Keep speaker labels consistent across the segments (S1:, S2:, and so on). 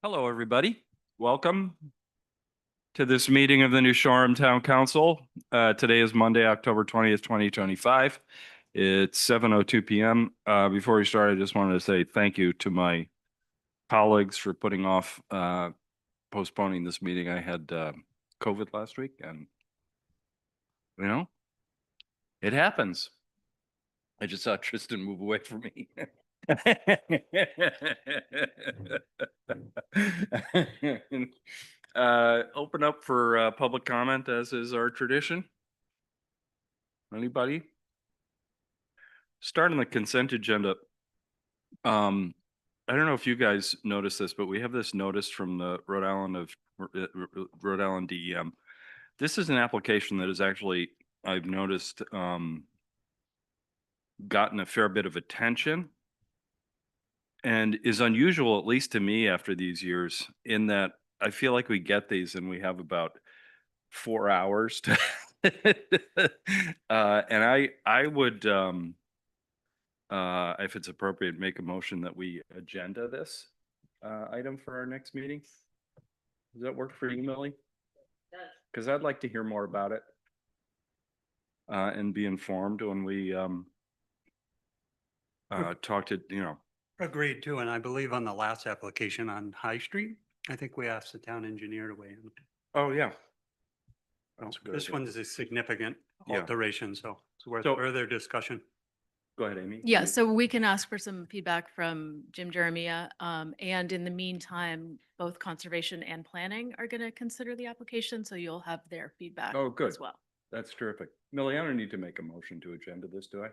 S1: Hello, everybody. Welcome to this meeting of the New Shoreham Town Council. Today is Monday, October 20th, 2025. It's 7:02 p.m. Before we start, I just wanted to say thank you to my colleagues for putting off postponing this meeting. I had COVID last week, and you know, it happens. I just saw Tristan move away from me. Open up for public comment, as is our tradition. Anybody? Starting the consent agenda. I don't know if you guys noticed this, but we have this notice from the Rhode Island DEM. This is an application that is actually, I've noticed, gotten a fair bit of attention and is unusual, at least to me after these years, in that I feel like we get these and we have about 4 hours to and I would if it's appropriate, make a motion that we agenda this item for our next meeting. Does that work for you, Millie? Because I'd like to hear more about it and be informed when we talk to,
S2: Agreed too, and I believe on the last application on High Street, I think we asked the town engineer to weigh in.
S1: Oh, yeah.
S2: This one is a significant
S1: Yeah.
S2: alteration, so it's worth
S1: So-
S2: further discussion.
S1: Go ahead, Amy.
S3: Yeah, so we can ask for some feedback from Jim Jeremia. And in the meantime, both conservation and planning are going to consider the application, so you'll have their feedback
S1: Oh, good.
S3: as well.
S1: That's terrific. Millie, I don't need to make a motion to agenda this, do I?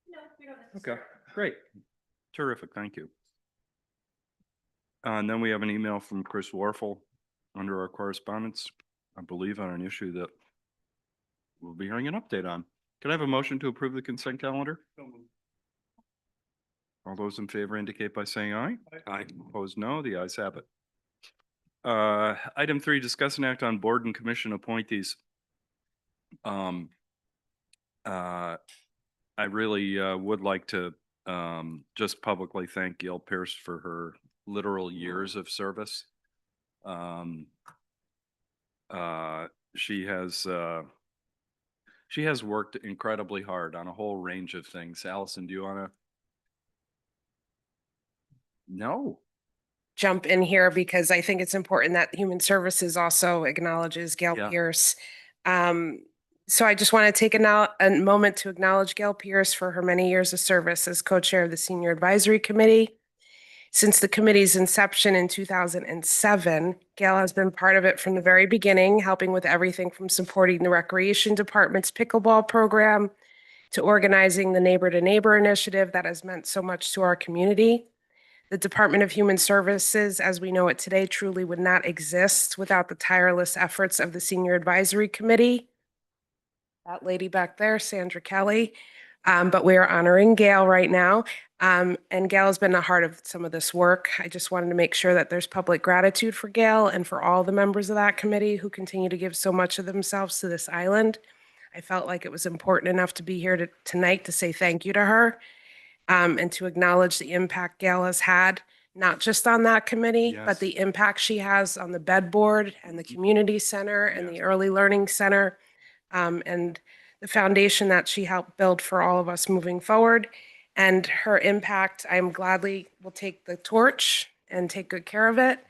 S3: No, we don't
S1: Okay, great. Terrific, thank you. And then we have an email from Chris Warfel under our correspondence, I believe on an issue that we'll be hearing an update on. Can I have a motion to approve the consent calendar? All those in favor indicate by saying aye. Aye. Opposed, no. The ayes have it. Item 3, discuss and act on board and commission appointees. I really would like to just publicly thank Gail Pierce for her literal years of service. She has worked incredibly hard on a whole range of things. Allison, do you want to? No.
S4: Jump in here because I think it's important that Human Services also acknowledges Gail
S1: Yeah.
S4: Pierce. So I just want to take a moment to acknowledge Gail Pierce for her many years of service as co-chair of the Senior Advisory Committee. Since the committee's inception in 2007, Gail has been part of it from the very beginning, helping with everything from supporting the Recreation Department's pickleball program to organizing the Neighbor to Neighbor initiative that has meant so much to our community. The Department of Human Services, as we know it today, truly would not exist without the tireless efforts of the Senior Advisory Committee. That lady back there, Sandra Kelly. But we are honoring Gail right now. And Gail has been the heart of some of this work. I just wanted to make sure that there's public gratitude for Gail and for all the members of that committee who continue to give so much of themselves to this island. I felt like it was important enough to be here tonight to say thank you to her. And to acknowledge the impact Gail has had, not just on that committee,
S1: Yes.
S4: but the impact she has on the bed board and the community center and
S1: Yes.
S4: the early learning center, and the foundation that she helped build for all of us moving forward. And her impact, I'm gladly will take the torch and take good care of it.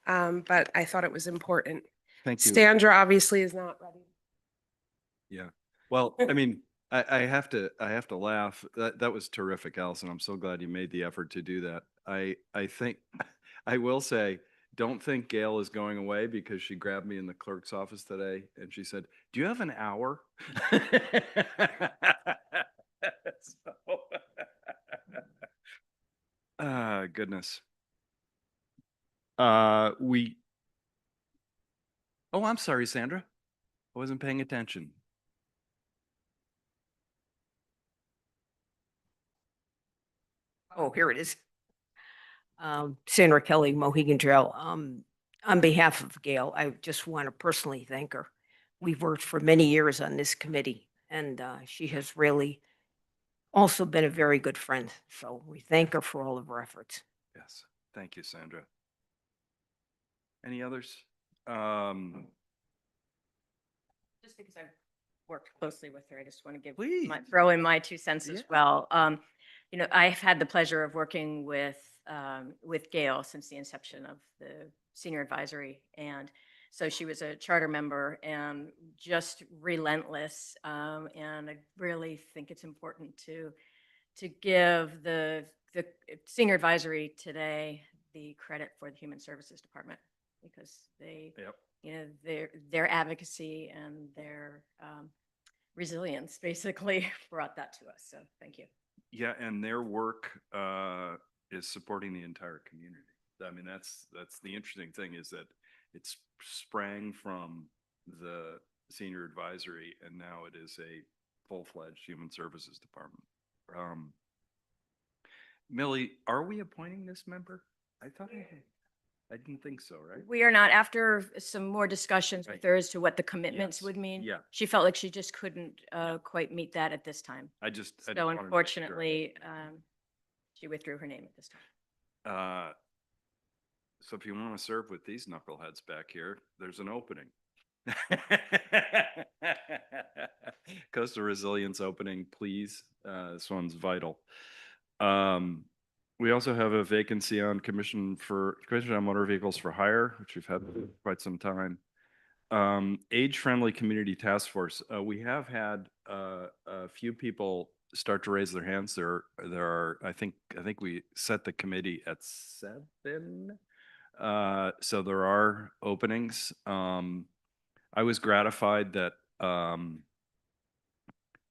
S4: But I thought it was important.
S1: Thank you.
S4: Sandra obviously is not ready.
S1: Yeah. Well, I mean, I have to laugh. That was terrific, Allison. I'm so glad you made the effort to do that. I think I will say, don't think Gail is going away, because she grabbed me in the clerk's office today and she said, "Do you have an hour?" Goodness. Oh, I'm sorry, Sandra. I wasn't paying attention.
S5: Oh, here it is. Sandra Kelly, Mohegan Trail. On behalf of Gail, I just want to personally thank her. We've worked for many years on this committee, and she has really also been a very good friend. So we thank her for all of her efforts.
S1: Yes. Thank you, Sandra. Any others?
S6: Just because I've worked closely with her, I just want to give
S1: Please.
S6: throw in my 2 cents
S1: Yeah.
S6: as well. I've had the pleasure of working with Gail since the inception of the senior advisory. And so she was a charter member and just relentless. And I really think it's important to give the senior advisory today the credit for the Human Services Department, because they,
S1: Yep.
S6: their advocacy and their resilience basically brought that to us. So thank you.
S1: Yeah, and their work is supporting the entire community. I mean, that's the interesting thing, is that it's sprang from the senior advisory, and now it is a full-fledged human services department. Millie, are we appointing this member? I thought I didn't think so, right?
S6: We are not, after some more discussions
S1: Right.
S6: with her as to what the commitments
S1: Yes.
S6: would mean.
S1: Yeah.
S6: She felt like she just couldn't quite meet that at this time.
S1: I just
S6: So
S1: wanted to make sure.
S6: unfortunately, she withdrew her name at this time.
S1: So if you want to serve with these knuckleheads back here, there's an opening. Coastal Resilience opening, please. This one's vital. We also have a vacancy on Commission on Motor Vehicles for Hire, which we've had for quite some time. Age-friendly community task force. We have had a few people start to raise their hands. There are, I think we set the committee at 7. So there are openings. I was gratified that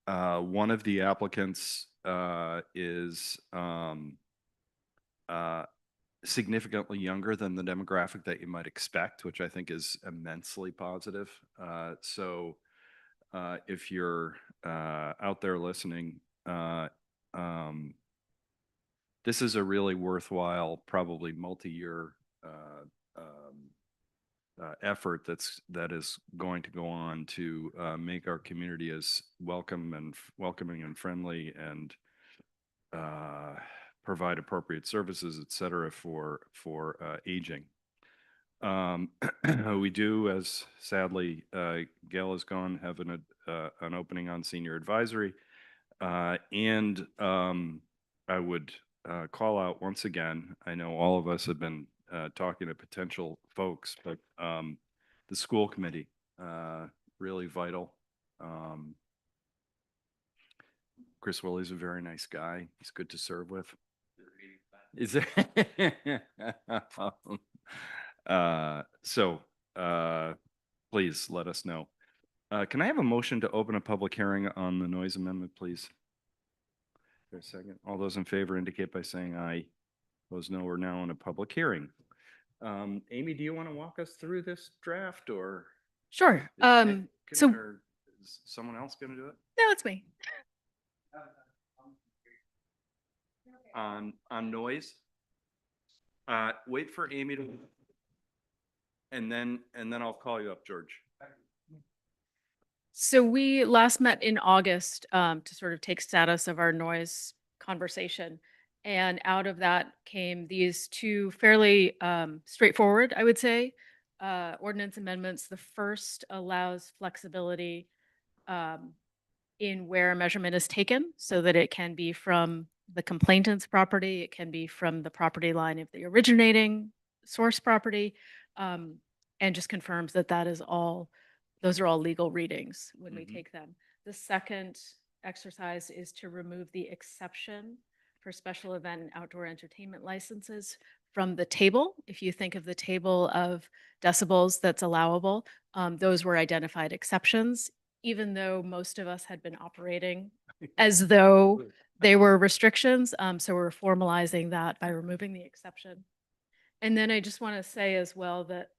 S1: one of the applicants is significantly younger than the demographic that you might expect, which I think is immensely positive. So if you're out there listening, this is a really worthwhile, probably multi-year effort that is going to go on to make our community as welcoming and friendly, and provide appropriate services, et cetera, for aging. We do, as sadly Gail is gone, have an opening on senior advisory, and I would call out once again. I know all of us have been talking to potential folks, but the school committee, really vital. Chris Willey's a very nice guy. He's good to serve with. Is there? Please let us know. Can I have a motion to open a public hearing on the noise amendment, please? For a second. All those in favor indicate by saying aye. Those no, we're now in a public hearing. Amy, do you want to walk us through this draft, or?
S3: Sure.
S1: Is someone else going to do it?
S3: No, it's me.
S1: On noise? Wait for Amy to, and then I'll call you up, George.
S3: So we last met in August to sort of take status of our noise conversation. And out of that came these two fairly straightforward, I would say, ordinance amendments. The first allows flexibility in where a measurement is taken, so that it can be from the complainant's property, it can be from the property line of the originating source property, and just confirms that those are all legal readings when we take them. The second exercise is to remove the exception for special event and outdoor entertainment licenses from the table. If you think of the table of decibels that's allowable, those were identified exceptions, even though most of us had been operating as though they were restrictions. So we're formalizing that by removing the exception. And then I just want to say as well that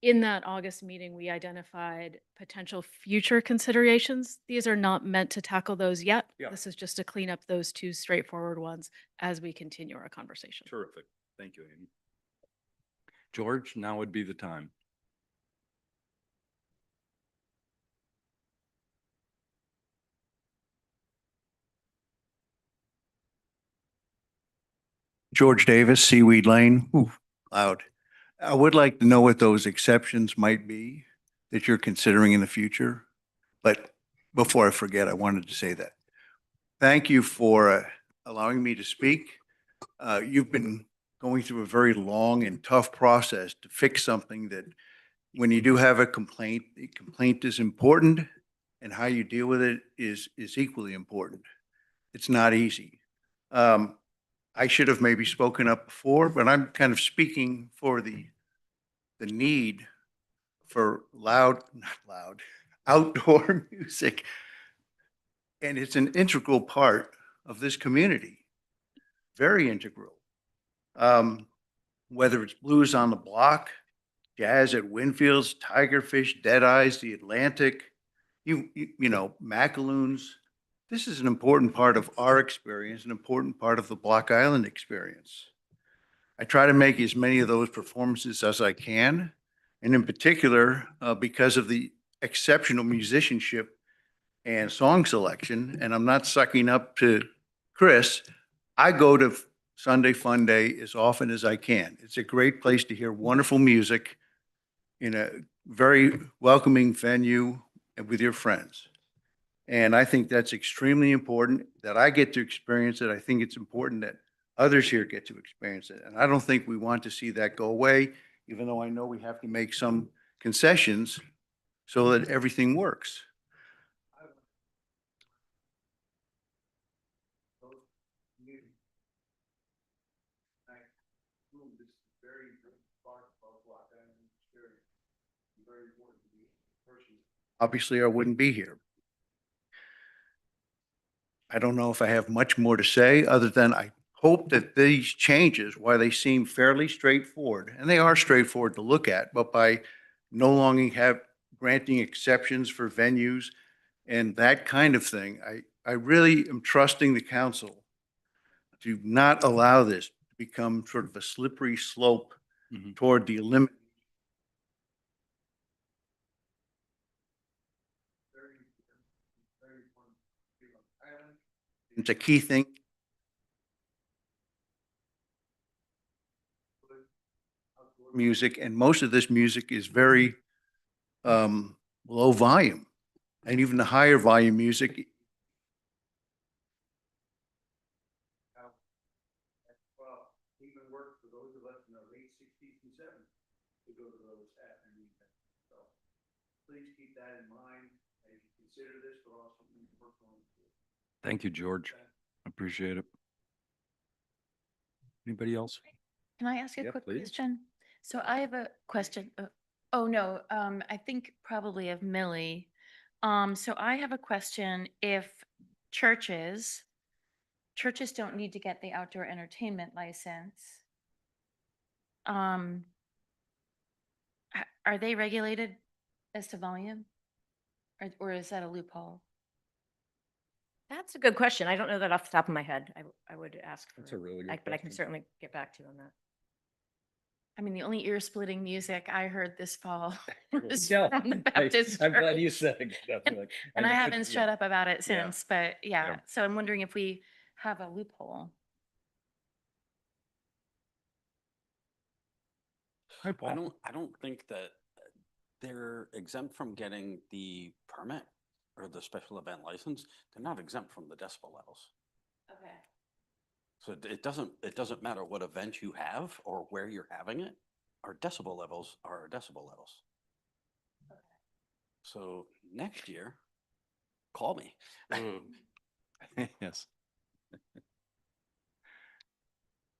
S3: in that August meeting, we identified potential future considerations. These are not meant to tackle those yet.
S1: Yeah.
S3: This is just to clean up those two straightforward ones as we continue our conversation.
S1: Terrific. Thank you, Amy. George, now would be the time.
S7: George Davis, Seaweed Lane. Ooh, loud. I would like to know what those exceptions might be that you're considering in the future. But before I forget, I wanted to say that. Thank you for allowing me to speak. You've been going through a very long and tough process to fix something that when you do have a complaint, the complaint is important and how you deal with it is equally important. It's not easy. I should have maybe spoken up before, but I'm kind of speaking for the need for not loud, outdoor music. And it's an integral part of this community, very integral. Whether it's Blues on the Block, Jazz at Winfield's, Tigerfish, Dead Eyes, The Atlantic, you know, Macaloons. This is an important part of our experience, an important part of the Block Island experience. I try to make as many of those performances as I can, and in particular, because of the exceptional musicianship and song selection, and I'm not sucking up to Chris, I go to Sunday Fun Day as often as I can. It's a great place to hear wonderful music in a very welcoming venue and with your friends. And I think that's extremely important that I get to experience it. I think it's important that others here get to experience it. And I don't think we want to see that go away, even though I know we have to make some concessions so that everything works. Obviously, I wouldn't be here. I don't know if I have much more to say other than I hope that these changes, while they seem fairly straightforward, and they are straightforward to look at, but by no longer granting exceptions for venues and that kind of thing, I really am trusting the council to not allow this to become sort of a slippery slope toward the elimination. It's a key thing. Music, and most of this music is very low volume, and even the higher volume music. Even work for those of us in the late 60s and 70s to go to those afternoon events. So please keep that in mind as you consider this, but also work on it.
S1: Thank you, George. Appreciate it. Anybody else?
S8: Can I ask a
S1: Yeah,
S8: quick
S1: please.
S8: question? So I have a question. Oh, no, I think probably of Millie. So I have a question. If churches don't need to get the outdoor entertainment license, are they regulated as to volume? Or is that a loophole?
S6: That's a good question. I don't know that off the top of my head. I would ask for,
S1: That's a really good
S6: but I can
S1: question.
S6: certainly get back to you on that.
S8: I mean, the only ear-splitting music I heard this fall was
S1: Yeah,
S8: from the Baptist church.
S1: I'm glad you said it. Definitely.
S8: And I
S1: know-
S8: haven't shut up about it
S1: Yeah.
S8: since, but yeah,
S1: Yeah.
S8: so I'm wondering if we have a loophole.
S1: Hi, Paul.
S9: I don't think that they're exempt from getting the permit or the special event license. They're not exempt from the decibel levels.
S8: Okay.
S9: So it doesn't matter what event you have or where you're having it. Our decibel levels are our decibel levels.
S8: Okay.
S9: So next year, call me.
S1: Yes.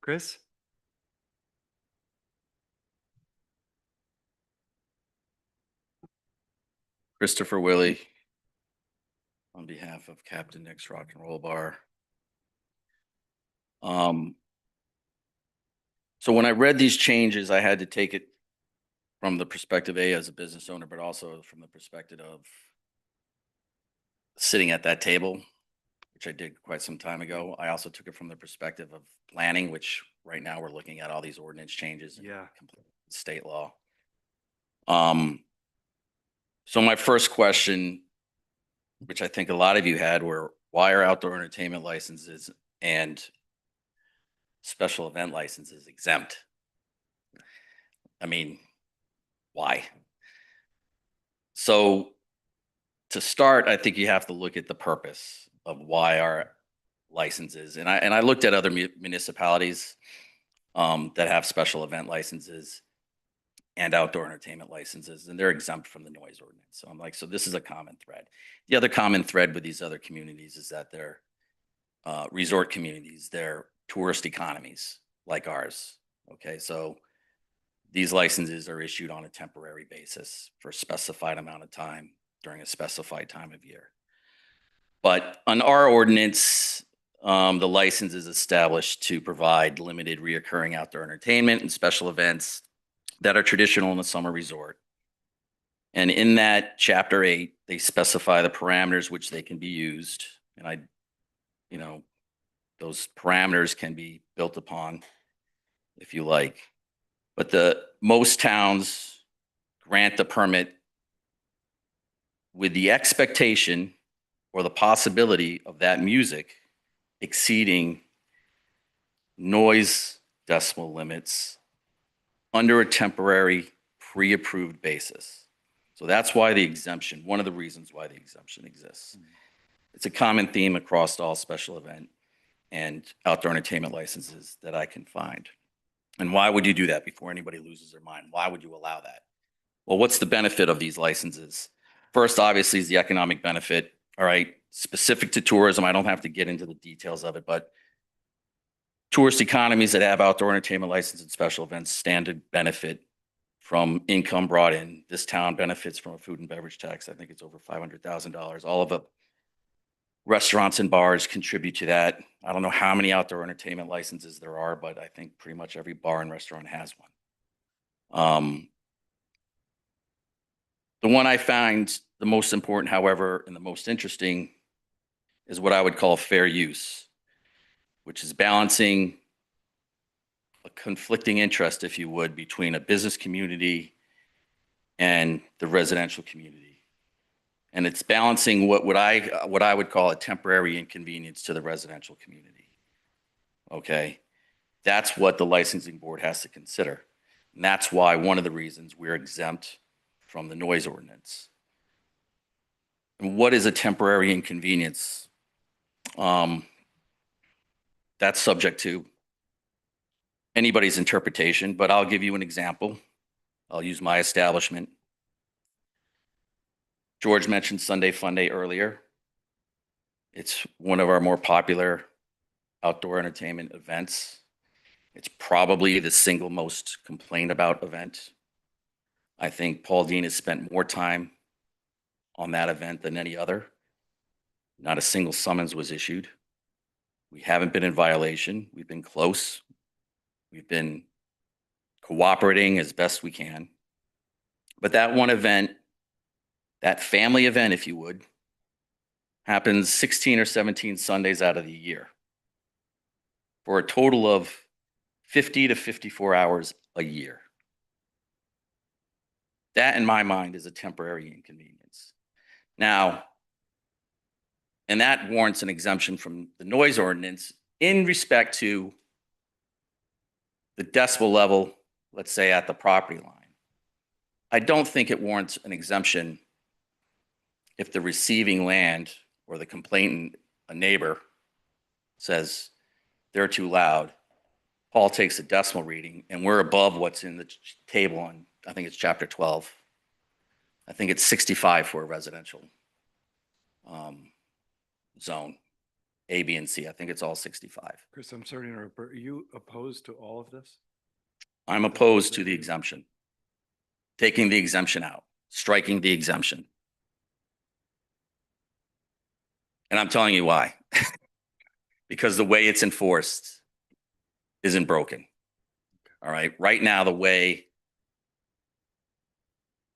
S1: Chris?
S10: Christopher Willie on behalf of Captain Nick's Rock and Roll Bar. So when I read these changes, I had to take it from the perspective as a business owner, but also from the perspective of sitting at that table, which I did quite some time ago. I also took it from the perspective of planning, which right now we're looking at all these ordinance changes. and
S1: Yeah.
S10: State law. So my first question, which I think a lot of you had, were why are outdoor entertainment licenses and special event licenses exempt? I mean, why? So to start, I think you have to look at the purpose of why our licenses, and I looked at other municipalities that have special event licenses and outdoor entertainment licenses, and they're exempt from the noise ordinance. So I'm like, so this is a common thread. The other common thread with these other communities is that they're resort communities, they're tourist economies like ours. Okay, so these licenses are issued on a temporary basis for a specified amount of time during a specified time of year. But on our ordinance, the license is established to provide limited reoccurring outdoor entertainment and special events that are traditional in the summer resort. And in that chapter 8, they specify the parameters which they can be used. And those parameters can be built upon if you like. But most towns grant the permit with the expectation or the possibility of that music exceeding noise decibel limits under a temporary pre-approved basis. So that's why the exemption, one of the reasons why the exemption exists. It's a common theme across all special event and outdoor entertainment licenses that I can find. And why would you do that before anybody loses their mind? Why would you allow that? Well, what's the benefit of these licenses? First, obviously, is the economic benefit, all right? Specific to tourism, I don't have to get into the details of it, but tourist economies that have outdoor entertainment license and special events stand to benefit from income brought in. This town benefits from a food and beverage tax. I think it's over $500,000. All of the restaurants and bars contribute to that. I don't know how many outdoor entertainment licenses there are, but I think pretty much every bar and restaurant has one. The one I find the most important, however, and the most interesting is what I would call fair use, which is balancing a conflicting interest, if you would, between a business community and the residential community. And it's balancing what I would call a temporary inconvenience to the residential community. Okay, that's what the licensing board has to consider. And that's why one of the reasons we're exempt from the noise ordinance. And what is a temporary inconvenience? That's subject to anybody's interpretation, but I'll give you an example. I'll use my establishment. George mentioned Sunday Funday earlier. It's one of our more popular outdoor entertainment events. It's probably the single most complained about event. I think Paul Dean has spent more time on that event than any other. Not a single summons was issued. We haven't been in violation. We've been close. We've been cooperating as best we can. But that one event, that family event, if you would, happens 16 or 17 Sundays out of the year for a total of 50 to 54 hours a year. That, in my mind, is a temporary inconvenience. Now, and that warrants an exemption from the noise ordinance in respect to the decibel level, let's say at the property line. I don't think it warrants an exemption if the receiving land or the complainant, a neighbor, says they're too loud. Paul takes a decimal reading and we're above what's in the table on, I think it's chapter 12. I think it's 65 for a residential zone, A, B, and C. I think it's all 65.
S1: Chris, I'm sorry to interrupt. Are you opposed to all of this?
S10: I'm opposed to the exemption. Taking the exemption out, striking the exemption. And I'm telling you why. Because the way it's enforced isn't broken. All right. Right now, the way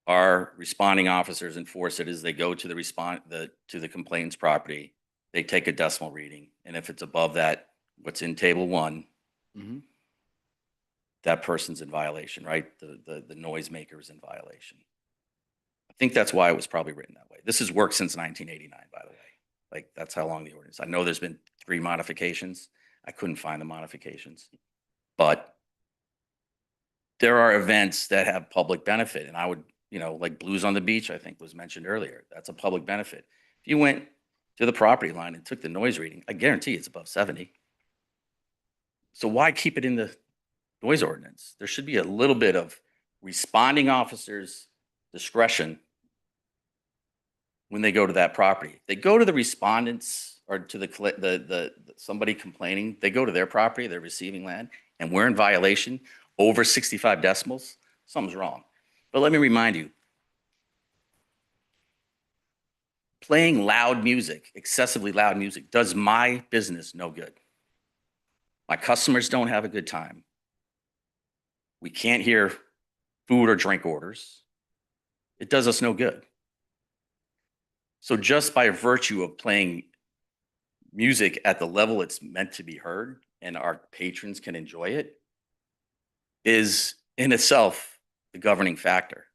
S10: our responding officers enforce it is they go to the complainant's property, they take a decimal reading, and if it's above that, what's in table 1, that person's in violation, right? The noisemaker is in violation. I think that's why it was probably written that way. This has worked since 1989, by the way. Like, that's how long the ordinance. I know there's been 3 modifications. I couldn't find the modifications, but there are events that have public benefit, and I would, like Blues on the Beach, I think was mentioned earlier. That's a public benefit. If you went to the property line and took the noise reading, I guarantee it's above 70. So why keep it in the noise ordinance? There should be a little bit of responding officers' discretion when they go to that property. They go to the respondents or to the somebody complaining, they go to their property, they're receiving land, and we're in violation over 65 decibels, something's wrong. But let me remind you, playing loud music, excessively loud music, does my business no good. My customers don't have a good time. We can't hear food or drink orders. It does us no good. So just by virtue of playing music at the level it's meant to be heard and our patrons can enjoy it is in itself the governing factor.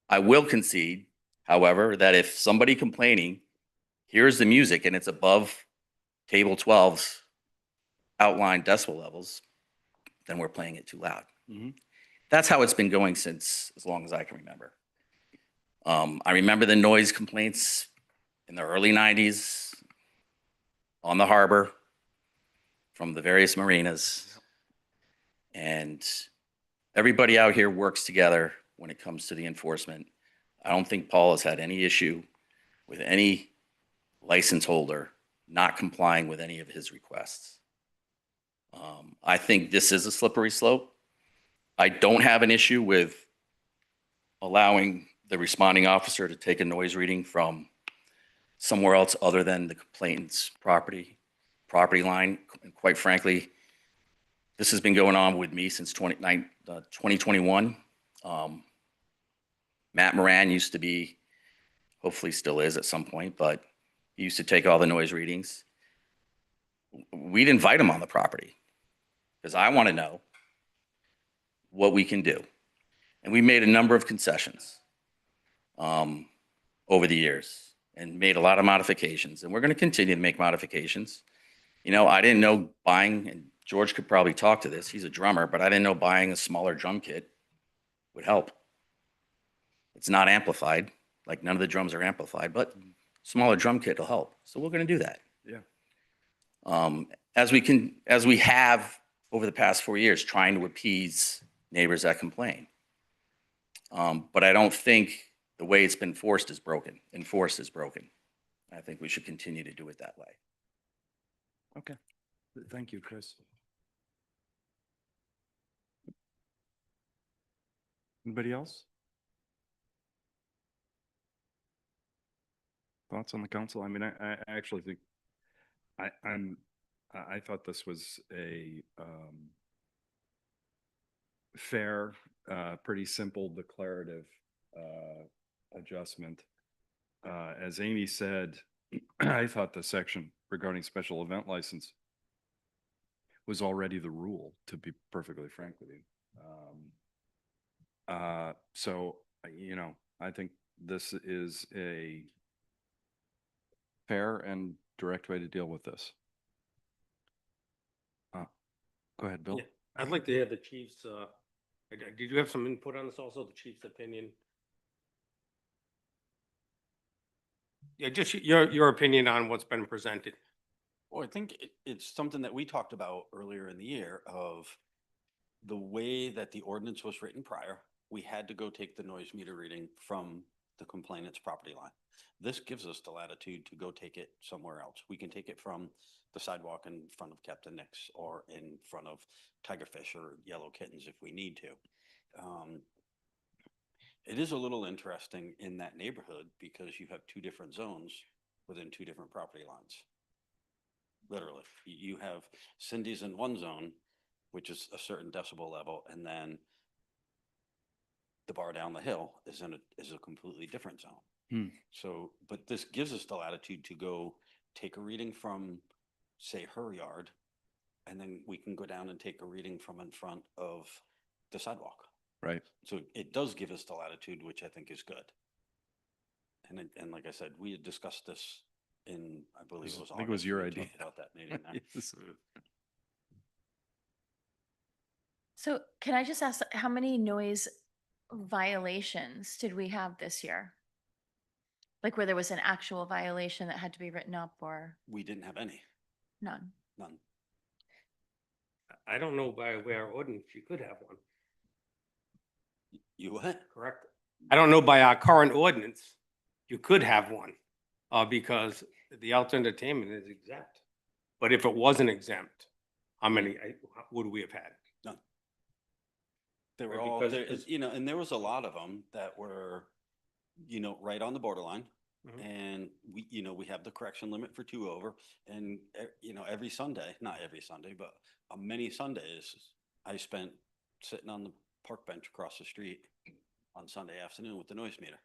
S10: I will concede, however, that if somebody complaining hears the music and it's above table 12's outlined decibel levels, then we're playing it too loud. That's how it's been going since as long as I can remember. I remember the noise complaints in the early 90s on the harbor from the various marinas. And everybody out here works together when it comes to the enforcement. I don't think Paul has had any issue with any license holder not complying with any of his requests. I think this is a slippery slope. I don't have an issue with allowing the responding officer to take a noise reading from somewhere else other than the complainant's property line. And quite frankly, this has been going on with me since 2021. Matt Moran used to be, hopefully still is at some point, but he used to take all the noise readings. We'd invite him on the property because I want to know what we can do. And we made a number of concessions over the years and made a lot of modifications. And we're going to continue to make modifications. I didn't know buying, and George could probably talk to this, he's a drummer, but I didn't know buying a smaller drum kit would help. It's not amplified, like none of the drums are amplified, but smaller drum kit will help. So we're going to do that.
S1: Yeah.
S10: As we have over the past 4 years, trying to appease neighbors that complain. But I don't think the way it's been enforced is broken. I think we should continue to do it that way.
S1: Okay. Thank you, Chris. Anybody else? Thoughts on the council? I mean, I actually think I thought this was a fair, pretty simple declarative adjustment. As Amy said, I thought the section regarding special event license was already the rule, to be perfectly frank with you. So, I think this is a fair and direct way to deal with this. Go ahead, Bill.
S11: Yeah, I'd like to hear the chief's, did you have some input on this also, the chief's opinion? Yeah, just your opinion on what's been presented.
S9: Well, I think it's something that we talked about earlier in the year of the way that the ordinance was written prior. We had to go take the noise meter reading from the complainant's property line. This gives us the latitude to go take it somewhere else. We can take it from the sidewalk in front of Captain Nick's or in front of Tigerfish or Yellow Kittens if we need to. It is a little interesting in that neighborhood because you have two different zones within two different property lines. Literally, you have Cindy's in one zone, which is a certain decibel level, and then the bar down the hill is a completely different zone. So, but this gives us the latitude to go take a reading from, say, her yard, and then we can go down and take a reading from in front of the sidewalk.
S1: Right.
S9: So it does give us the latitude, which I think is good. And like I said, we had discussed this in, I believe it was
S1: I think it was
S9: August.
S1: your
S9: We
S1: idea.
S9: talked about that meeting.
S1: Yes.
S8: So can I just ask, how many noise violations did we have this year? Like where there was an actual violation that had to be written up or
S9: We didn't have any,
S8: none?
S9: none.
S11: I don't know by way our ordinance, you could have one,
S9: You what?
S11: correct? I don't know by our current ordinance, you could have one, because the outdoor entertainment is exempt. But if it wasn't exempt, how many, would we have had?
S9: None. They were
S11: Right,
S9: all,
S11: because
S9: there,
S11: it's-
S9: you know, and there was a lot of them that were, you know, right on the borderline.
S11: Mhm.
S9: And we, you know, we have the correction limit for 2 over and, you know, every Sunday, not every Sunday, but many Sundays, I spent sitting on the park bench across the street on Sunday afternoon with the noise meter.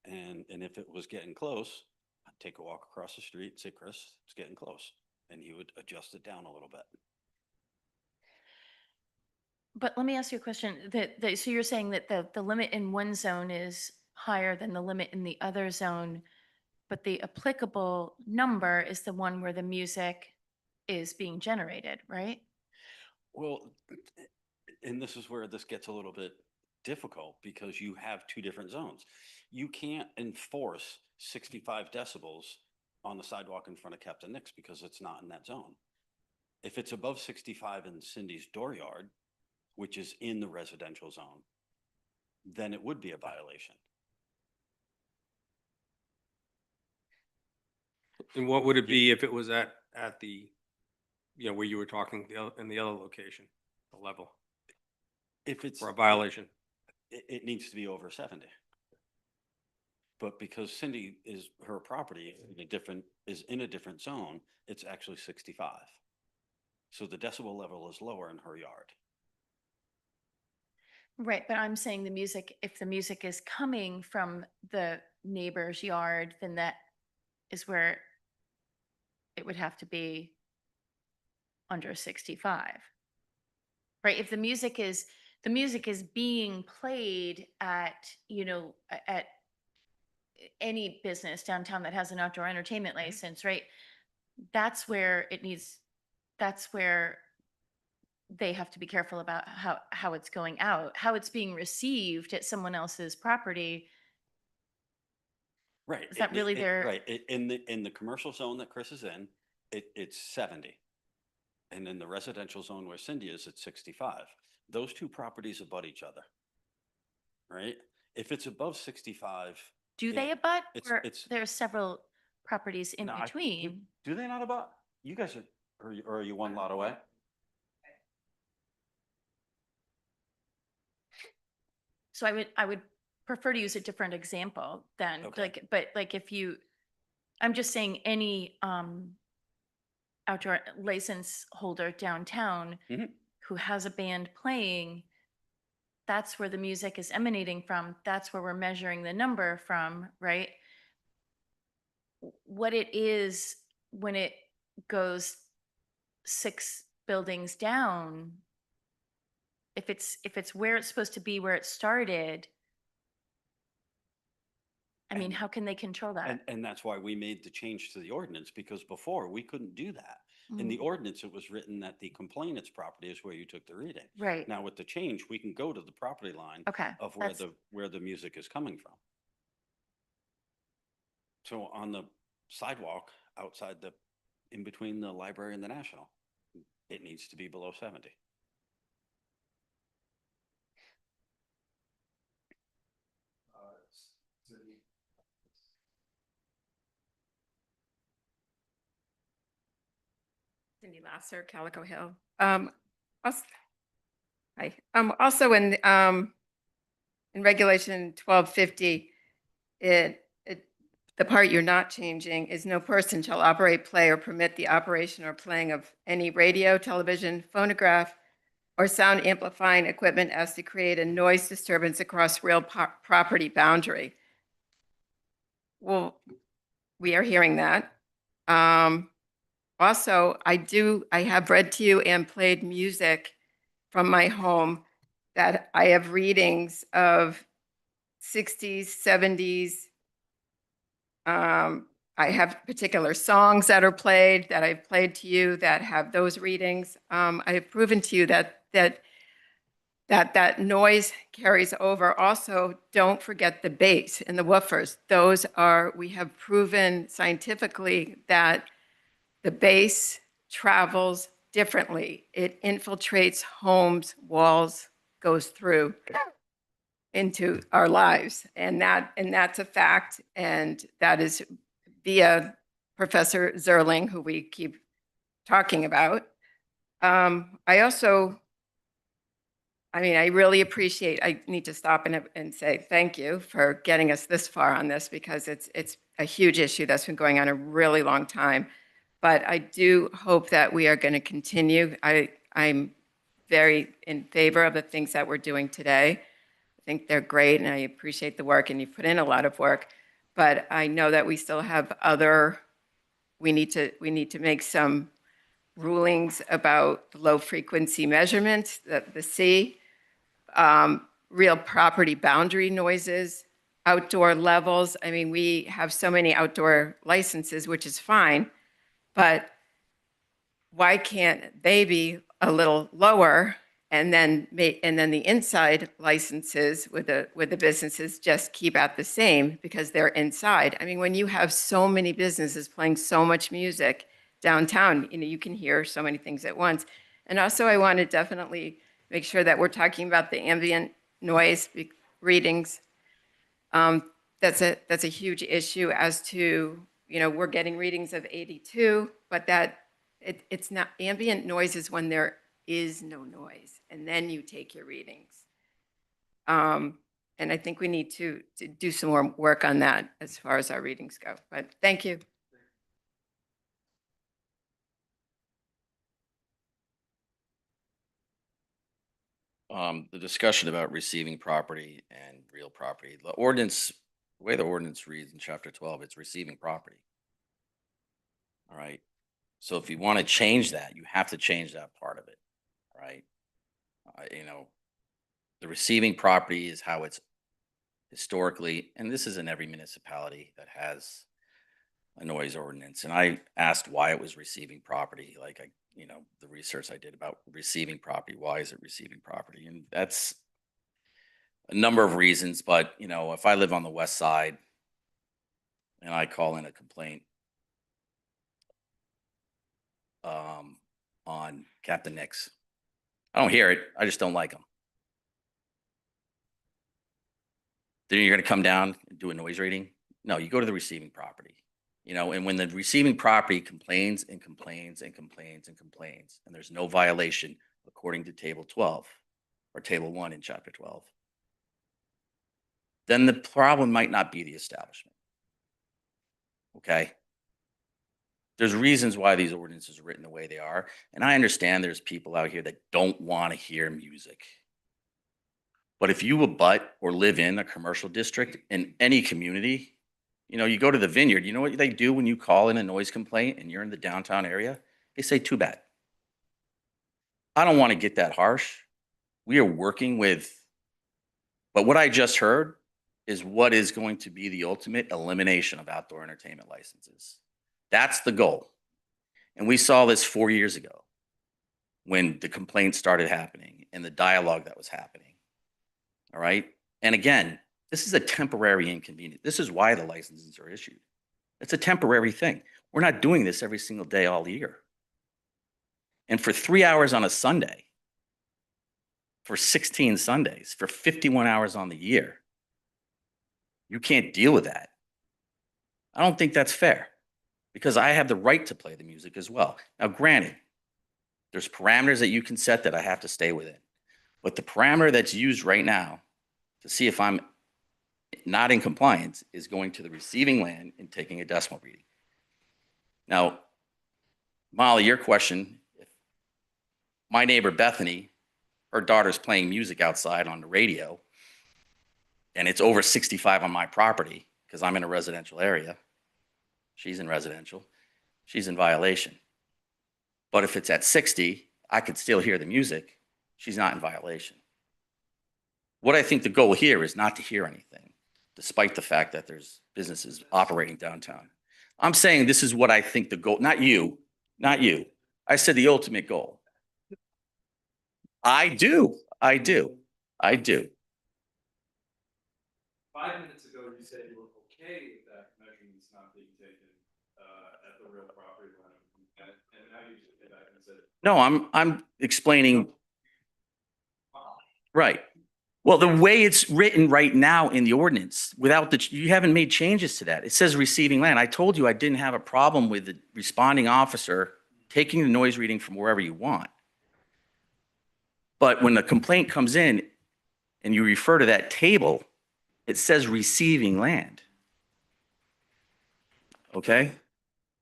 S9: And if it was getting close, I'd take a walk across the street, say, Chris, it's getting close. And he would adjust it down a little bit.
S8: But let me ask you a question. So you're saying that the limit in one zone is higher than the limit in the other zone, but the applicable number is the one where the music is being generated, right?
S9: Well, and this is where this gets a little bit difficult because you have 2 different zones. You can't enforce 65 decibels on the sidewalk in front of Captain Nick's because it's not in that zone. If it's above 65 in Cindy's dooryard, which is in the residential zone, then it would be a violation.
S11: And what would it be if it was at the, you know, where you were talking, in the other location, the level,
S9: If it's
S11: for a violation?
S9: it needs to be over 70. But because Cindy is, her property is in a different zone, it's actually 65. So the decibel level is lower in her yard.
S8: Right, but I'm saying the music, if the music is coming from the neighbor's yard, then that is where it would have to be under 65. Right, if the music is being played at, you know, at any business downtown that has an outdoor entertainment license, right? That's where they have to be careful about how it's going out, how it's being received at someone else's property.
S9: Right.
S8: Is that really their-
S9: Right. In the commercial zone that Chris is in, it's 70. And in the residential zone where Cindy is, it's 65. Those 2 properties abut each other. Right? If it's above 65.
S8: Do they
S9: Yeah,
S8: abut? Or
S9: it's-
S8: there are several properties in
S9: No, I-
S8: between?
S9: Do they not abut? You guys are you one lot away?
S8: So I would prefer to use a different example than
S9: Okay.
S8: but if you, I'm just saying any outdoor license holder downtown
S9: Mhm.
S8: who has a band playing, that's where the music is emanating from. That's where we're measuring the number from, right? What it is when it goes 6 buildings down, if it's where it's supposed to be, where it started, I mean,
S9: And-
S8: how can they control that?
S9: And that's why we made the change to the ordinance because before we couldn't do that. In the
S8: Mm,
S9: ordinance, it was written that the complainant's property is where you took the reading.
S8: Right,
S9: Now with the change, we can go to the property line
S8: okay.
S9: of where
S8: that's-
S9: where the music is coming from. So on the sidewalk outside in between the library and the National, it needs to be below 70.
S12: Cindy Lasser, Calico Hill. als- Hi, also in regulation 1250, the part you're not changing is no person shall operate, play, or permit the operation or playing of any radio, television, phonograph, or sound amplifying equipment as to create a noise disturbance across real property boundary. Well, we are hearing that. Also, I have read to you and played music from my home that I have readings of 60s, 70s. I have particular songs that are played that I've played to you that have those readings. I have proven to you that that noise carries over. Also, don't forget the bass and the woofers. Those are, we have proven scientifically that the bass travels differently. It infiltrates homes, walls, goes through into our lives. And that's a fact. And that is via Professor Zerling, who we keep talking about. I really appreciate, I need to stop and say thank you for getting us this far on this, because it's a huge issue that's been going on a really long time. But I do hope that we are going to continue. I'm very in favor of the things that we're doing today. I think they're great, and I appreciate the work, and you've put in a lot of work. But I know that we still have we need to make some rulings about low frequency measurements, the C, real property boundary noises, outdoor levels. I mean, we have so many outdoor licenses, which is fine, but why can't they be a little lower? And then the inside licenses with the businesses just keep at the same because they're inside. I mean, when you have so many businesses playing so much music downtown, you can hear so many things at once. And also, I want to definitely make sure that we're talking about the ambient noise readings. That's a huge issue as to, we're getting readings of 82, but it's not, ambient noise is when there is no noise, and then you take your readings. And I think we need to do some more work on that as far as our readings go. But thank you.
S10: The discussion about receiving property and real property, the way the ordinance reads in chapter 12, it's receiving property. All right. So if you want to change that, you have to change that part of it. Right. The receiving property is how it's historically, and this is in every municipality that has a noise ordinance. And I asked why it was receiving property, the research I did about receiving property. Why is it receiving property? And that's a number of reasons. But, if I live on the west side and I call in a complaint on Captain Nix, I don't hear it. I just don't like him. Then you're going to come down and do a noise rating? No, you go to the receiving property. And when the receiving property complains and complains and complains and complains, and there's no violation according to table 12 or table 1 in chapter 12, then the problem might not be the establishment. Okay? There's reasons why these ordinances are written the way they are. And I understand there's people out here that don't want to hear music. But if you abut or live in a commercial district in any community, you go to the Vineyard, you know what they do when you call in a noise complaint and you're in the downtown area? They say, too bad. I don't want to get that harsh. We are working with, but what I just heard is what is going to be the ultimate elimination of outdoor entertainment licenses. That's the goal. And we saw this 4 years ago when the complaints started happening and the dialogue that was happening. All right. And again, this is a temporary inconvenience. This is why the licenses are issued. It's a temporary thing. We're not doing this every single day all year. And for 3 hours on a Sunday, for 16 Sundays, for 51 hours on the year, you can't deal with that. I don't think that's fair because I have the right to play the music as well. Now, granted, there's parameters that you can set that I have to stay within. But the parameter that's used right now to see if I'm not in compliance is going to the receiving land and taking a decimal reading. Now, Molly, your question, my neighbor Bethany, her daughter's playing music outside on the radio, and it's over 65 on my property because I'm in a residential area. She's in residential. She's in violation. But if it's at 60, I could still hear the music. She's not in violation. What I think the goal here is not to hear anything, despite the fact that there's businesses operating downtown. I'm saying this is what I think the goal, not you. I said the ultimate goal. I do. I do.
S1: 5 minutes ago, you said you were okay with that measurements not being taken at the real property line. And now you just came back and said.
S10: No, I'm explaining. Right. Well, the way it's written right now in the ordinance, without you haven't made changes to that. It says receiving land. I told you I didn't have a problem with the responding officer taking the noise reading from wherever you want. But when the complaint comes in and you refer to that table, it says receiving land. Okay?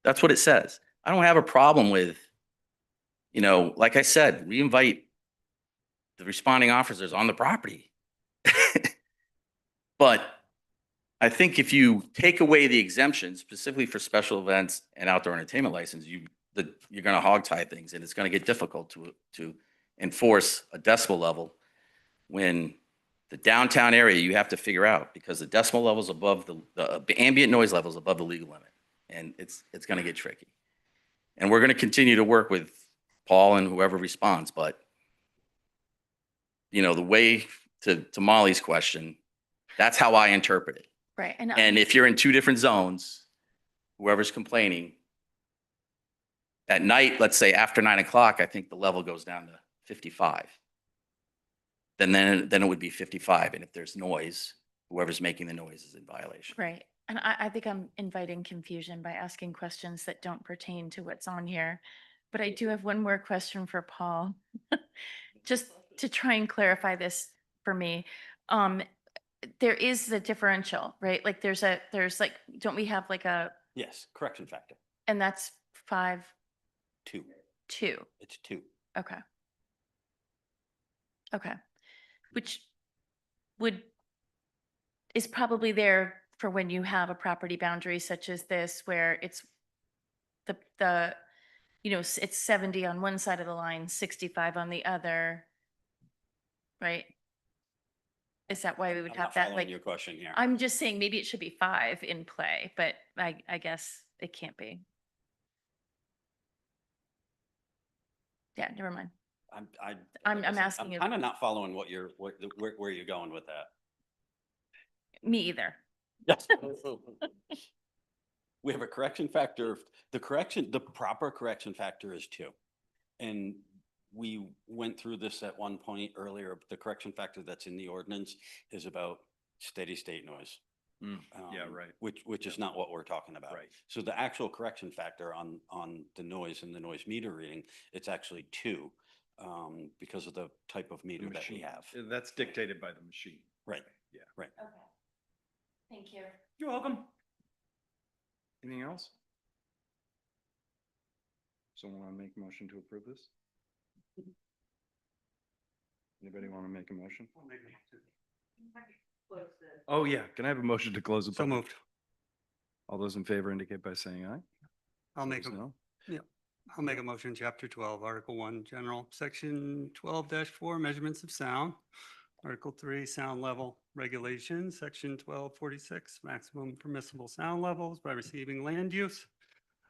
S10: That's what it says. I don't have a problem with, like I said, we invite the responding officers on the property. But I think if you take away the exemptions specifically for special events and outdoor entertainment license, you're going to hog tie things, and it's going to get difficult to enforce a decibel level when the downtown area you have to figure out, because the decibel levels above the ambient noise levels above the legal limit, and it's going to get tricky. And we're going to continue to work with Paul and whoever responds, but the way to Molly's question, that's how I interpret it.
S8: Right.
S10: And if you're in two different zones, whoever's complaining, at night, let's say after 9 o'clock, I think the level goes down to 55. Then it would be 55. And if there's noise, whoever's making the noise is in violation.
S8: Right. And I think I'm inviting confusion by asking questions that don't pertain to what's on here. But I do have one more question for Paul, just to try and clarify this for me. There is the differential, right? Like there's like, don't we have like
S9: Yes, correction factor,
S8: and that's 5.2.
S9: 2. It's 2.
S8: Okay. Okay. Which is probably there for when you have a property boundary such as this, where it's it's 70 on one side of the line, 65 on the other, right? Is that why we would
S9: I'm
S8: have
S9: not
S8: that?
S9: following
S8: Like,
S9: your question here.
S8: I'm just saying maybe it should be 5 in play, but I guess it can't be. Yeah, never mind. I'm asking you.
S9: kind of not following where you're going with that.
S8: Me either.
S9: Yes. We have a correction factor. The proper correction factor is 2. And we went through this at one point earlier. The correction factor that's in the ordinance is about steady state noise.
S1: Yeah, right.
S9: Which is not what we're talking about.
S1: Right.
S9: So the actual correction factor on the noise and the noise meter reading, it's actually 2 because of the type of meter that we have.
S1: That's dictated by the machine.
S9: Right.
S1: Yeah.
S9: Right.
S8: Okay. Thank you.
S1: You're welcome. Anything else? Someone want to make a motion to approve this? Anybody want to make a motion? Oh, yeah. Can I have a motion to close the
S2: So
S1: public?
S2: moved.
S1: All those in favor indicate by saying aye.
S2: I'll make
S1: Opposed,
S2: a,
S1: no.
S2: I'll make a motion, chapter 12, article 1, general, section 12-4, measurements of sound. Article 3, sound level regulations, section 1246, maximum permissible sound levels by receiving land use.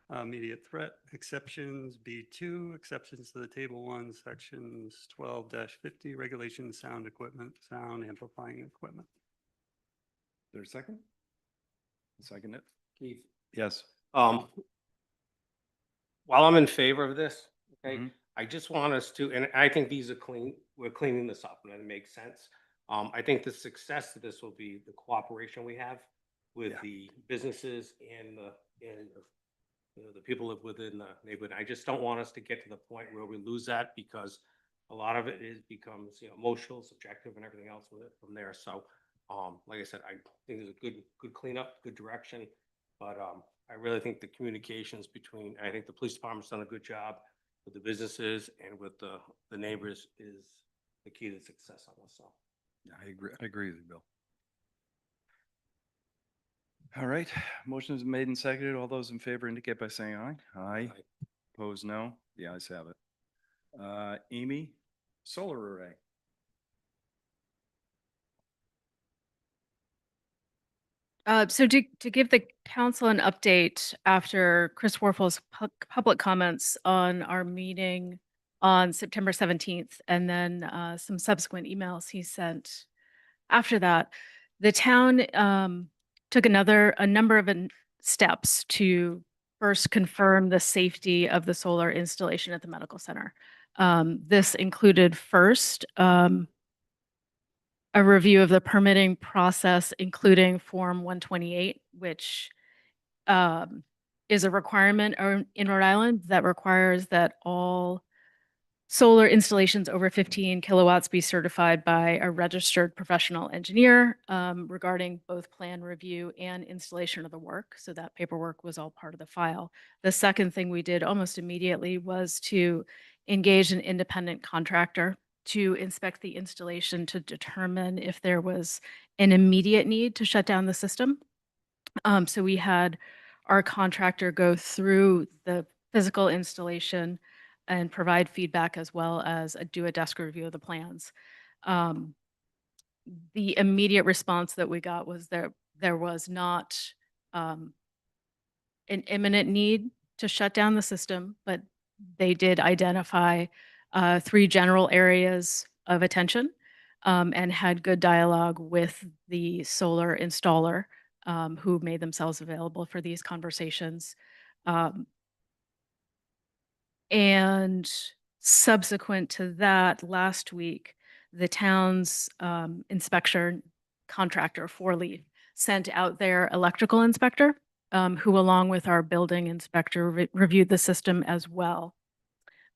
S2: Immediate threat exceptions, B2, exceptions to the table 1, sections 12-50, regulations, sound equipment, sound amplifying equipment.
S1: There a second? Second it?
S11: Keith,
S1: Yes.
S11: while I'm in favor of this, okay,
S1: Mhm.
S11: I just want us to, and I think these are clean, we're cleaning this up and it makes sense. I think the success of this will be the cooperation we have with
S2: Yeah.
S11: the businesses and the people that within the neighborhood. I just don't want us to get to the point where we lose that, because a lot of it becomes, emotional, subjective and everything else with it from there. So, like I said, I think it's a good cleanup, good direction. But, I really think the communications I think the police department's done a good job with the businesses and with the neighbors is the key to success on this. So.
S1: Yeah, I agree with you, Bill. All right, motion is made and seconded. All those in favor indicate by saying aye. Aye.
S11: Aye.
S1: Opposed, no. The ayes have it. Amy, solar array.
S3: So to give the council an update after Chris Warfel's public comments on our meeting on September 17th, and then some subsequent emails he sent after that. The town took a number of steps to first confirm the safety of the solar installation at the medical center. This included first a review of the permitting process, including Form 128, which is a requirement in Rhode Island that requires that all solar installations over 15 kilowatts be certified by a registered professional engineer regarding both plan review and installation of the work. So that paperwork was all part of the file. The second thing we did almost immediately was to engage an independent contractor to inspect the installation to determine if there was an immediate need to shut down the system. So we had our contractor go through the physical installation and provide feedback, as well as do a desk review of the plans. The immediate response that we got was there was not an imminent need to shut down the system, but they did identify 3 general areas of attention and had good dialogue with the solar installer who made themselves available for these conversations. And subsequent to that, last week, the town's inspection contractor, Four Leaf, sent out their electrical inspector, who, along with our building inspector, reviewed the system as well.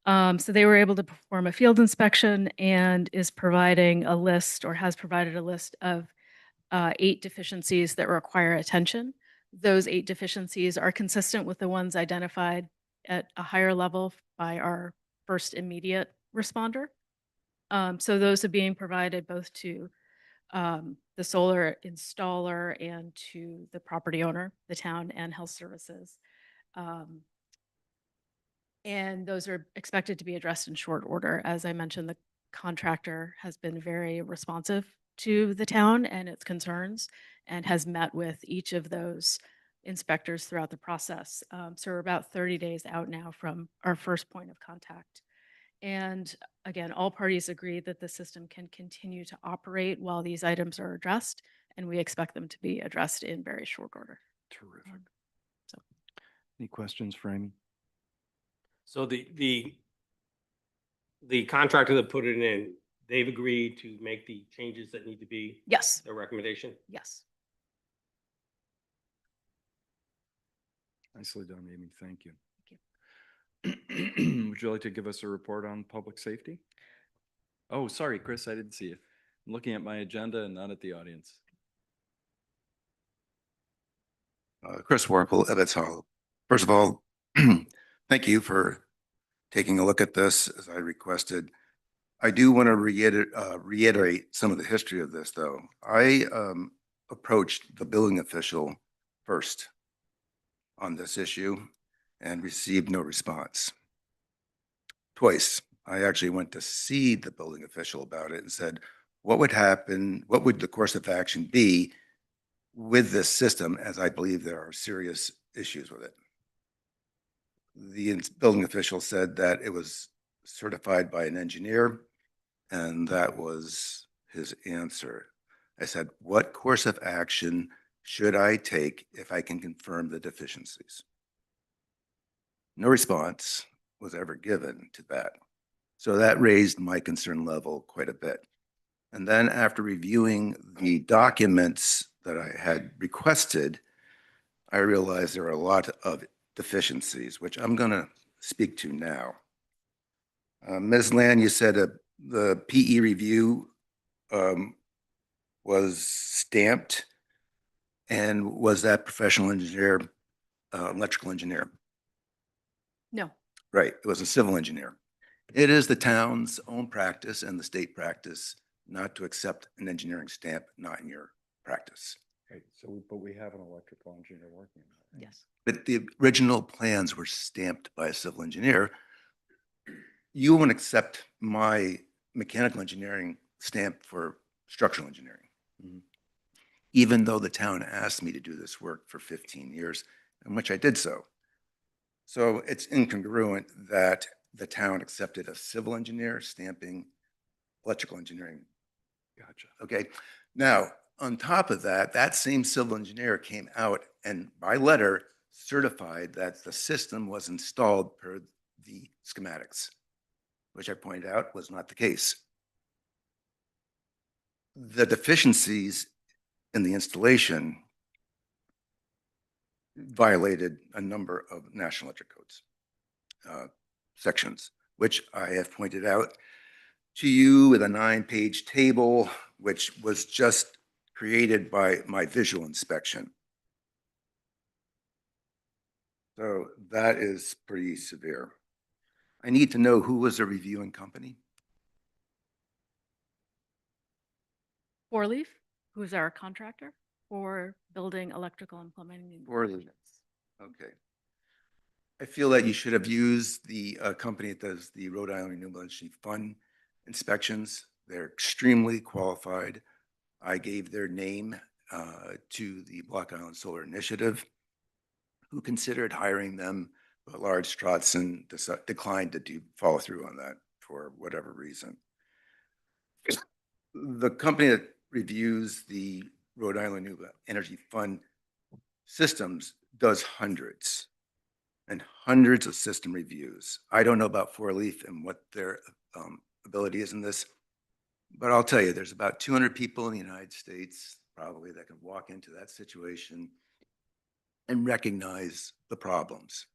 S3: So they were able to perform a field inspection and is providing a list, or has provided a list of 8 deficiencies that require attention. Those 8 deficiencies are consistent with the ones identified at a higher level by our first immediate responder. So those are being provided both to the solar installer and to the property owner, the town, and health services. And those are expected to be addressed in short order. As I mentioned, the contractor has been very responsive to the town and its concerns and has met with each of those inspectors throughout the process. So we're about 30 days out now from our first point of contact. And again, all parties agree that the system can continue to operate while these items are addressed, and we expect them to be addressed in very short order.
S1: Terrific.
S3: So.
S1: Any questions for Amy?
S11: So the contractor that put it in, they've agreed to make the changes that need to be
S3: Yes,
S11: their recommendation?
S3: yes.
S1: Nicely done, Amy. Thank you.
S3: Thank you.
S1: Would you like to give us a report on public safety? Oh, sorry, Chris, I didn't see you. I'm looking at my agenda and not at the audience.
S13: Chris Warple, Ebbets Hall. First of all, thank you for taking a look at this as I requested. I do want to reiterate some of the history of this, though. I approached the building official first on this issue and received no response. Twice, I actually went to see the building official about it and said, what would happen? What would the course of action be with this system, as I believe there are serious issues with it? The building official said that it was certified by an engineer, and that was his answer. I said, what course of action should I take if I can confirm the deficiencies? No response was ever given to that. So that raised my concern level quite a bit. And then after reviewing the documents that I had requested, I realized there are a lot of deficiencies, which I'm going to speak to now. Ms. Land, you said the PE review was stamped, and was that professional engineer, electrical engineer?
S3: No.
S13: Right, it was a civil engineer. It is the town's own practice and the state practice not to accept an engineering stamp not in your practice.
S1: Okay, so, but we have an electrical engineer working on it. Right?
S3: Yes.
S13: But the original plans were stamped by a civil engineer. You won't accept my mechanical engineering stamp for structural engineering.
S1: Mhm.
S13: Even though the town asked me to do this work for 15 years, in which I did so. So it's incongruent that the town accepted a civil engineer stamping electrical engineering.
S1: Gotcha.
S13: Okay, now, on top of that, that same civil engineer came out and by letter certified that the system was installed per the schematics, which I pointed out was not the case. The deficiencies in the installation violated a number of National Electric Codes sections, which I have pointed out to you with a 9-page table, which was just created by my visual inspection. So that is pretty severe. I need to know who was the reviewing company.
S3: Four Leaf, who's our contractor for building electrical and plumbing.
S13: Four Leaf.
S3: inspections.
S13: Okay. I feel that you should have used the company that does the Rhode Island Renewable Energy Fund inspections. They're extremely qualified. I gave their name to the Block Island Solar Initiative, who considered hiring them, but Lard Stratson declined to follow through on that for whatever reason. The company that reviews the Rhode Island Renewable Energy Fund systems does hundreds and hundreds of system reviews. I don't know about Four Leaf and what their ability is in this, but I'll tell you, there's about 200 people in the United States probably that can walk into that situation and recognize the problems.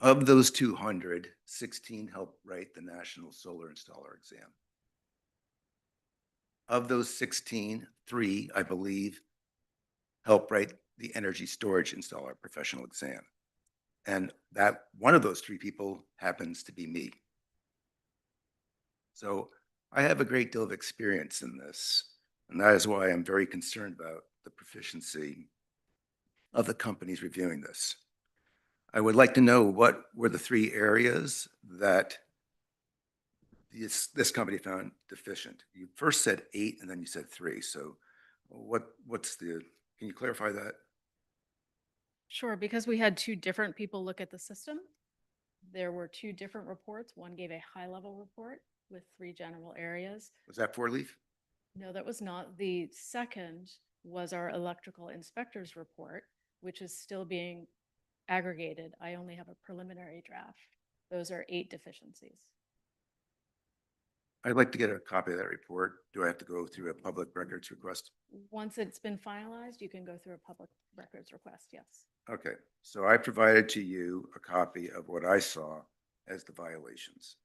S13: Of those 200, 16 helped write the National Solar Installer Exam. Of those 16, 3, I believe, helped write the Energy Storage Installer Professional Exam. And that one of those 3 people happens to be me. So I have a great deal of experience in this, and that is why I'm very concerned about the proficiency of the companies reviewing this. I would like to know what were the 3 areas that this company found deficient. You first said 8 and then you said 3. So can you clarify that?
S3: Sure, because we had 2 different people look at the system. There were 2 different reports. One gave a high-level report with 3 general areas.
S13: Was that Four Leaf?
S3: No, that was not. The second was our electrical inspector's report, which is still being aggregated. I only have a preliminary draft. Those are 8 deficiencies.
S13: I'd like to get a copy of that report. Do I have to go through a public records request?
S3: Once it's been finalized, you can go through a public records request, yes.
S13: Okay, so I provided to you a copy of what I saw as the violations.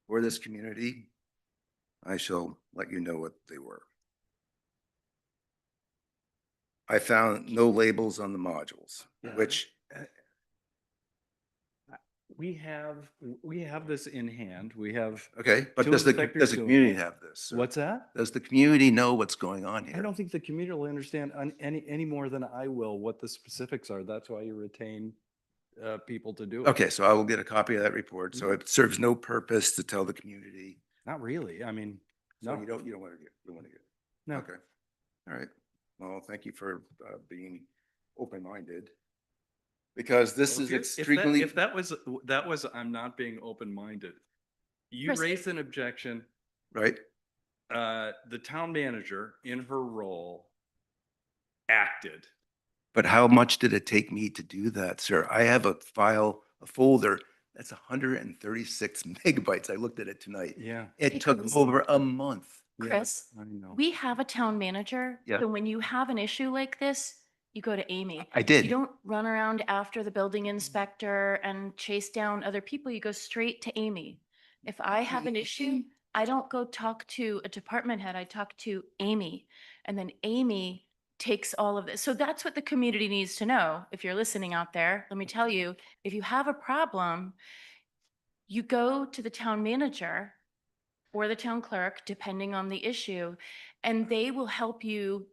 S13: For this community, I shall let you know what they were. I found no labels on the modules, which
S1: We have this in hand. We have.
S13: okay, but
S1: Two
S13: does the
S1: inspectors doing
S13: community
S1: it.
S13: have this? sir?
S1: What's that?
S13: Does the community know what's going on
S1: I
S13: here?
S1: don't think the community will understand any more than I will what the specifics are. That's why you retain people to do it.
S13: Okay, so I will get a copy of that report. So it serves no purpose to tell the community.
S1: Not really. I mean,
S13: So
S1: no.
S13: you don't want to get.
S1: No.
S13: Okay. All right. Well, thank you for being open-minded. Because this is extremely,
S1: If that was, I'm not being open-minded. You
S3: Chris-
S1: raised an objection.
S13: right?
S1: The town manager in her role acted.
S13: But how much did it take me to do that, sir? I have a file, a folder that's 136 megabytes. I looked at it tonight.
S1: Yeah.
S13: It took
S8: Because-
S13: over a month.
S8: Chris,
S1: I know.
S8: we have a town manager.
S13: Yeah.
S8: So when you have an issue like this, you go to Amy.
S13: I
S8: You
S13: did.
S8: don't run around after the building inspector and chase down other people. You go straight to Amy. If I have an issue, I don't go talk to a department head. I talk to Amy. And then Amy takes all of this. So that's what the community needs to know. If you're listening out there, let me tell you, if you have a problem, you go to the town manager or the town clerk, depending on the issue, and they will help you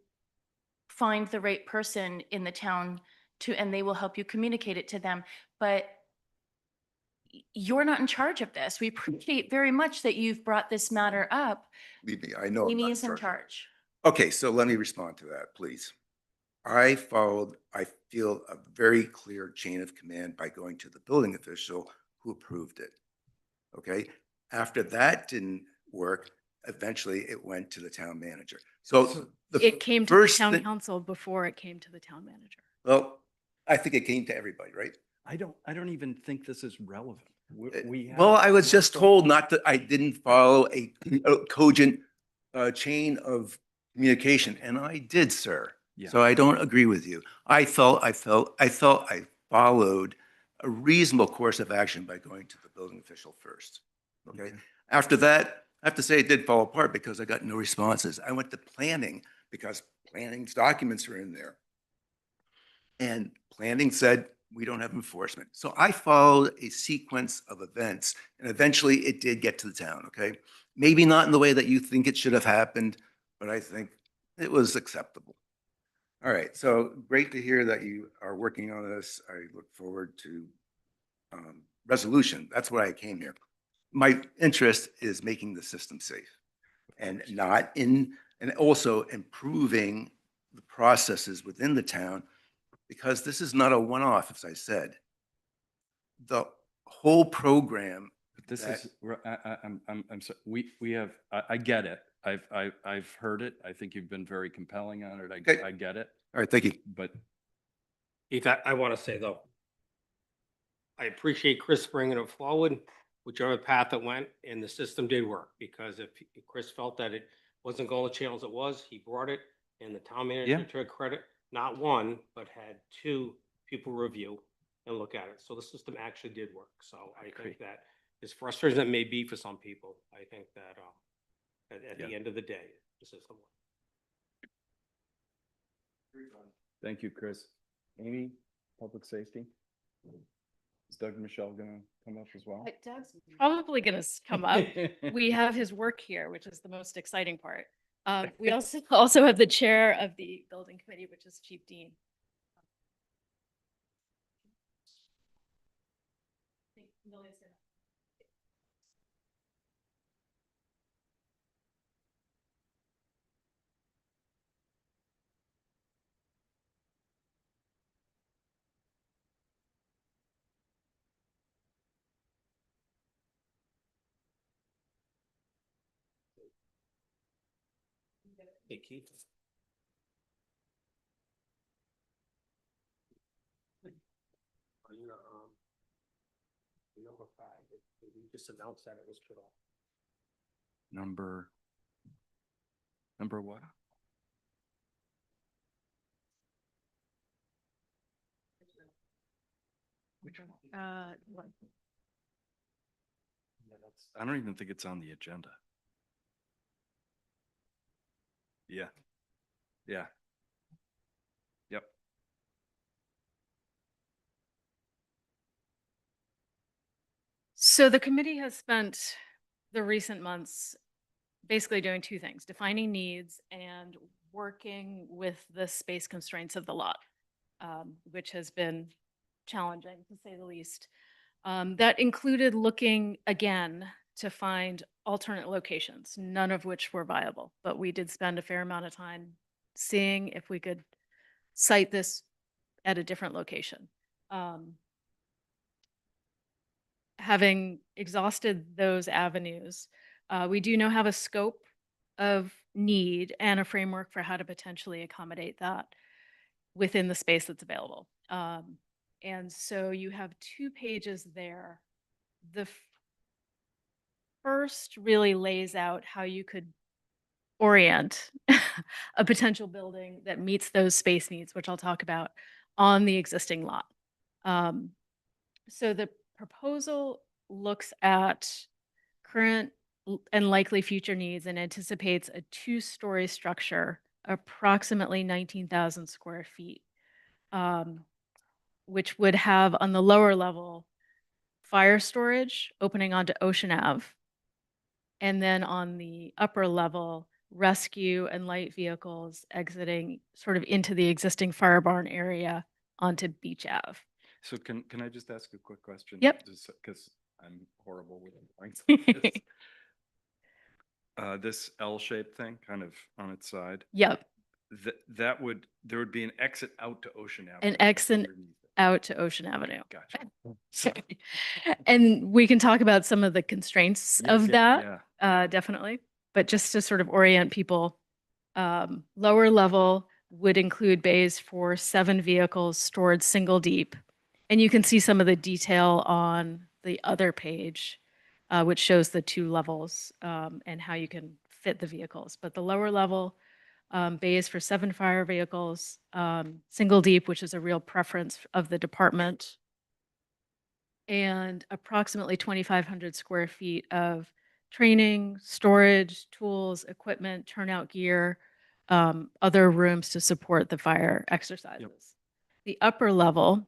S8: find the right person in the town and they will help you communicate it to them. But you're not in charge of this. We appreciate very much that you've brought this matter up.
S13: Believe me, I know. I'm
S8: Amy
S13: not
S8: is in
S13: charged.
S8: charge.
S13: Okay, so let me respond to that, please. I feel, a very clear chain of command by going to the building official who approved it. Okay, after that didn't work, eventually it went to the town manager. So the
S3: It came to the
S13: first
S3: town
S13: thing-
S3: council before it came to the town manager.
S13: Well, I think it came to everybody, right?
S1: I don't even think this is relevant. We have
S13: Well, I was just
S1: commercial-
S13: told not that I didn't follow a cogent chain of communication, and I did, sir.
S1: Yeah.
S13: So I don't agree with you. I felt I followed a reasonable course of action by going to the building official first. Okay. After that, I have to say it did fall apart because I got no responses. I went to planning because planning's documents are in there. And planning said, we don't have enforcement. So I followed a sequence of events and eventually it did get to the town, okay? Maybe not in the way that you think it should have happened, but I think it was acceptable. All right, so great to hear that you are working on this. I look forward to resolution. That's why I came here. My interest is making the system safe and and also improving the processes within the town, because this is not a one-off, as I said. The whole program,
S1: But this
S13: that-
S1: is, I'm sorry, we have, I get it. I've heard it. I think you've been very compelling on it.
S13: Okay.
S1: I get it,
S13: all right, thank you.
S1: but
S11: Keith, I want to say though, I appreciate Chris bringing it forward, whichever path it went, and the system did work, because if Chris felt that it wasn't going to channel as it was, he brought it, and the town
S1: Yeah.
S11: manager took credit, not one, but had two people review and look at it. So the system actually did work. So I
S1: agree.
S11: think that as frustrating as it may be for some people, I think that at the
S1: Yeah.
S11: end of the day, the system worked.
S1: thank you, Chris. Amy, public safety? Is Doug and Michelle gonna come up as well?
S3: Doug's probably going to come up. We have his work here, which is the most exciting part. We also have the chair of the building committee, which is Chief Dean. I think Millie's gonna-
S11: Hey, Keith. On your, number 5, you just announced that it was put off.
S1: Number what?
S3: what?
S1: I don't even think it's on the agenda. Yeah. Yeah. Yep.
S3: So the committee has spent the recent months basically doing two things: defining needs and working with the space constraints of the lot, which has been challenging to say the least. That included looking again to find alternate locations, none of which were viable, but we did spend a fair amount of time seeing if we could site this at a different location. Having exhausted those avenues, we do now have a scope of need and a framework for how to potentially accommodate that within the space that's available. And so you have 2 pages there. The first really lays out how you could orient a potential building that meets those space needs, which I'll talk about, on the existing lot. So the proposal looks at current and likely future needs and anticipates a 2-story structure, approximately 19,000 square feet, which would have on the lower level fire storage opening onto Ocean Ave, and then on the upper level, rescue and light vehicles exiting sort of into the existing fire barn area onto Beach Ave.
S1: So can I just ask a quick question?
S3: Yep.
S1: Just because I'm horrible with points like this. This L-shaped thing kind of on its side,
S3: Yep,
S1: there would be an exit out to Ocean Ave.
S3: An
S1: that goes
S3: exit
S1: underneath it.
S3: out to Ocean Avenue.
S1: Gotcha.
S3: Sorry. And we can talk about some of the constraints
S1: Yeah,
S3: of
S1: yeah,
S3: that, definitely. But just to sort of orient people, lower level would include bays for 7 vehicles stored single deep. And you can see some of the detail on the other page, which shows the 2 levels and how you can fit the vehicles. But the lower level bays for 7 fire vehicles, single deep, which is a real preference of the department, and approximately 2,500 square feet of training, storage, tools, equipment, turnout gear, other rooms to support the fire exercises. The upper level,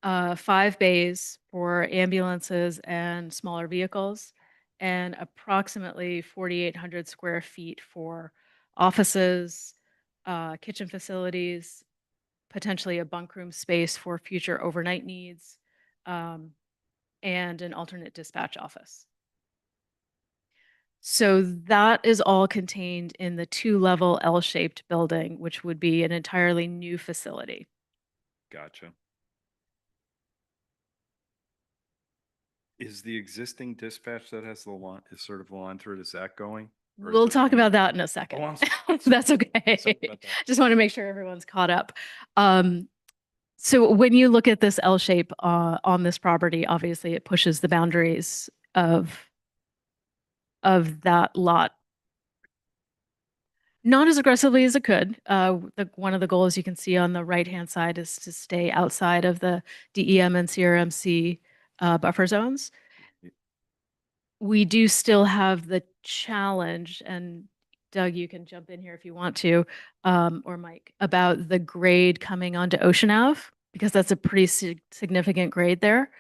S3: 5 bays for ambulances and smaller vehicles, and approximately 4,800 square feet for offices, kitchen facilities, potentially a bunk room space for future overnight needs, and an alternate dispatch office. So that is all contained in the 2-level L-shaped building, which would be an entirely new facility.
S1: Gotcha. Is the existing dispatch that has the line, is sort of the line through it, is that going? Or is
S3: We'll
S1: this
S3: talk
S1: going-
S3: about that in a second.
S1: Oh, I'm sorry.
S3: That's okay.
S1: Sorry about that.
S3: Just want to make sure everyone's caught up. So when you look at this L shape on this property, obviously it pushes the boundaries of that lot. Not as aggressively as it could. One of the goals you can see on the right-hand side is to stay outside of the DEM and CRMC buffer zones. We do still have the challenge, and Doug, you can jump in here if you want to, or Mike, about the grade coming onto Ocean Ave, because that's a pretty significant grade there.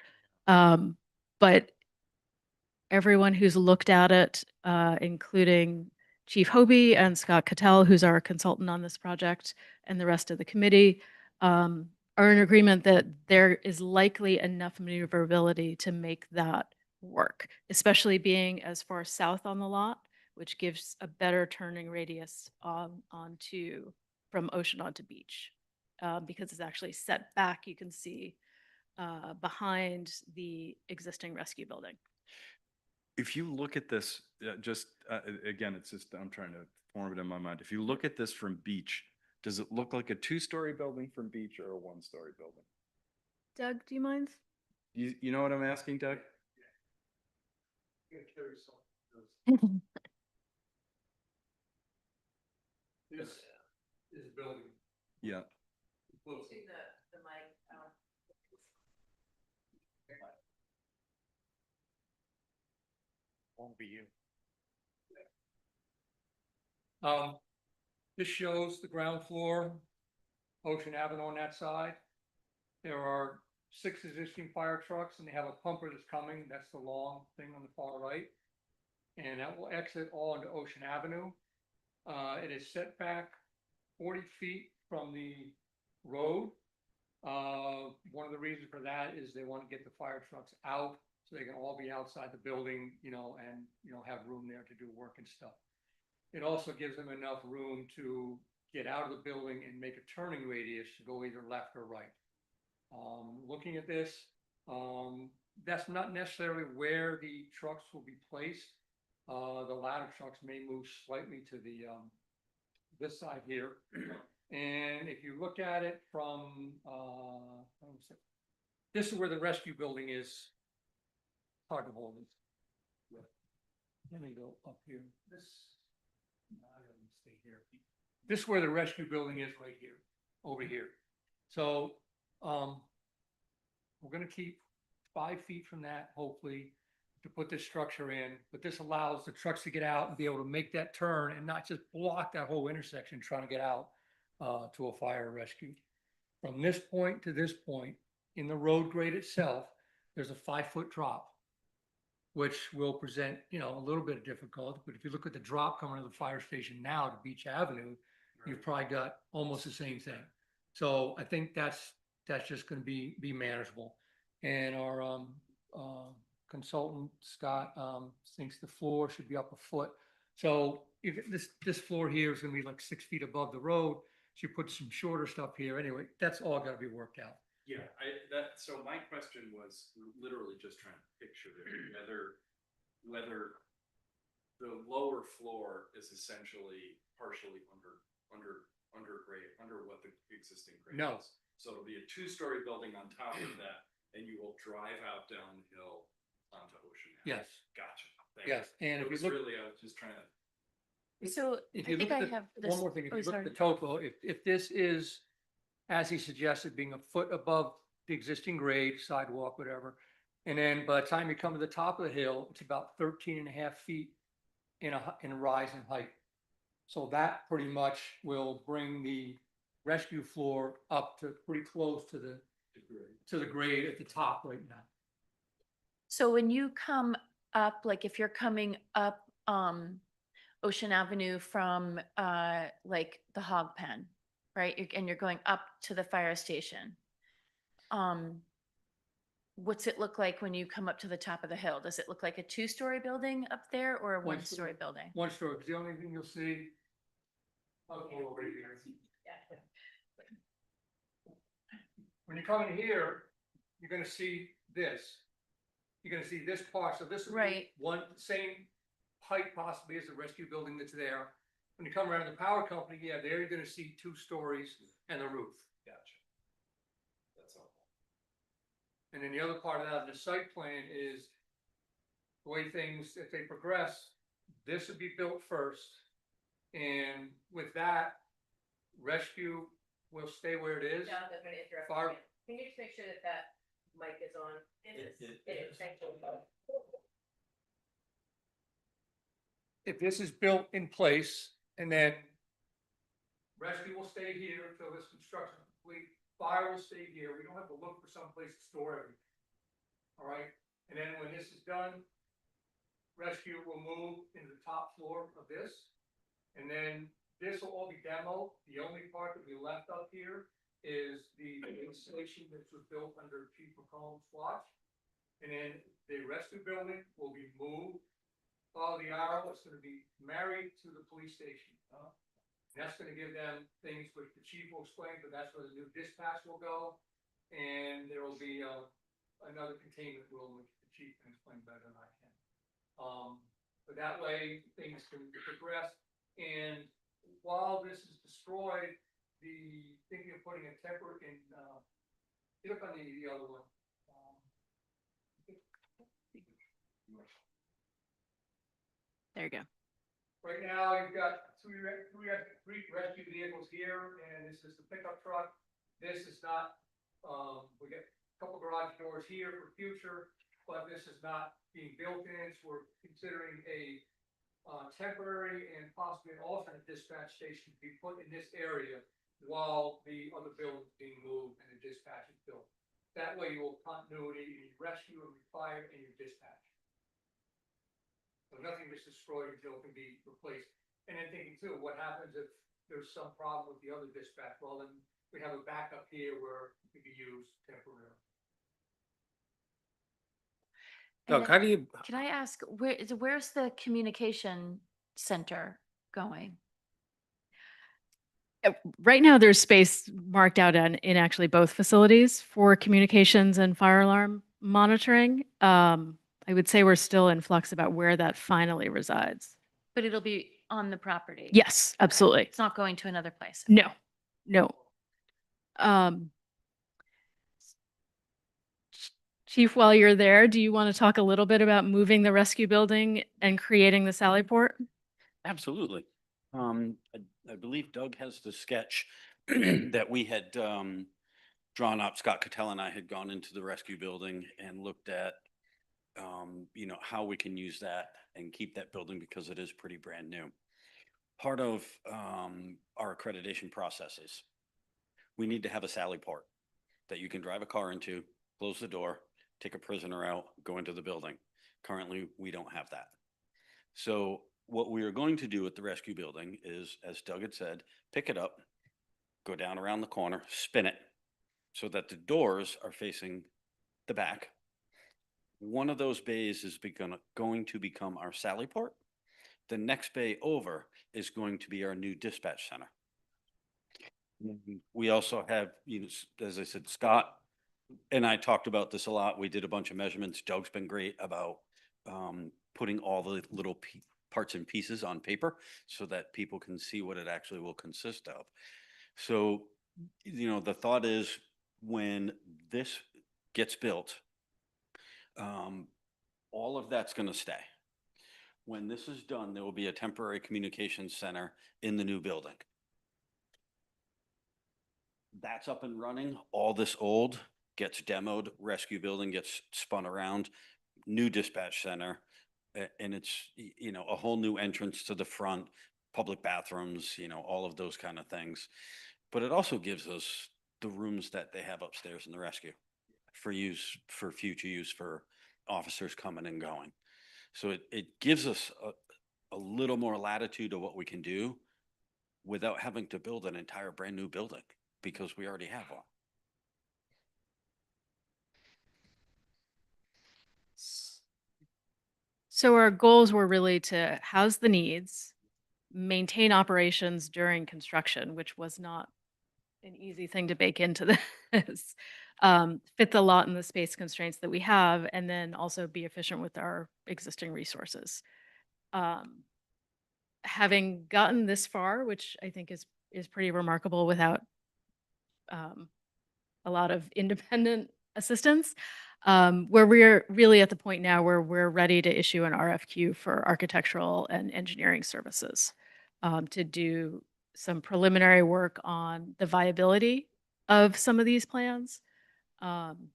S3: But everyone who's looked at it, including Chief Hobie and Scott Cattell, who's our consultant on this project, and the rest of the committee, are in agreement that there is likely enough maneuverability to make that work, especially being as far south on the lot, which gives a better turning radius from Ocean onto Beach, because it's actually set back, you can see, behind the existing rescue building.
S1: If you look at this, again, it's just, I'm trying to form it in my mind. If you look at this from Beach, does it look like a 2-story building from Beach or a 1-story building?
S3: Doug, do you mind?
S1: You know what I'm asking, Doug?
S2: This is building.
S1: Yeah.
S11: Won't be you.
S2: This shows the ground floor, Ocean Avenue on that side. There are 6 existing fire trucks and they have a pumper that's coming. That's the long thing on the far right. And that will exit all into Ocean Avenue. It is set back 40 feet from the road. One of the reasons for that is they want to get the fire trucks out so they can all be outside the building, and, have room there to do work and stuff. It also gives them enough room to get out of the building and make a turning radius to go either left or right. Looking at this, that's not necessarily where the trucks will be placed. The ladder trucks may move slightly to the this side here. And if you look at it from this is where the rescue building is. Hard to hold it. Let me go up here. This stay here. This is where the rescue building is, right here, over here. So we're going to keep 5 feet from that, hopefully, to put this structure in. But this allows the trucks to get out and be able to make that turn and not just block that whole intersection trying to get out to a fire rescue. From this point to this point, in the road grade itself, there's a 5-foot drop, which will present, a little bit of difficulty. But if you look at the drop coming to the fire station now to Beach Avenue, you've probably got almost the same thing. So I think that's just going to be manageable. And our consultant, Scott, thinks the floor should be up a foot. So if this floor here is going to be like 6 feet above the road, she put some shorter stuff here. Anyway, that's all got to be worked out.
S1: Yeah, so my question was literally just trying to picture it, whether the lower floor is essentially partially under grade, under what the existing grade
S11: No.
S1: is. So it'll be a two-story building on top of that, and you will drive out downhill onto Ocean Ave.
S11: Yes,
S1: Gotcha. Thank you.
S11: yes. And
S1: It
S11: if
S1: was
S11: you look,
S1: really, I was just trying to.
S8: So I
S11: if you
S8: think
S11: look
S8: I
S11: at
S8: have
S11: the,
S8: this.
S11: one more thing, if
S8: oh,
S11: you look at
S8: sorry.
S11: the topo, if this is, as he suggested, being a foot above the existing grade, sidewalk, whatever, and then by the time you come to the top of the hill, it's about 13.5 feet in a rise in height. So that pretty much will bring the rescue floor up to pretty close to the grade at the top right now.
S8: So when you come up, like if you're coming up Ocean Avenue from like the Hog Pen, right? And you're going up to the fire station. What's it look like when you come up to the top of the hill? Does it look like a two-story building up there or a one-story building?
S11: One story, because the only thing you'll see. I'll go over here. When you come in here, you're gonna see this. You're gonna see this part, so this will be
S8: Right.
S11: one, same height possibly as the rescue building that's there. When you come around the power company, yeah, there you're gonna see 2 stories and the roof.
S1: Gotcha. That's all.
S11: And then the other part of that, the site plan is the way things, if they progress, this would be built first. And with that, rescue will stay where it is.
S6: John, I'm going to interrupt.
S11: Fire-
S6: you. Can you just make sure that that mic is on? It is. Thank you.
S11: If this is built in place and then rescue will stay here until this construction is complete, fire will stay here. We don't have to look for someplace to store everything. All right, and then when this is done, rescue will move into the top floor of this. And then this will all be demoed. The only part that we left up here is the installation that was built under Chief McComb's watch. And then the rescue building will be moved. Follow the arrow, it's gonna be married to the police station. That's gonna give them things which the chief will explain, but that's where the new dispatch will go. And there will be another containment room, which the chief can explain better than I can. But that way, things can progress. And while this is destroyed, the thinking of putting a temporary in, you look on the other one.
S8: There you go.
S11: Right now, you've got three rescue vehicles here, and this is the pickup truck. This is not, we got a couple garage doors here for future, but this is not being built in, so we're considering a temporary and possibly an alternate dispatch station to be put in this area while the other building is being moved and the dispatch is built. That way you will continuity in your rescue and your fire and your dispatch. So nothing is destroyed until it can be replaced. And then thinking too, what happens if there's some problem with the other dispatch? Well, then we have a backup here where it can be used temporarily.
S8: And
S11: Doug,
S8: then-
S11: how do you,
S8: Can I ask, where's the communication center going?
S3: Right now, there's space marked out in actually both facilities for communications and fire alarm monitoring. I would say we're still in flux about where that finally resides.
S8: But it'll be on the property?
S3: Yes, absolutely.
S8: It's not going to another place?
S3: No, no. Chief, while you're there, do you want to talk a little bit about moving the rescue building and creating the Sally Port?
S9: Absolutely. I believe Doug has the sketch that we had drawn up. Scott Cattell and I had gone into the rescue building and looked at, how we can use that and keep that building because it is pretty brand new. Part of our accreditation processes, we need to have a Sally Port that you can drive a car into, close the door, take a prisoner out, go into the building. Currently, we don't have that. So what we are going to do at the rescue building is, as Doug had said, pick it up, go down around the corner, spin it so that the doors are facing the back. One of those bays is going to become our Sally Port. The next bay over is going to be our new dispatch center. We also have, as I said, Scott And I talked about this a lot. We did a bunch of measurements. Doug's been great about putting all the little parts and pieces on paper so that people can see what it actually will consist of. So, the thought is when this gets built, all of that's going to stay. When this is done, there will be a temporary communications center in the new building. That's up and running. All this old gets demoed, rescue building gets spun around, new dispatch center. And it's, a whole new entrance to the front, public bathrooms, all of those kind of things. But it also gives us the rooms that they have upstairs in the rescue for future use for officers coming and going. So it gives us a little more latitude of what we can do without having to build an entire brand new building because we already have one.
S3: So our goals were really to house the needs, maintain operations during construction, which was not an easy thing to bake into this. Fit the lot and the space constraints that we have, and then also be efficient with our existing resources. Having gotten this far, which I think is pretty remarkable without a lot of independent assistance, where we're really at the point now where we're ready to issue an RFQ for architectural and engineering services to do some preliminary work on the viability of some of these plans. And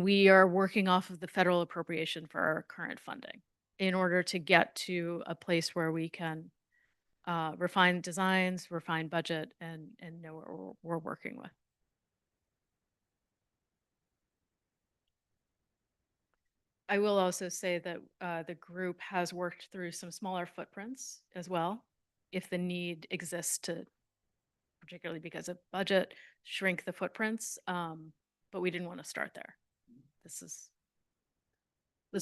S3: we are working off of the federal appropriation for our current funding in order to get to a place where we can refine designs, refine budget, and know what we're working with. I will also say that the group has worked through some smaller footprints as well, if the need exists to, particularly because of budget, shrink the footprints. But we didn't want to start there. This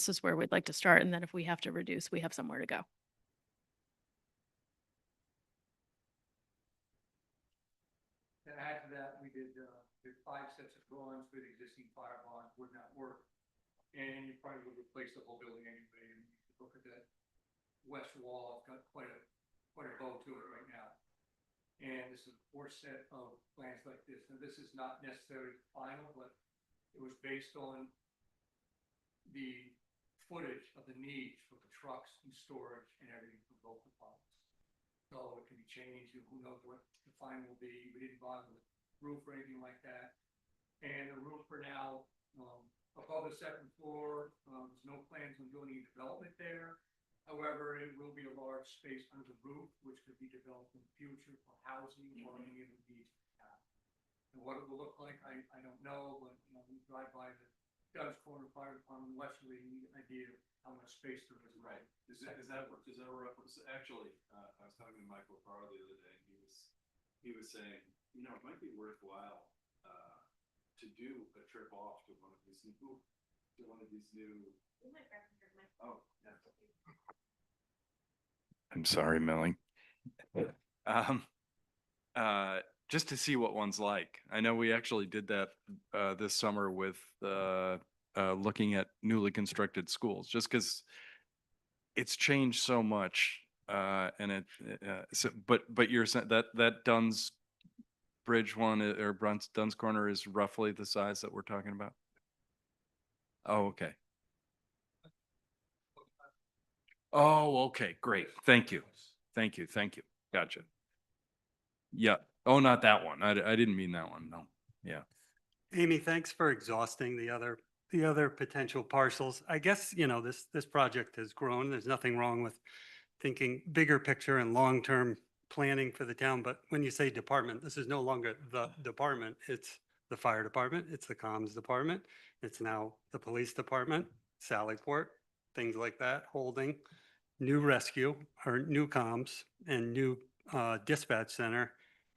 S3: is where we'd like to start, and then if we have to reduce, we have somewhere to go.
S14: To add to that, we did 5 sets of drawings for the existing fire barn, would not work. And you probably would replace the whole building anyway. And you could look at that west wall, it's got quite a bow to it right now. And this is the 4th set of plans like this. And this is not necessarily final, but it was based on the footage of the needs for the trucks and storage and everything for both departments. So it can be changed, and who knows what the final will be. We didn't bother with roof or anything like that. And the roof for now, above the 2nd floor, there's no plans on doing any development there. However, it will be a large space under the roof, which could be developed in the future for housing or any of the needs we have. And what it will look like, I don't know, but we drive by the Doug's Corner Fire Department, Westerly, and you get an idea of how much space there is.
S15: Right. Is that a reference? Actually, I was talking to Michael Farr the other day, and he was saying, it might be worthwhile to do a trip off to one of these new. Oh, yeah.
S1: I'm sorry, Millie. Just to see what one's like. I know we actually did that this summer with looking at newly constructed schools, just because it's changed so much. And but you're saying that Dunn's Bridge one or Dunn's Corner is roughly the size that we're talking about? Oh, okay. Oh, okay, great. Thank you. Gotcha. Yeah. Oh, not that one. I didn't mean that one. No. Yeah.
S2: Amy, thanks for exhausting the other potential parcels. I guess, this project has grown. There's nothing wrong with thinking bigger picture and long-term planning for the town. But when you say department, this is no longer the department. It's the fire department. It's the comms department. It's now the police department, Sallyport, things like that, holding, new rescue or new comms and new dispatch center,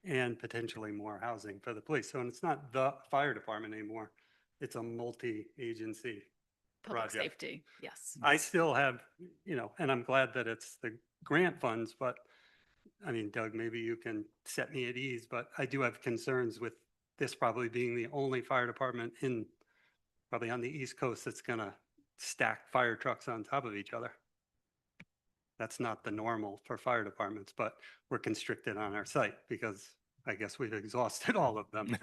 S2: and potentially more housing for the police. So it's not the fire department anymore. It's a multi-agency
S3: Public
S2: project.
S3: safety, yes.
S2: I still have, and I'm glad that it's the grant funds, but I mean, Doug, maybe you can set me at ease, but I do have concerns with this probably being the only fire department probably on the East Coast that's gonna stack fire trucks on top of each other. That's not the normal for fire departments, but we're constricted on our site because I guess we've exhausted all of them.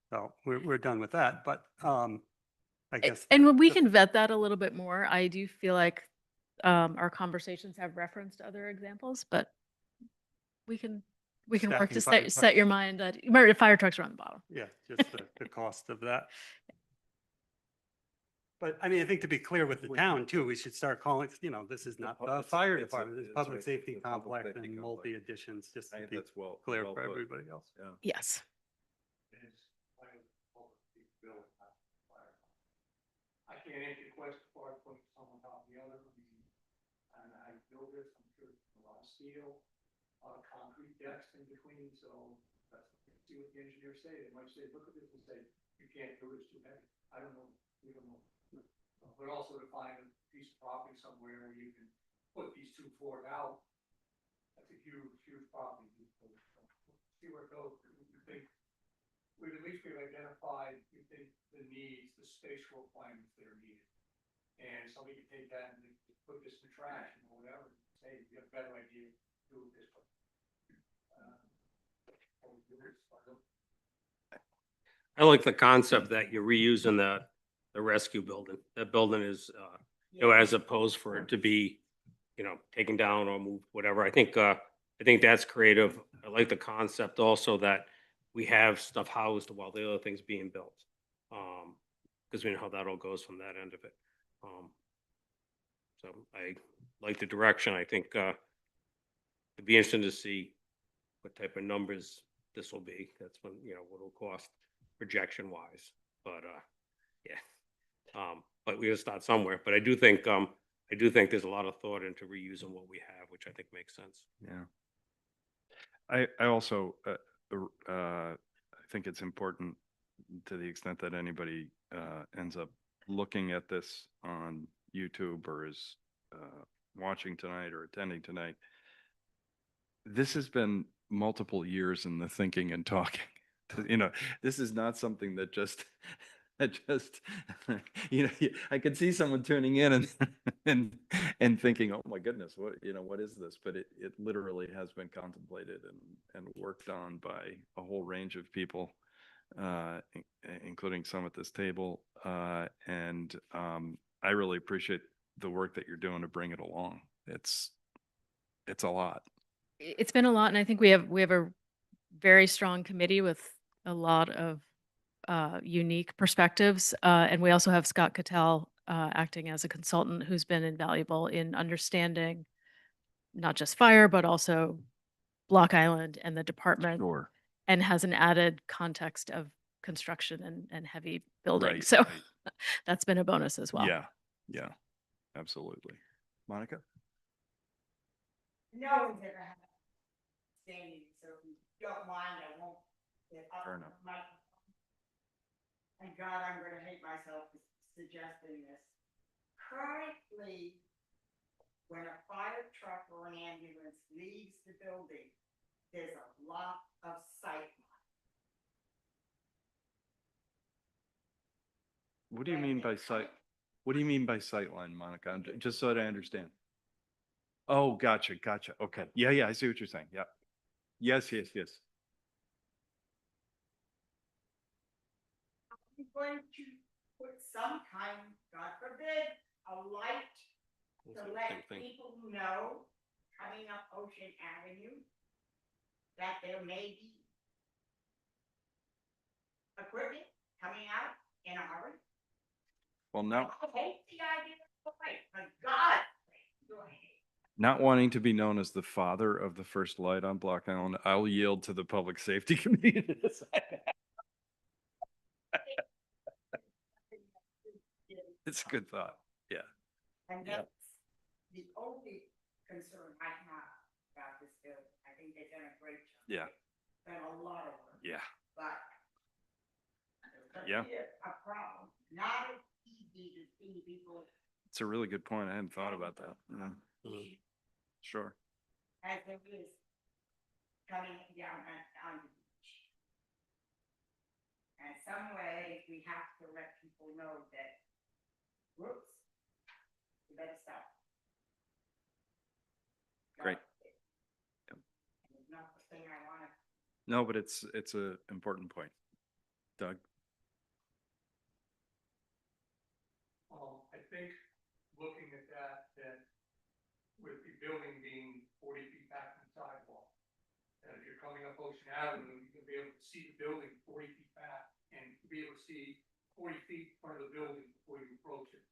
S2: So we're done with that, but I guess.
S3: And when we can vet that a little bit more, I do feel like our conversations have referenced other examples, but we can work
S2: Stacking
S3: to
S2: fire
S3: set your mind that fire trucks are on the bottom.
S2: Yeah, just the cost of that. But I mean, I think to be clear with the town too, we should start calling, this is not the fire department, it's public safety complex and multi additions, just to be clear for everybody else.
S3: Yes.
S14: I can't answer your question before I put someone on top of the other. I mean, and I build this, I'm sure it's a lot of steel, a lot of concrete decks in between, so that's, see what the engineers say. They might say, look at this and say, you can't do it, it's too heavy. I don't know, we don't know. But also to find a piece of property somewhere where you can put these 2 floors out, that's a huge, huge property. See where it goes. We think, we've at least identified, we think, the needs, the spatial requirements that are needed. And somebody can take that and put this in trash or whatever, and say, you have a better idea, do it this way.
S11: I like the concept that you're reusing the rescue building. That building is, as opposed for it to be, taken down or moved, whatever. I think that's creative. I like the concept also that we have stuff housed while the other thing's being built. Because we know how that all goes from that end of it. So I like the direction. I think it'd be interesting to see what type of numbers this will be. That's when, what it'll cost projection wise. But but we gotta start somewhere. But I do think there's a lot of thought into reusing what we have, which I think makes sense.
S1: Yeah. I also, I think it's important to the extent that anybody ends up looking at this on YouTube or is watching tonight or attending tonight. This has been multiple years in the thinking and talking. This is not something that just I could see someone tuning in and thinking, oh my goodness, what is this? But it literally has been contemplated and worked on by a whole range of people, including some at this table. And I really appreciate the work that you're doing to bring it along. It's a lot.
S3: It's been a lot, and I think we have a very strong committee with a lot of unique perspectives. And we also have Scott Cattell acting as a consultant who's been invaluable in understanding not just fire, but also Block Island and the department.
S1: Sure.
S3: And has an added context of construction and heavy building.
S1: Right,
S3: So
S1: right.
S3: that's been a bonus as well.
S1: Yeah, absolutely. Monica?
S16: No one's ever had standing, so if you don't mind, I won't get up
S1: Fair
S16: on
S1: enough.
S16: the microphone. Thank God I'm gonna hate myself for suggesting this. Currently, when a fire truck or an ambulance leaves the building, there's a lot of sight.
S1: What do you mean by sight? What do you mean by sightline, Monica? Just so that I understand. Oh, gotcha. Okay. Yeah, I see what you're saying. Yeah. Yes.
S16: I'm going to put some kind, God forbid, a light to let people know coming up Ocean Avenue that there may be equipment coming out in a hurry.
S1: Well, now,
S16: I hate the idea of the light, but God, do I hate it.
S1: not wanting to be known as the father of the first light on Block Island, I'll yield to the Public Safety Committee to decide that. It's a good thought. Yeah.
S16: And that's the only concern I have about this building. I think they've done a great job.
S1: Yeah.
S16: Done a lot of work.
S1: Yeah.
S16: But
S1: Yeah.
S16: here's a problem, not as easy to see people
S1: It's a really good point. I hadn't thought about that. Yeah. Sure.
S16: as there is coming down on the beach. And some way, we have to let people know that, whoops, you better stop.
S1: Great.
S16: And it's not the thing I want to.
S1: No, but it's a important point. Doug?
S14: I think looking at that with the building being 40 feet back from the sidewalk, and if you're coming up Ocean Avenue, you can be able to see the building 40 feet back and be able to see 40 feet in front of the building before you approach it.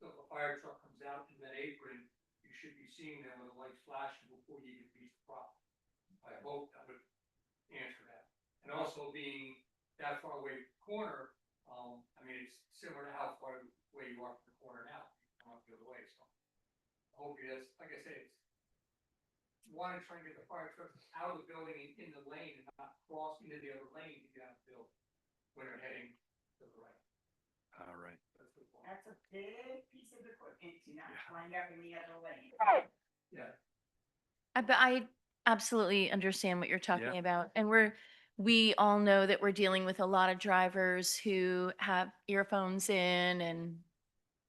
S14: So if a fire truck comes out in that apron, you should be seeing them with the lights flashing before you even reach the property. I hope that would answer that. And also being that far away from the corner, I mean, it's similar to how far away you are from the corner now, come up the other way, so. Hopefully that's, like I said, it's want to try and get the fire trucks out of the building and in the lane and not cross into the other lane to get out of the building when they're heading to the right.
S1: All right.
S14: That's the point.
S16: That's a big piece of equipment to not wind up in the other lane.
S14: Yeah.
S8: But I absolutely understand what you're talking
S1: Yeah.
S8: about. And we all know that we're dealing with a lot of drivers who have earphones in and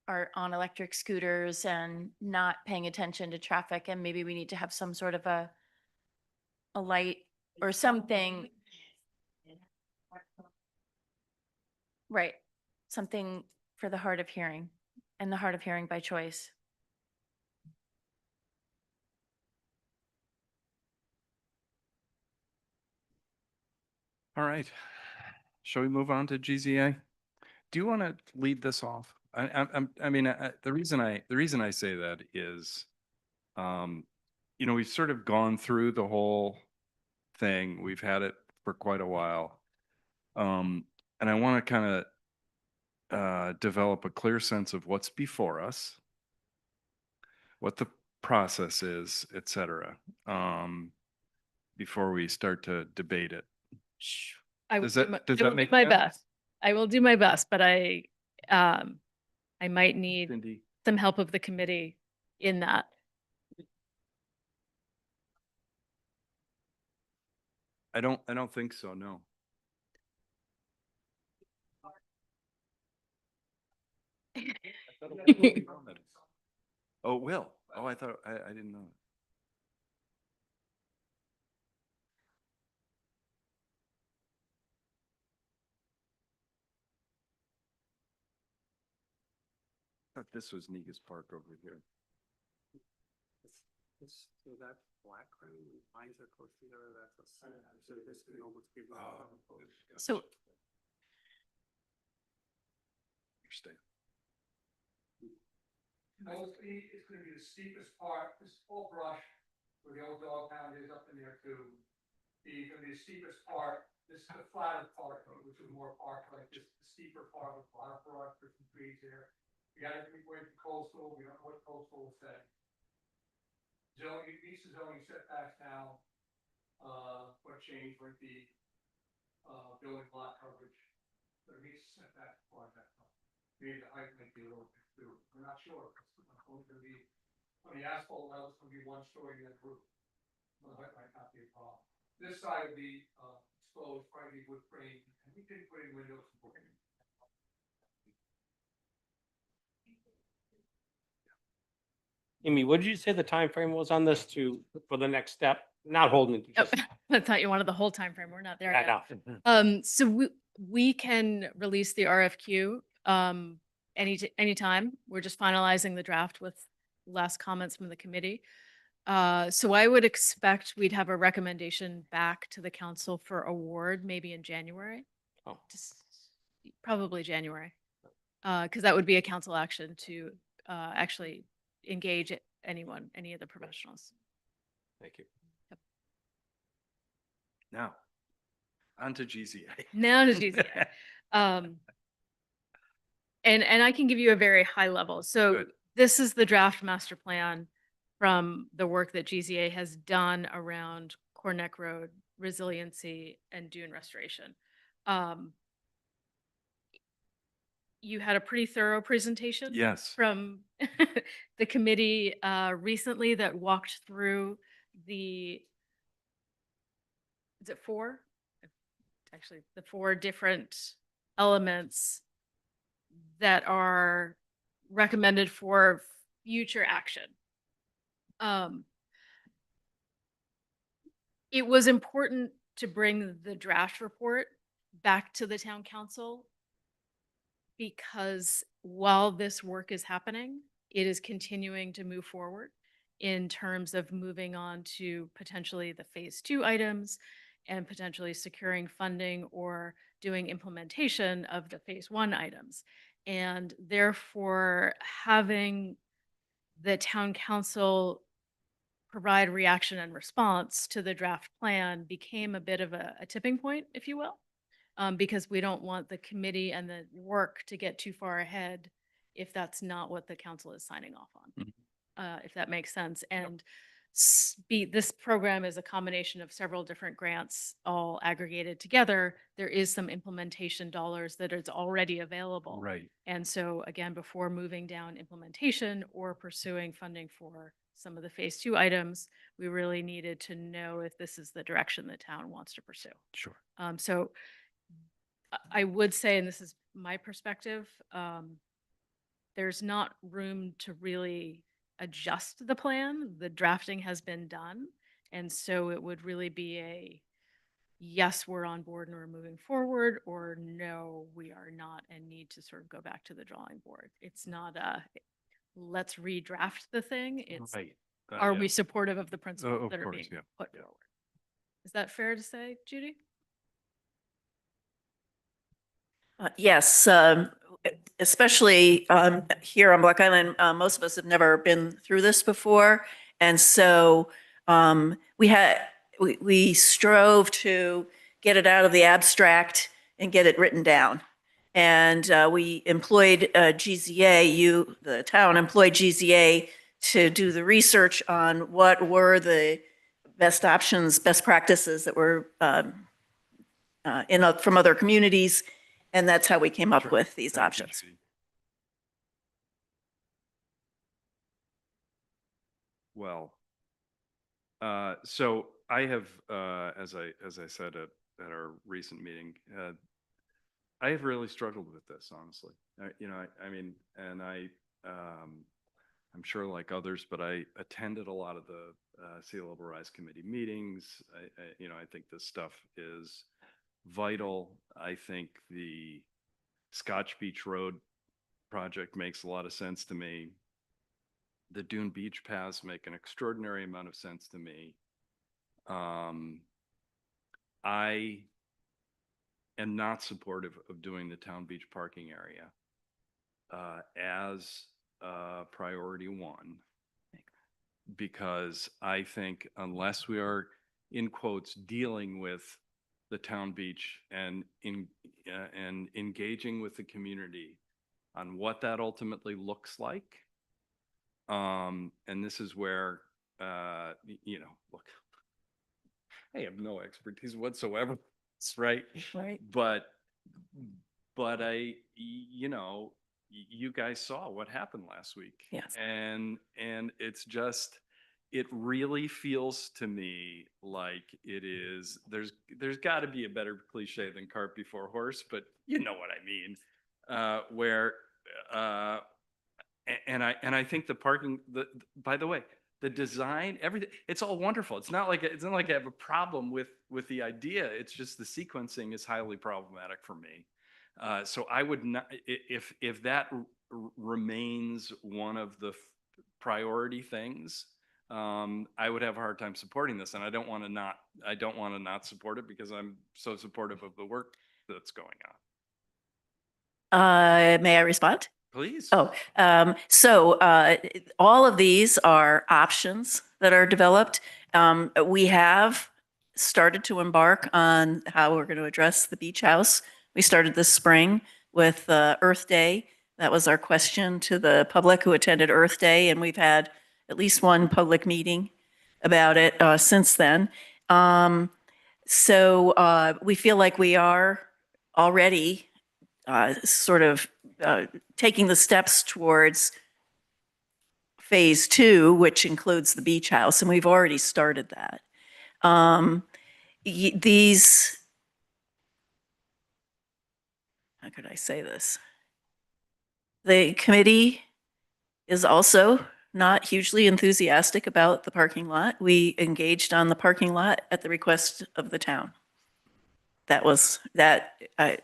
S8: are on electric scooters and not paying attention to traffic. And maybe we need to have some sort of a light or something. Right. Something for the hard of hearing and the hard of hearing by choice.
S1: All right. Shall we move on to GZA? Do you want to lead this off? I mean, the reason I say that is, you know, we've sort of gone through the whole thing. We've had it for quite a while. And I want to kind of develop a clear sense of what's before us, what the process is, et cetera, before we start to debate it.
S3: I will
S1: Does that-
S3: do my-
S1: does
S3: I
S1: that
S3: will do
S1: make
S3: my
S1: sense?
S3: best. I will do my best, but I might need
S1: Cindy?
S3: some help of the committee in that.
S1: I don't think so, no. Oh, it will. Oh, I thought, I didn't know. I thought this was Negus Park over here.
S2: So that black crown, lines are close together, that's a center, so this can almost give.
S3: So
S1: Understand.
S14: Mostly, it's gonna be the steepest part, this full brush, where the old dog pound is up in there too. Gonna be the steepest part, this is the flatter part, which is more park, like this, the steeper part with a lot of brush, there's some trees there. We gotta be waiting for coastal, we don't know what coastal will say. Zoning, these are zoning setbacks now, what changed with the, building lot coverage. But it meets setback for that. Maybe the height might be a little bit too, we're not sure. It's going to be, on the asphalt level, it's gonna be one story in that roof. The height might not be a problem. This side would be, exposed, probably wood frame, and we did put in windows.
S11: Amy, what did you say the time frame was on this for the next step? Not holding it.
S3: oh,
S11: just-
S3: I thought you wanted the whole time frame. We're not there
S11: Yeah,
S3: yet.
S11: no.
S3: So we can release the RFQ anytime. We're just finalizing the draft with last comments from the committee. So I would expect we'd have a recommendation back to the council for award maybe in January.
S11: Oh.
S3: Probably January. Because that would be a council action to actually engage any of the professionals.
S11: Thank you.
S1: Now, on to GZA.
S3: Now to GZA. And I can give you a very high level. So
S1: Good.
S3: this is the draft master plan from the work that GZA has done around Corneck Road resiliency and dune restoration. You had a pretty thorough presentation.
S1: Yes.
S3: From the committee recently that walked through the is it 4? Actually, the 4 different elements that are recommended for future action. It was important to bring the draft report back to the town council because while this work is happening, it is continuing to move forward in terms of moving on to potentially the phase 2 items and potentially securing funding or doing implementation of the phase 1 items. And therefore, having the town council provide reaction and response to the draft plan became a bit of a tipping point, if you will, because we don't want the committee and the work to get too far ahead if that's not what the council is signing off on, if that makes sense. And this program is a combination of several different grants all aggregated together. There is some implementation dollars that is already available.
S1: Right.
S3: And so again, before moving down implementation or pursuing funding for some of the phase 2 items, we really needed to know if this is the direction the town wants to pursue.
S1: Sure.
S3: So I would say, and this is my perspective, there's not room to really adjust the plan. The drafting has been done. And so it would really be a yes, we're on board and we're moving forward, or no, we are not and need to sort of go back to the drawing board. It's not a let's redraft the thing. It's
S1: Right.
S3: are
S1: Yeah.
S3: we supportive of the principles
S1: of
S3: that are
S1: course,
S3: being
S1: yeah,
S3: put
S1: yeah.
S3: forward? Is that fair to say, Judy?
S17: Yes, especially here on Block Island, most of us have never been through this before. And so we strove to get it out of the abstract and get it written down. And we employed GZA, the town employed GZA to do the research on what were the best options, best practices that were from other communities. And that's how we came up with these
S1: Thank you,
S17: options.
S1: Judy. Well, so I have, as I said at our recent meeting, I have really struggled with this, honestly. I mean, and I'm sure like others, but I attended a lot of the Sea Level Rise Committee meetings. I think this stuff is vital. I think the Scotch Beach Road project makes a lot of sense to me. The Dune Beach paths make an extraordinary amount of sense to me. I am not supportive of doing the Town Beach parking area as priority 1, because I think unless we are, in quotes, dealing with the town beach and engaging with the community on what that ultimately looks like. And this is where, look, I have no expertise whatsoever. That's right.
S17: Right.
S1: But you guys saw what happened last week.
S17: Yes.
S1: And it's just, it really feels to me like it is, there's got to be a better cliche than cart before horse, but you know what I mean. I think the parking, by the way, the design, everything, it's all wonderful. It's not like I have a problem with the idea. It's just the sequencing is highly problematic for me. So I would not, if that remains one of the priority things, I would have a hard time supporting this, and I don't want to not support it because I'm so supportive of the work that's going on.
S17: May I respond?
S1: Please.
S17: Oh, so all of these are options that are developed. We have started to embark on how we're going to address the beach house. We started this spring with Earth Day. That was our question to the public who attended Earth Day, and we've had at least one public meeting about it since then. So we feel like we are already sort of taking the steps towards phase 2, which includes the beach house, and we've already started that. these, how could I say this? The committee is also not hugely enthusiastic about the parking lot. We engaged on the parking lot at the request of the town. That was, I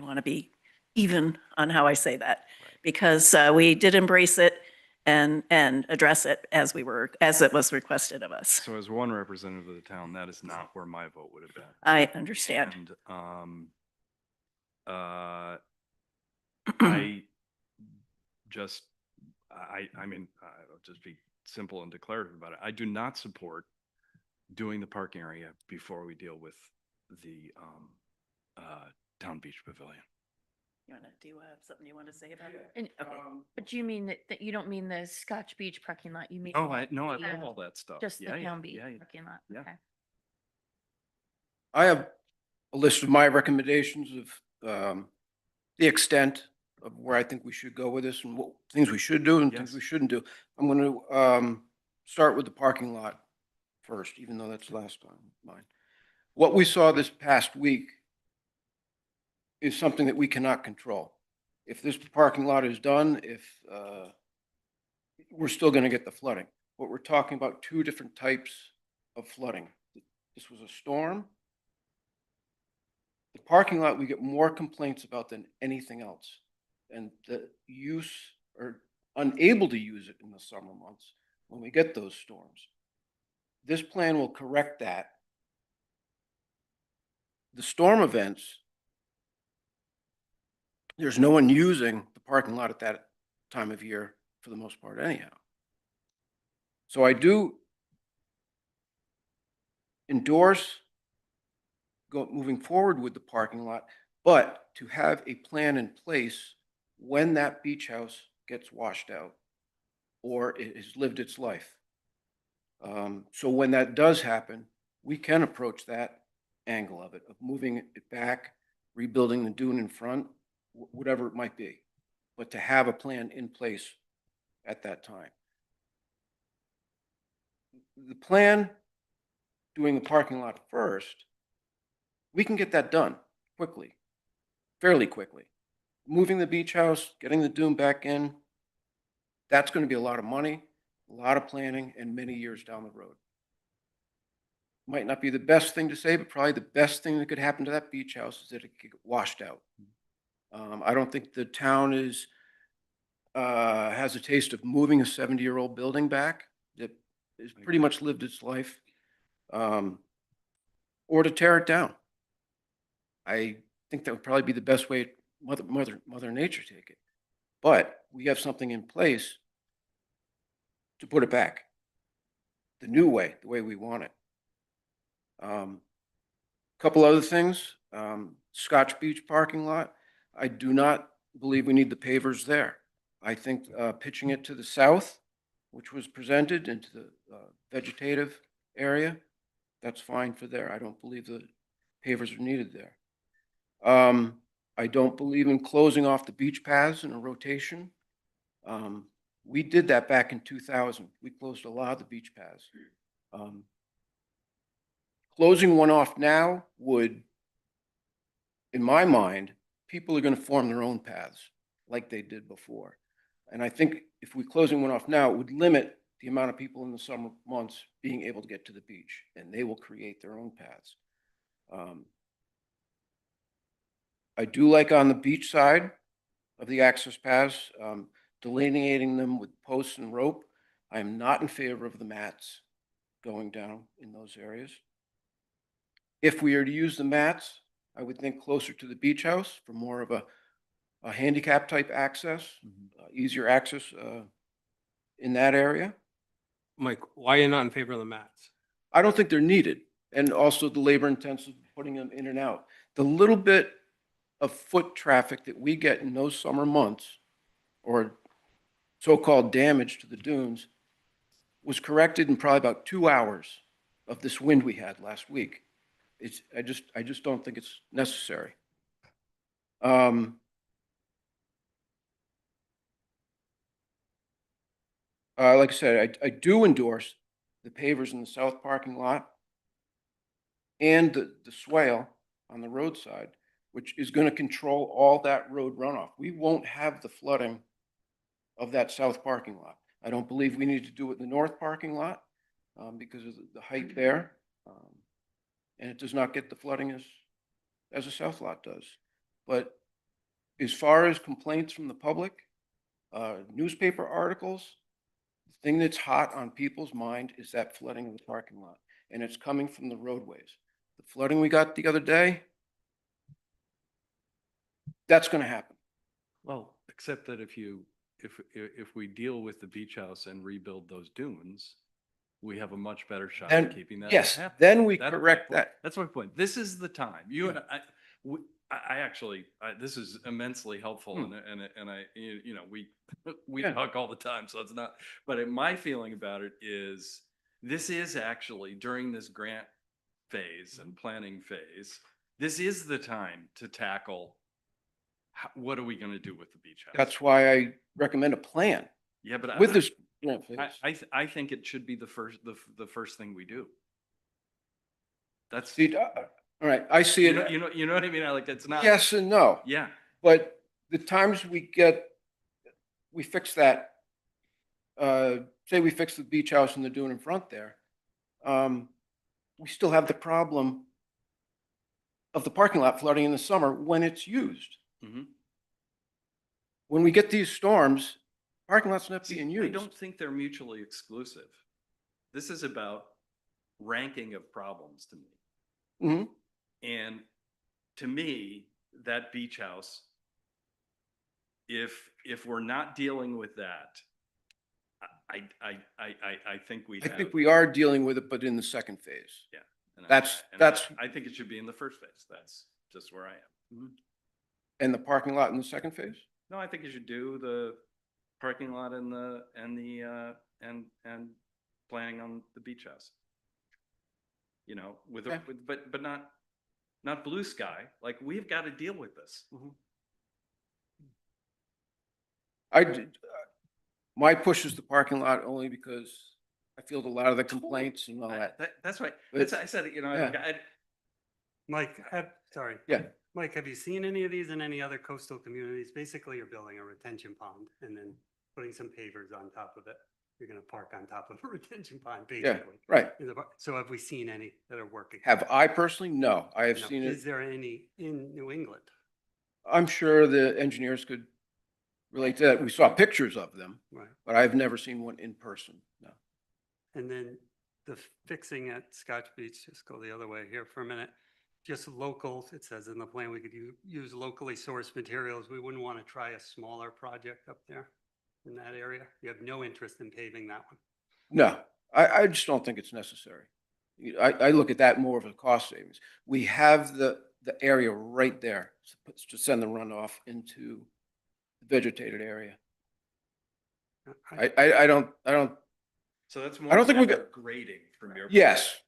S17: want to be even on how I say that, because we did embrace it and address it as it was requested of us.
S1: So as one representative of the town, that is not where my vote would have been.
S17: I understand.
S1: And, I just, I mean, I'll just be simple and declarative about it. I do not support doing the parking area before we deal with the Town Beach Pavilion.
S17: Do you have something you want to say about it?
S8: And, but you mean that you don't mean the Scotch Beach parking lot? You mean?
S1: Oh, I love
S8: the,
S1: all that stuff.
S8: Just the
S1: Yeah, yeah,
S8: Town Beach
S1: yeah, yeah.
S8: parking lot?
S1: Yeah.
S8: Okay.
S18: I have a list of my recommendations of the extent of where I think we should go with this and what things we should do and things
S1: Yes.
S18: we shouldn't do. I'm going to start with the parking lot first, even though that's last on mine. What we saw this past week is something that we cannot control. If this parking lot is done, we're still going to get the flooding. But we're talking about two different types of flooding. This was a storm. The parking lot, we get more complaints about than anything else. And the use or unable to use it in the summer months when we get those storms. This plan will correct that. The storm events, there's no one using the parking lot at that time of year for the most part anyhow. So I do endorse moving forward with the parking lot, but to have a plan in place when that beach house gets washed out or it has lived its life. So when that does happen, we can approach that angle of it, of moving it back, rebuilding the dune in front, whatever it might be, but to have a plan in place at that time. The plan, doing the parking lot first, we can get that done quickly, fairly quickly. Moving the beach house, getting the dune back in, that's going to be a lot of money, a lot of planning, and many years down the road. Might not be the best thing to say, but probably the best thing that could happen to that beach house is that it could get washed out. I don't think the town has a taste of moving a 70-year-old building back that has pretty much lived its life, or to tear it down. I think that would probably be the best way Mother Nature take it. But we have something in place to put it back the new way, the way we want it. Couple other things, Scotch Beach parking lot. I do not believe we need the pavers there. I think pitching it to the south, which was presented into the vegetative area, that's fine for there. I don't believe the pavers are needed there. I don't believe in closing off the beach paths in a rotation. We did that back in 2000. We closed a lot of the beach paths. Closing one off now would, in my mind, people are going to form their own paths like they did before. And I think if we're closing one off now, it would limit the amount of people in the summer months being able to get to the beach, and they will create their own paths. I do like on the beach side of the access paths, delineating them with posts and rope. I am not in favor of the mats going down in those areas. If we are to use the mats, I would think closer to the beach house for more of a handicap type access, easier access in that area.
S11: Mike, why are you not in favor of the mats?
S18: I don't think they're needed. And also the labor intensive putting them in and out. The little bit of foot traffic that we get in those summer months, or so-called damage to the dunes, was corrected in probably about 2 hours of this wind we had last week. I just don't think it's necessary. Like I said, I do endorse the pavers in the south parking lot and the swale on the roadside, which is going to control all that road runoff. We won't have the flooding of that south parking lot. I don't believe we need to do it in the north parking lot because of the height there. And it does not get the flooding as a south lot does. But as far as complaints from the public, newspaper articles, the thing that's hot on people's mind is that flooding of the parking lot. And it's coming from the roadways. The flooding we got the other day, that's going to happen.
S1: Well, except that if we deal with the beach house and rebuild those dunes, we have a much better shot
S18: And
S1: at keeping that.
S18: yes,
S1: from happening.
S18: then we
S1: That's my
S18: correct
S1: point.
S18: that.
S1: That's my point. This is the time. You and I actually, this is immensely helpful
S18: Hmm.
S1: and I, we
S18: Yeah.
S1: talk all the time, so it's not, but my feeling about it is this is actually during this grant phase and planning phase, this is the time to tackle what are we going to do with the beach house?
S18: That's why I recommend a plan
S1: Yeah, but
S18: with this grant phase.
S1: I think it should be the first thing we do. That's,
S18: See, all right, I see it.
S1: you know what I mean? Like, it's not.
S18: Yes and no.
S1: Yeah.
S18: But the times we fix that, say we fix the beach house and the dune in front there, we still have the problem of the parking lot flooding in the summer when it's used.
S1: Mhm.
S18: When we get these storms, parking lot's not being
S1: I
S18: used.
S1: don't think they're mutually exclusive. This is about ranking of problems to me.
S18: Mhm.
S1: And to me, that beach house, if we're not dealing with that, I think we
S18: I
S1: have.
S18: think we are dealing with it, but in the second phase.
S1: Yeah. And
S18: That's-
S1: and
S18: that's-
S1: I think it should be in the first phase. That's just where I am.
S18: And the parking lot in the second phase?
S1: No, I think you should do the parking lot and planning on the beach house. You know,
S18: Okay.
S1: but not blue sky. Like, we've got to deal with this.
S18: My push is the parking lot only because I field a lot of the complaints and all that.
S1: That's right.
S18: But-
S1: That's, I said,
S18: Yeah.
S2: Mike, sorry.
S18: Yeah.
S2: Mike, have you seen any of these in any other coastal communities? Basically, you're building a retention pond and then putting some pavers on top of it. You're gonna park on top of a retention pond,
S18: Yeah,
S2: basically.
S18: right.
S2: So have we seen any that are working?
S18: Have I personally? No, I have
S2: No.
S18: seen
S2: Is
S18: it.
S2: there any in New England?
S18: I'm sure the engineers could relate to that. We saw pictures of them,
S2: Right.
S18: but I've never seen one in person. No.
S2: And then the fixing at Scotch Beach, just go the other way here for a minute. Just local, it says in the plan, we could use locally sourced materials. We wouldn't want to try a smaller project up there in that area. You have no interest in paving that one.
S18: No, I just don't think it's necessary. I look at that more of a cost savings. We have the area right there to send the runoff into the vegetated area. I don't,
S1: So that's
S18: I don't think we got-
S1: grading from your.
S18: yes,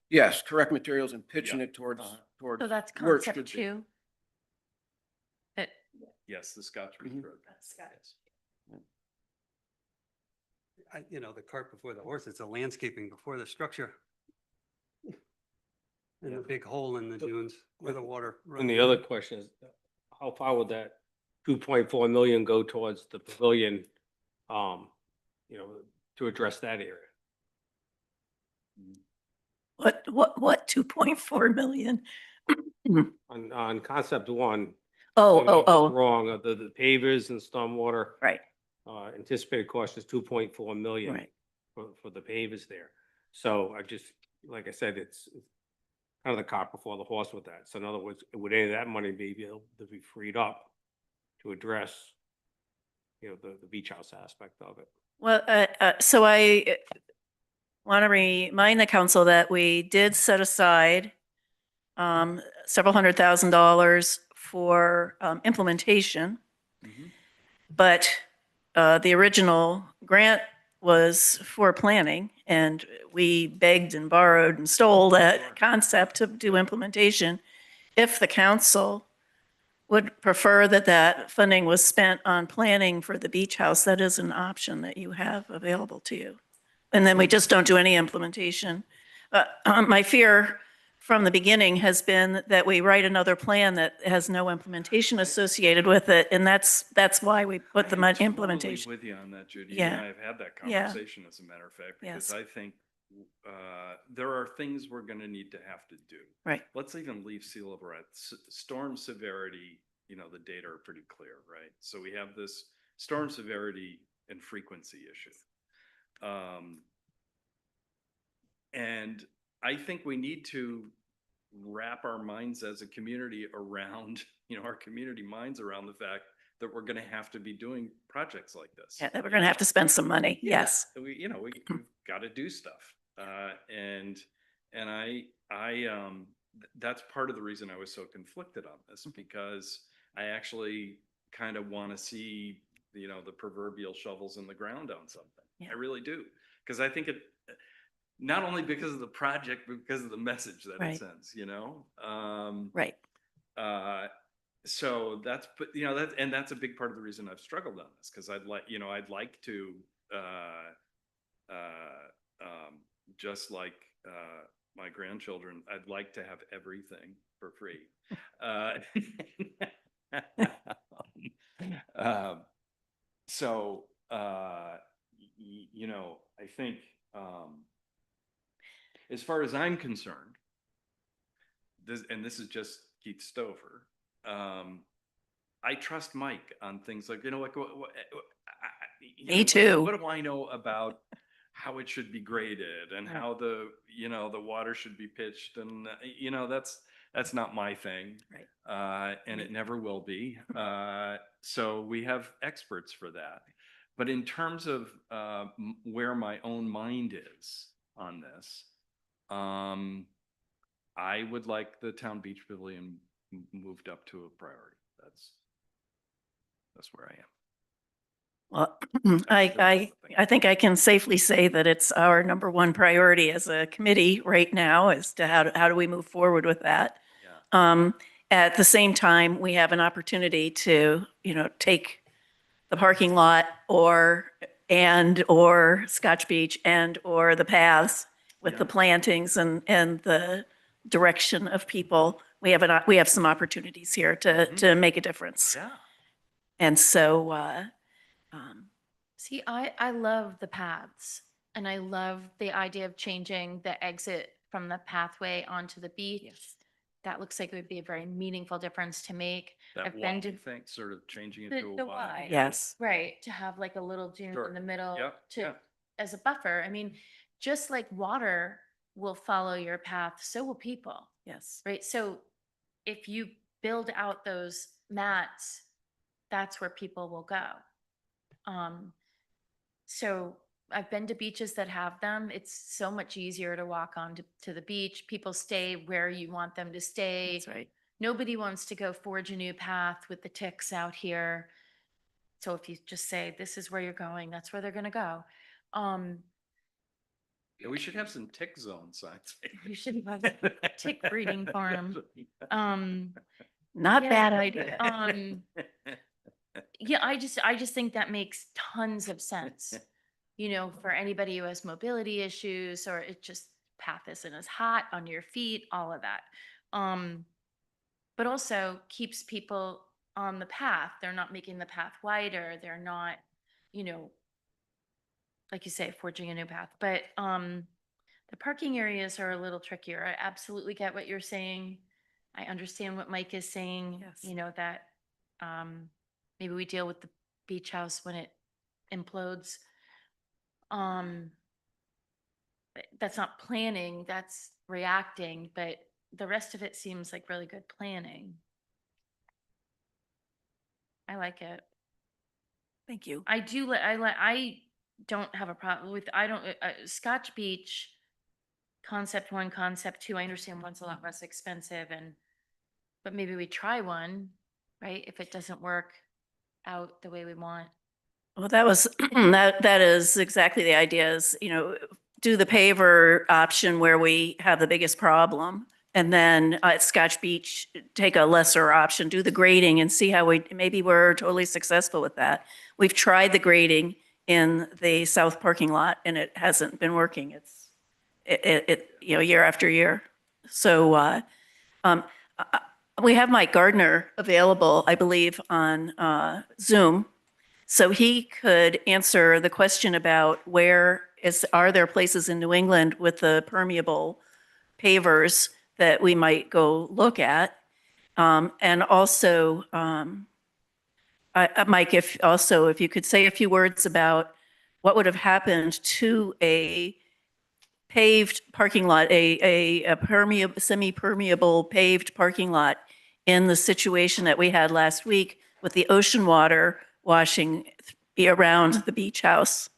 S18: correct materials and pitching it towards
S8: So that's
S18: where it should
S8: concept
S18: be.
S8: 2. That
S1: Yes, the Scotch Beach Road. Yes.
S2: The cart before the horse, it's a landscaping before the structure. And a big hole in the dunes where the water.
S11: And the
S2: runs
S11: other
S2: in.
S11: question is, how far would that 2.4 million go towards the pavilion, to address that area?
S17: What 2.4 million?
S11: On concept 1.
S17: Oh,
S11: maybe I was
S17: oh,
S11: Wrong, the pavers and stormwater.
S17: right,
S11: Anticipated cost is 2.4 million.
S17: right.
S11: For the pavers there. So like I said, it's kind of the cart before the horse with that. So in other words, would any of that money be able to be freed up to address, the beach house aspect of it?
S17: Well, so I want to remind the council that we did set aside several $100,000 for implementation. But the original grant was for planning, and we begged and borrowed and stole that concept to do implementation. If the council would prefer that funding was spent on planning for the beach house, that is an option that you have available to you. And then we just don't do any implementation. My fear from the beginning has been that we write another plan that has no implementation associated with it. And that's why we put the
S1: I'm totally
S17: implementation.
S1: with you on that, Judy.
S17: Yeah.
S1: And I've had that
S17: Yeah.
S1: conversation, as a matter of fact, because
S17: Yes.
S1: I think there are things we're going to need to have to do.
S17: Right.
S1: Let's even leave sea level rise. Storm severity, you know, the data are pretty clear, right? So we have this storm severity and frequency issue. And I think we need to wrap our minds as a community around, you know, our community minds around the fact that we're going to have to be doing projects like this.
S17: Yeah, that we're going to have to spend some money.
S1: Yeah,
S17: Yes.
S1: we've got to do stuff. And that's part of the reason I was so conflicted on this, because I actually kind of want to see, you know, the proverbial shovels in the ground on something.
S17: Yeah.
S1: I really do. Because I think it, not only because of the project, but because of the message that
S17: Right.
S1: it sends, you know?
S17: Right.
S1: So that's, but you know, that's a big part of the reason I've struggled on this, because I'd like to, just like my grandchildren, I'd like to have everything for free. So, you know, I think, as far as I'm concerned, this is just Keith Stover. I trust Mike on things like, you know, like,
S17: Me too.
S1: What do I know about how it should be graded and how the water should be pitched? And, you know, that's not my thing.
S17: Right.
S1: And it never will be. So we have experts for that. But in terms of where my own mind is on this, I would like the town beach pavilion moved up to a priority. That's where I am.
S17: Well, I think I can safely say that it's our number one priority as a committee right now, as to how do we move forward with that.
S1: Yeah.
S17: At the same time, we have an opportunity to, you know, take the parking lot or Scotch Beach or the paths with the
S1: Yeah.
S17: plantings and the direction of people. We have some opportunities here to make a difference.
S1: Yeah.
S17: And so,
S8: See, I love the paths and I love the idea of changing the exit from the pathway onto the beach. That looks like it would be a very meaningful difference to make.
S1: That
S8: I've
S1: Y
S8: been to
S1: thing, sort of changing it
S8: the,
S1: to a
S8: the
S1: Y.
S8: Y.
S17: yes.
S8: Right, to have like a little dune
S1: Sure.
S8: in the middle
S1: Yep,
S8: to
S1: yeah.
S8: as a buffer. I mean, just like water will follow your path, so will people,
S17: Yes.
S8: right? So if you build out those mats, that's where people will go. So I've been to beaches that have them. It's so much easier to walk on to the beach. People stay where you want them to stay.
S17: That's right.
S8: Nobody wants to go forge a new path with the ticks out here. So if you just say, this is where you're going, that's where they're going to go.
S1: Yeah, we should have some tick zone signs.
S8: You should have a tick breeding farm.
S17: Not
S8: Yeah.
S17: bad idea.
S8: Yeah, I just think that makes tons of sense. You know, for anybody who has mobility issues, or it just path isn't as hot on your feet, all of that. But also keeps people on the path. They're not making the path wider. They're not, you know, like you say, forging a new path. But the parking areas are a little trickier. I absolutely get what you're saying. I understand what Mike is saying,
S17: Yes.
S8: you know, that maybe we deal with the beach house when it implodes. But that's not planning, that's reacting, but the rest of it seems like really good planning. I like it.
S17: Thank you.
S8: I do, I don't have a problem with, Scotch Beach, concept 1, concept 2, I understand one's a lot less expensive but maybe we try one, right? If it doesn't work out the way we want.
S17: Well, that was, that is exactly the idea is, you know, do the paver option where we have the biggest problem. And then at Scotch Beach, take a lesser option, do the grading and see how maybe we're totally successful with that. We've tried the grading in the south parking lot and it hasn't been working. It's, you know, year after year. So we have Mike Gardner available, I believe, on Zoom. So he could answer the question about are there places in New England with the permeable pavers that we might go look at? And also, Mike, if you could say a few words about what would have happened to a paved parking lot, a permeable, semi-permeable paved parking lot in the situation that we had last week with the ocean water washing around the beach house.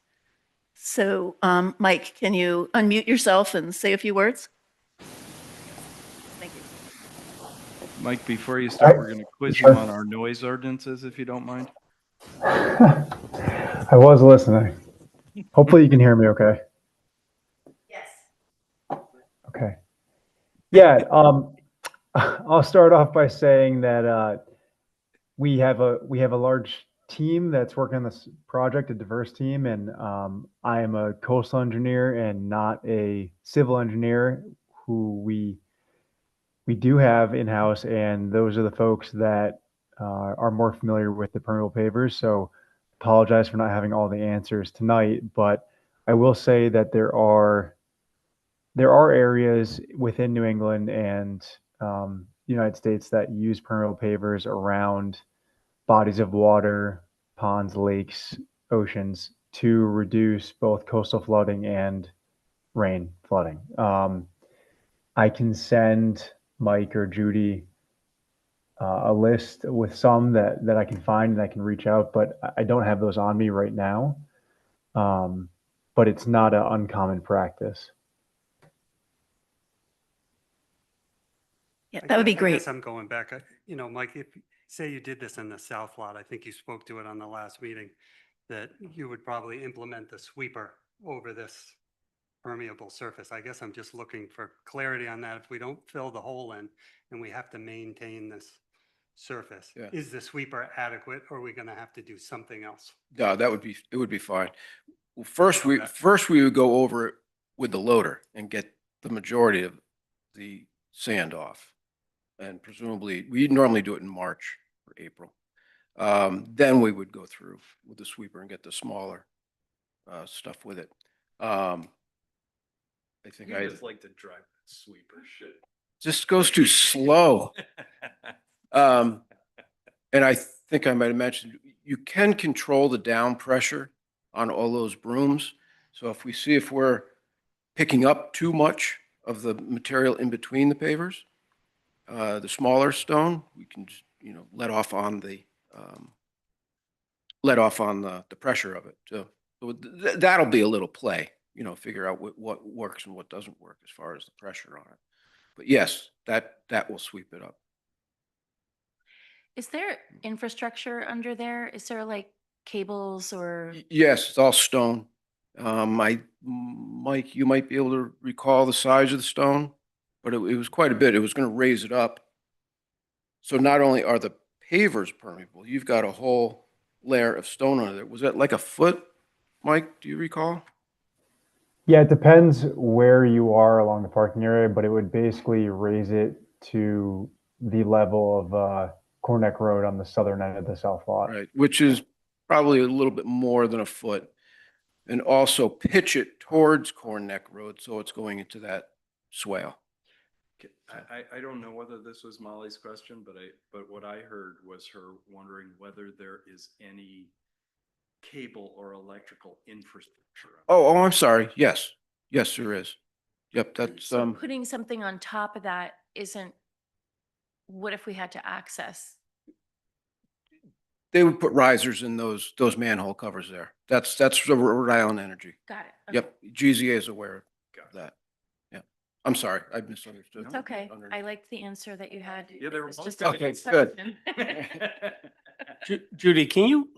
S17: So, Mike, can you unmute yourself and say a few words? Thank you.
S1: Mike, before you start, we're going to quiz you on our noise ordinances, if you don't mind.
S19: I was listening. Hopefully you can hear me okay.
S6: Yes.
S19: Okay. Yeah, I'll start off by saying that we have a large team that's working on this project, a diverse team, and I am a coastal engineer and not a civil engineer who we do have in-house, and those are the folks that are more familiar with the permeable pavers. So apologize for not having all the answers tonight, but I will say that there are areas within New England and United States that use permeable pavers around bodies of water, ponds, lakes, oceans to reduce both coastal flooding and rain flooding. I can send Mike or Judy a list with some that I can find and I can reach out, but I don't have those on me right now. But it's not an uncommon practice.
S17: Yeah, that would be
S2: I
S17: great.
S2: guess I'm going back. Mike, if say you did this in the south lot, I think you spoke to it on the last meeting, that you would probably implement the sweeper over this permeable surface. I guess I'm just looking for clarity on that. If we don't fill the hole in and we have to maintain this surface,
S18: Yeah.
S2: is the sweeper adequate, or are we going to have to do something else?
S18: No, it would be fine. Well, first we would go over it with the loader and get the majority of the sand off. And presumably, we normally do it in March or April. Then we would go through with the sweeper and get the smaller stuff with it. I think
S1: I just like to drive that sweeper shit.
S18: just goes too slow. And I think I might have mentioned, you can control the down pressure on all those brooms. So if we see if we're picking up too much of the material in between the pavers, the smaller stone, we can just, let off on the pressure of it. So that'll be a little play, figure out what works and what doesn't work as far as the pressure on it. But yes, that will sweep it up.
S8: Is there infrastructure under there? Is there like cables or?
S18: Yes, it's all stone. Mike, you might be able to recall the size of the stone, but it was quite a bit. It was going to raise it up. So not only are the pavers permeable, you've got a whole layer of stone under there. Was that like a foot, Mike? Do you recall?
S19: Yeah, it depends where you are along the parking area, but it would basically raise it to the level of Corneck Road on the southern end of the south lot.
S18: Right, which is probably a little bit more than a foot. And also pitch it towards Corneck Road so it's going into that swale.
S1: I don't know whether this was Molly's question, but what I heard was her wondering whether there is any cable or electrical infrastructure.
S18: Oh, I'm sorry. Yes, there is. Yep, that's
S8: So putting something on top of that isn't, what if we had to access?
S18: They would put risers in those manhole covers there. That's the Rhode Island Energy.
S8: Got it. Okay.
S18: Yep, GZA is aware of that. Yeah, I'm sorry, I misunderstood.
S8: It's okay. I liked the answer that you had.
S1: Yeah, there
S8: It's
S1: was
S8: just
S1: a
S8: a
S18: Okay,
S8: question.
S11: Judy, can you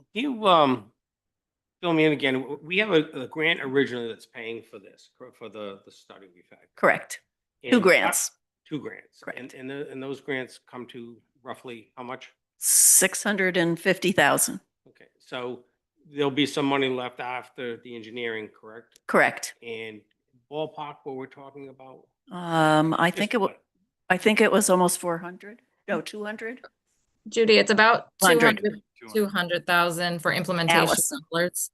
S11: fill me in again? We have a grant originally that's paying for this, for the study we've had.
S17: Correct. Two
S11: And
S17: grants.
S11: 2 grants.
S17: Correct.
S11: And those grants come to roughly how much?
S17: 650,000.
S11: Okay, so there'll be some money left after the engineering, correct?
S17: Correct.
S11: And ballpark what we're talking about?
S17: I think
S11: Just
S17: I think it was almost 400. No, 200.
S20: Judy, it's about
S17: 100.
S20: 200,000 for implementation
S17: Allison.
S20: dollars.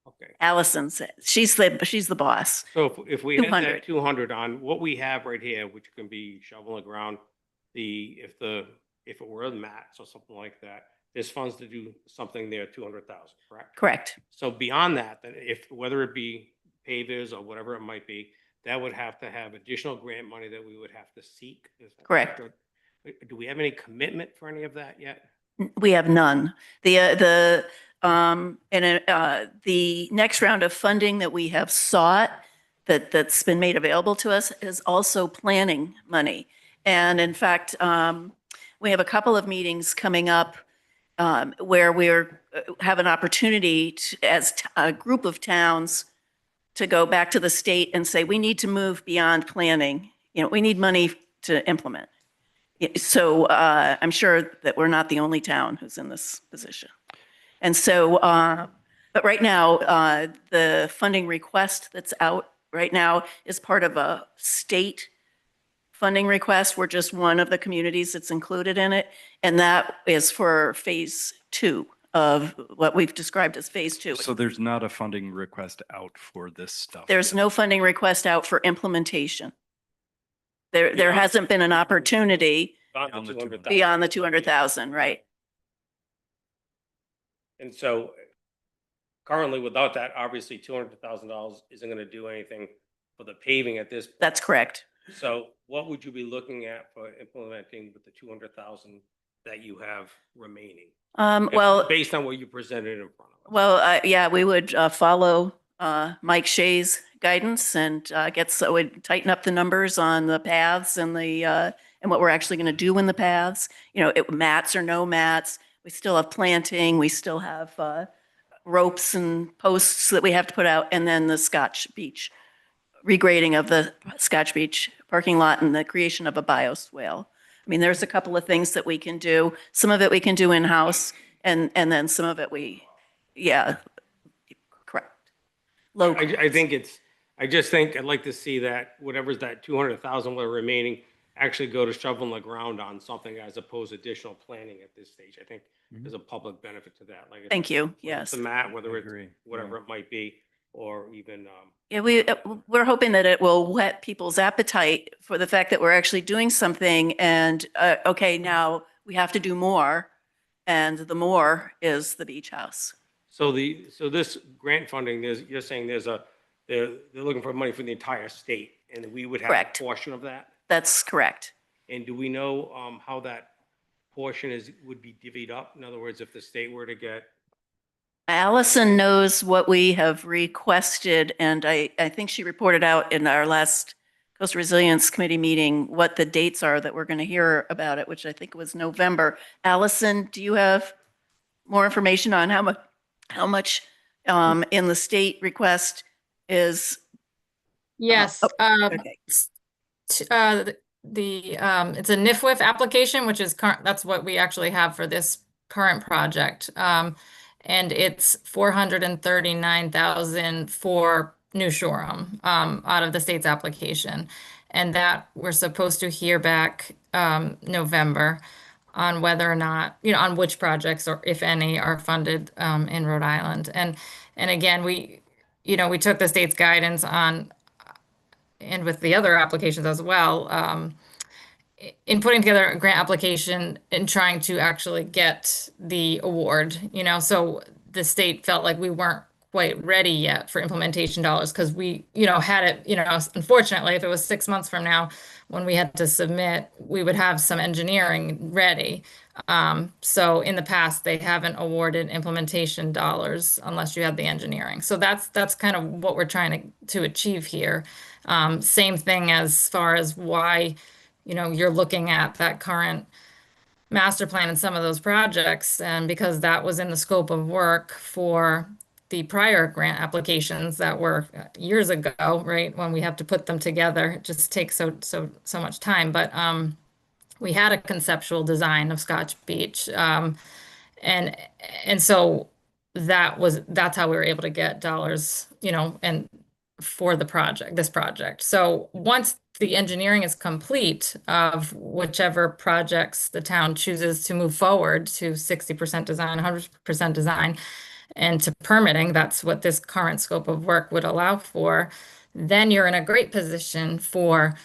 S11: Okay.
S17: Allison said, she's the boss.
S11: So if we had
S17: 200.
S11: that 200 on what we have right here, which can be shovel in the ground, if it were mats or something like that, there's funds to do something there, 200,000, correct?
S17: Correct.
S11: So beyond that, then whether it be pavers or whatever it might be, that would have to have additional grant money that we would have to seek. Is that
S17: Correct.
S11: Or do we have any commitment for any of that yet?
S17: We have none. The next round of funding that we have sought that's been made available to us is also planning money. And in fact, we have a couple of meetings coming up where we're have an opportunity to, as a group of towns, to go back to the state and say, we need to move beyond planning. We need money to implement. So I'm sure that we're not the only town who's in this position. And so, but right now, the funding request that's out right now is part of a state funding request. We're just one of the communities that's included in it. And that is for phase 2 of what we've described as phase 2.
S1: So there's not a funding request out for this stuff.
S17: There's no funding request out for implementation. There hasn't been an opportunity
S11: Beyond the 200,000.
S17: beyond the 200,000, right?
S11: And so currently without that, obviously $200,000 isn't going to do anything for the paving at this point.
S17: That's correct.
S11: So what would you be looking at for implementing with the 200,000 that you have remaining?
S17: Well,
S11: Based on what you presented in front of us.
S17: well, yeah, we would follow Mike Shea's guidance and we'd tighten up the numbers on the paths and and what we're actually going to do in the paths. Mats or no mats. We still have planting. We still have ropes and posts that we have to put out, and then the Scotch Beach regrading of the Scotch Beach parking lot and the creation of a bioswale. I mean, there's a couple of things that we can do. Some of it we can do in-house, and then some of it correct. Local.
S11: I just think I'd like to see that whatever's that 200,000 we're remaining actually go to shovel in the ground on something as opposed to additional planning at this stage. I think there's a public benefit to that. Like
S17: Thank you.
S11: whether
S17: Yes.
S11: it's a mat, whether it's
S1: agree.
S11: whatever it might be, or even
S17: Yeah, we're hoping that it will whet people's appetite for the fact that we're actually doing something, and okay, now we have to do more, and the more is the beach house.
S11: so this grant funding. You're saying they're looking for money for the entire state, and we would have
S17: Correct.
S11: a portion of that.
S17: That's correct.
S11: And do we know how that portion would be divvied up? In other words, if the state were to get
S17: Allison knows what we have requested, and I think she reported out in our last Coastal Resilience Committee meeting what the dates are that we're going to hear about it, which I think was November. Allison, do you have more information on how much in the state request is?
S20: Yes.
S17: Okay.
S20: It's a NIFWIF application, which is that's what we actually have for this current project. And it's 439,000 for New Shoreham out of the state's application. And that we're supposed to hear back November on whether or not, on which projects or if any are funded in Rhode Island. And again, we took the state's guidance on, and with the other applications as well, in putting together a grant application and trying to actually get the award, so the state felt like we weren't quite ready yet for implementation dollars because we, had it, unfortunately, if it was 6 months from now when we had to submit, we would have some engineering ready. So in the past, they haven't awarded implementation dollars unless you had the engineering. So that's kind of what we're trying to achieve here. Same thing as far as why, you're looking at that current master plan and some of those projects, and because that was in the scope of work for the prior grant applications that were years ago, right? When we have to put them together, it just takes so much time. But we had a conceptual design of Scotch Beach, and so that's how we were able to get dollars, and for this project. So once the engineering is complete of whichever projects the town chooses to move forward to 60% design, 100% design, and to permitting, that's what this current scope of work would allow for, then you're in a great position for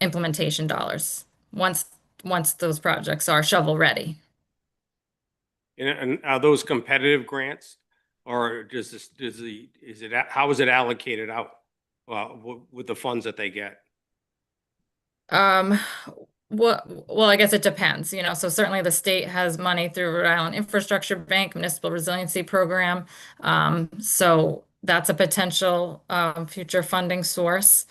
S20: implementation dollars once those projects are shovel ready.
S11: And are those competitive grants? Or how is it allocated out with the funds that they get?
S20: Well, I guess it depends, you know, so certainly the state has money through Rhode Island Infrastructure Bank, Municipal Resiliency Program. So that's a potential future funding source.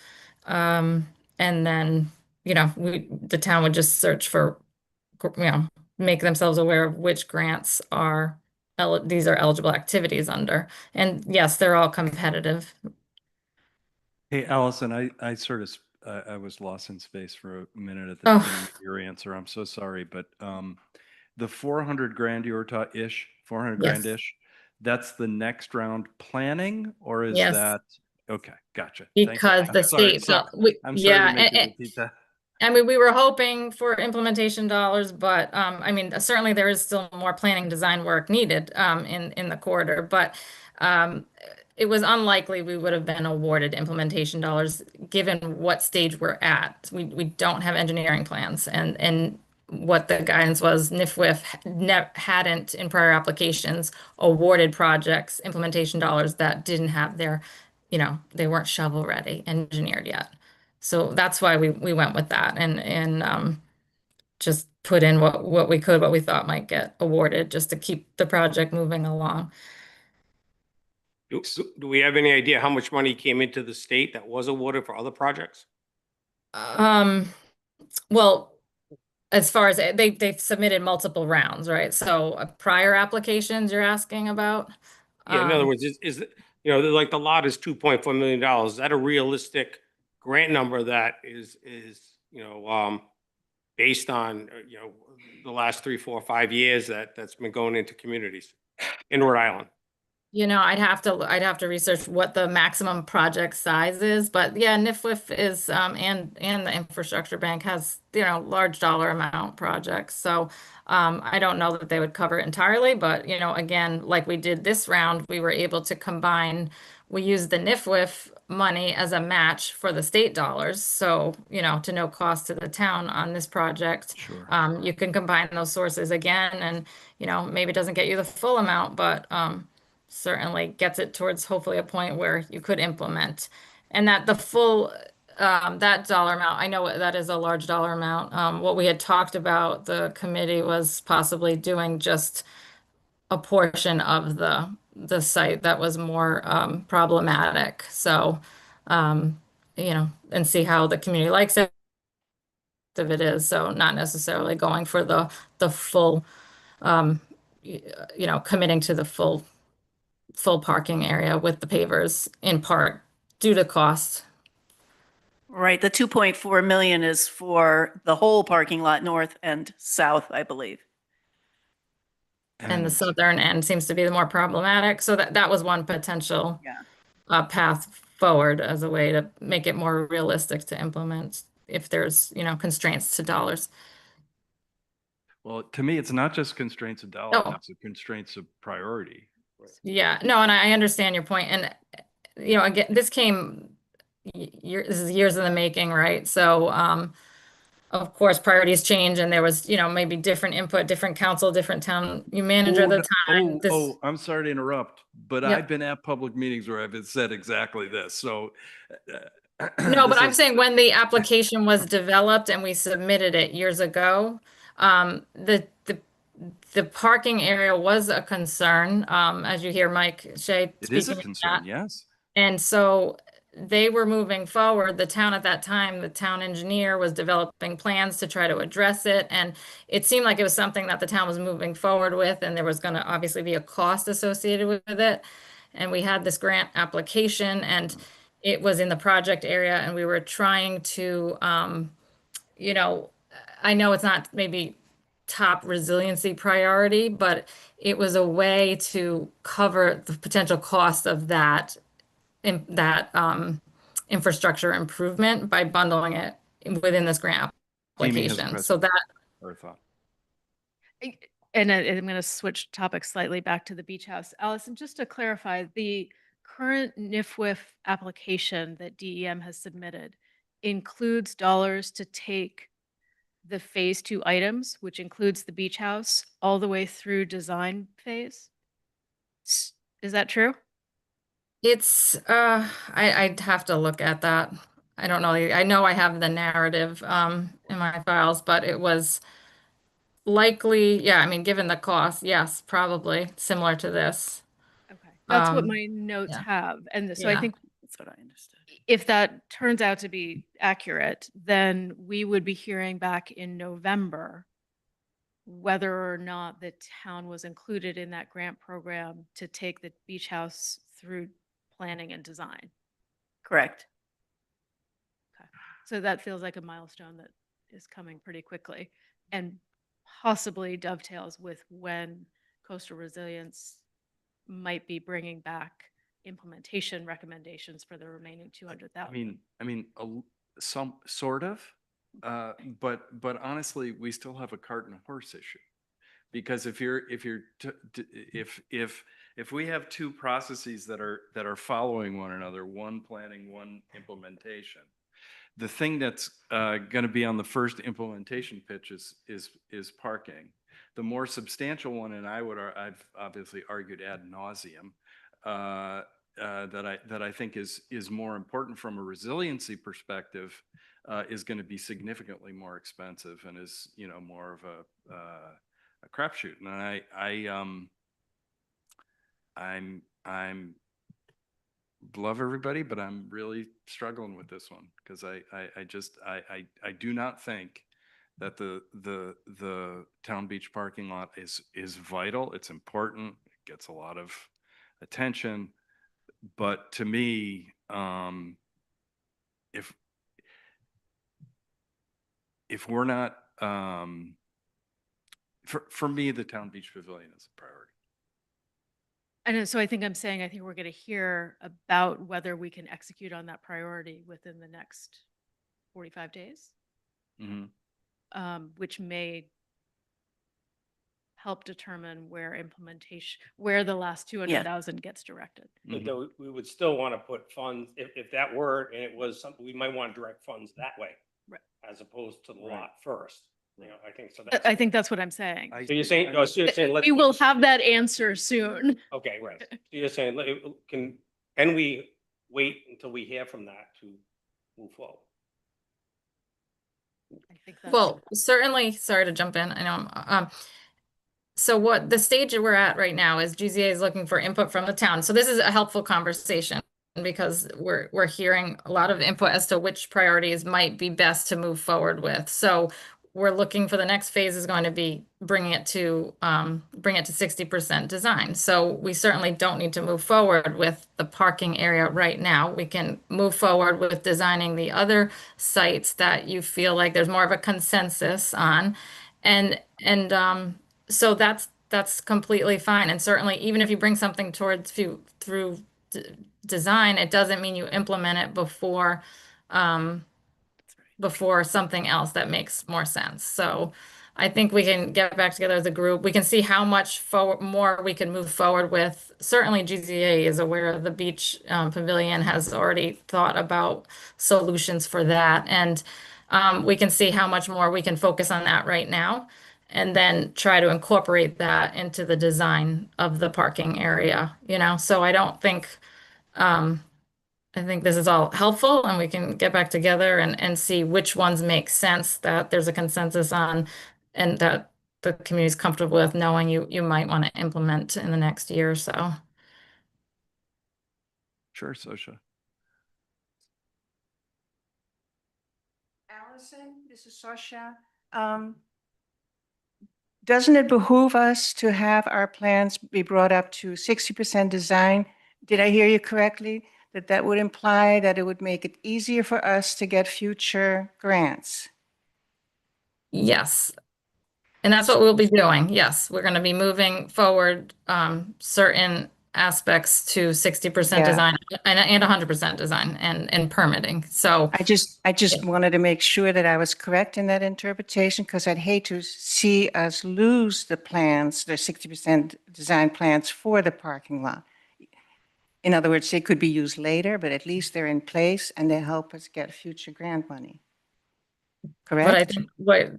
S20: And then, you know, the town would just search for, you know, make themselves aware of which grants are, these are eligible activities under. And yes, they're all competitive.
S1: Hey, Allison, I sort of, I was lost in space for a minute at the
S20: Oh.
S1: beginning of your answer. I'm so sorry, but the 400 grand you were ish, 400
S20: Yes.
S1: grand-ish, that's the next round planning, or is
S20: Yes.
S1: that? Okay, gotcha. Thank you.
S20: Because the
S1: I'm sorry,
S20: state,
S1: I'm sorry
S20: yeah,
S1: to make you repeat that.
S20: I mean, we were hoping for implementation dollars, but I mean, certainly there is still more planning design work needed in the corridor, but it was unlikely we would have been awarded implementation dollars given what stage we're at. We don't have engineering plans, and what the guidance was, NIFWIF hadn't in prior applications awarded projects implementation dollars that didn't have their, you know, they weren't shovel ready, engineered yet. So that's why we went with that and just put in what we could, what we thought might get awarded, just to keep the project moving along.
S11: Do we have any idea how much money came into the state that was awarded for other projects?
S20: Well, as far as they've submitted multiple rounds, right? So prior applications you're asking about?
S11: Yeah, in other words, is you know, like the lot is $2.4 million. Is that a realistic grant number that is you know, based on you know, the last 3, 4, 5 years that's been going into communities in Rhode Island?
S20: You know, I'd have to research what the maximum project size is, but yeah, NIFWIF is and the infrastructure bank has, you know, large dollar amount projects. So I don't know that they would cover it entirely, but you know, again, like we did this round, we were able to combine, we used the NIFWIF money as a match for the state dollars. So, you know, to no cost to the town on this project.
S1: Sure.
S20: You can combine those sources again, and you know, maybe it doesn't get you the full amount, but certainly gets it towards hopefully a point where you could implement. And that the full, that dollar amount, I know that is a large dollar amount. What we had talked about, the committee, was possibly doing just a portion of the site that was more problematic. So, you know, and see how the community likes it, if it is. So not necessarily going for the full, you know, committing to the full parking area with the pavers, in part due to cost.
S17: Right, the 2.4 million is for the whole parking lot, north and south, I believe.
S20: And the southern end seems to be the more problematic. So that was one potential path forward as a way to make it more realistic to implement if there's, you know, constraints to dollars.
S1: Well, to me, it's not just constraints of dollars,
S20: No.
S1: it's the constraints of priority.
S20: Yeah, no, and I understand your point. And, you know, again, this came, this is years in the making, right? So, of course, priorities change, and there was, you know, maybe different input, different council, different town manager at the time.
S1: I'm sorry to interrupt, but
S20: Yep.
S1: I've been at public meetings where I've said exactly this, so.
S20: No, but I'm saying when the application was developed and we submitted it years ago, the parking area was a concern, as you hear Mike Shea
S1: It is a
S20: speaking of
S1: concern,
S20: that.
S1: yes.
S20: And so they were moving forward. The town at that time, the town engineer was developing plans to try to address it. And it seemed like it was something that the town was moving forward with, and there was going to obviously be a cost associated with it. And we had this grant application, and it was in the project area, and we were trying to, you know, I know it's not maybe top resiliency priority, but it was a way to cover the potential cost of that infrastructure improvement by bundling it within this grant
S1: Amy has a
S20: application.
S1: question.
S20: So that,
S1: Or a thought.
S3: And I'm going to switch topics slightly back to the beach house. Allison, just to clarify, the current NIFWIF application that DEM has submitted includes dollars to take the phase 2 items, which includes the beach house, all the way through design phase. Is that true?
S20: it's, I'd have to look at that. I don't know. I know I have the narrative in my files, but it was likely, yeah, I mean, given the cost, yes, probably similar to this.
S3: Okay. That's what
S20: Um,
S3: my notes
S20: yeah.
S3: have. And so I
S20: Yeah.
S3: think
S17: That's what I understood.
S3: if that turns out to be accurate, then we would be hearing back in November whether or not the town was included in that grant program to take the beach house through planning and design.
S17: Correct.
S3: Okay. So that feels like a milestone that is coming pretty quickly and possibly dovetails with when coastal resilience might be bringing back implementation recommendations for the remaining 200,000.
S1: I mean, some sort of, but honestly, we still have a cart and a horse issue. Because if we have two processes that are following one another, one planning, one implementation, the thing that's going to be on the first implementation pitch is parking. The more substantial one, and I've obviously argued ad nauseum, that I think is more important from a resiliency perspective, is going to be significantly more expensive and is, you know, more of a crapshoot. And I'm love everybody, but I'm really struggling with this one because I do not think that the town beach parking lot is vital. It's important. It gets a lot of attention. But to me, if we're not, for me, the town beach pavilion is a priority.
S3: And so I think we're going to hear about whether we can execute on that priority within the next 45 days, which may help determine where the last 200,000 gets directed.
S11: But though we would still want to put funds, if that were, and it was something, we might want to direct funds that way.
S3: Right.
S11: As opposed to the
S1: Right.
S11: lot first. You know, I think so.
S3: I think that's what I'm saying.
S11: So you're saying, no, so you're saying, let's.
S3: We will have that answer soon.
S11: Okay, right. So you're saying, can we wait until we hear from that to move forward?
S3: I think that's
S20: well, certainly, sorry to jump in, I know, so what the stage that we're at right now is GZA is looking for input from the town. So this is a helpful conversation because we're hearing a lot of input as to which priorities might be best to move forward with. So we're looking for the next phase is going to be bringing it to 60% design. So we certainly don't need to move forward with the parking area right now. We can move forward with designing the other sites that you feel like there's more of a consensus on. And so that's completely fine. And certainly, even if you bring something through design, it doesn't mean you implement it before something else that makes more sense. So I think we can get back together as a group. We can see how much more we can move forward with. Certainly GZA is aware of the beach pavilion, has already thought about solutions for that. And we can see how much more we can focus on that right now and then try to incorporate that into the design of the parking area, you know? So I don't think, I think this is all helpful and we can get back together and see which ones make sense that there's a consensus on and that the community is comfortable with knowing you might want to implement in the next year or so.
S1: Sure, Sosha.
S21: Allison, this is Sasha. Doesn't it behoove us to have our plans be brought up to 60% design? Did I hear you correctly? That would imply that it would make it easier for us to get future grants?
S20: Yes. And that's what we'll be doing. Yes, we're going to be moving forward certain aspects to 60%
S21: Yeah.
S20: design and 100% design and permitting. So
S21: I just wanted to make sure that I was correct in that interpretation, because I'd hate to see us lose the plans, the 60% design plans for the parking lot. In other words, they could be used later, but at least they're in place and they help us get future grant money.
S20: But I
S21: Correct?
S20: think what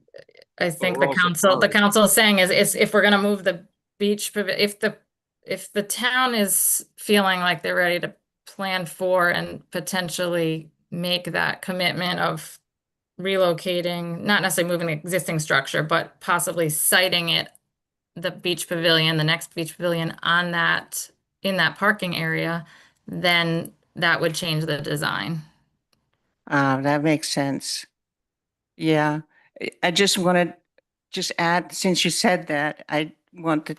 S20: I think
S1: we're
S20: the
S1: also
S20: council is saying is if we're gonna move the beach, if the town is feeling like they're ready to plan for and potentially make that commitment of relocating, not necessarily moving the existing structure, but possibly siting it, the beach pavilion, the next beach pavilion on that, in that parking area, then that would change the design.
S21: That makes sense. Yeah, I just wanted, just add, since you said that, I want the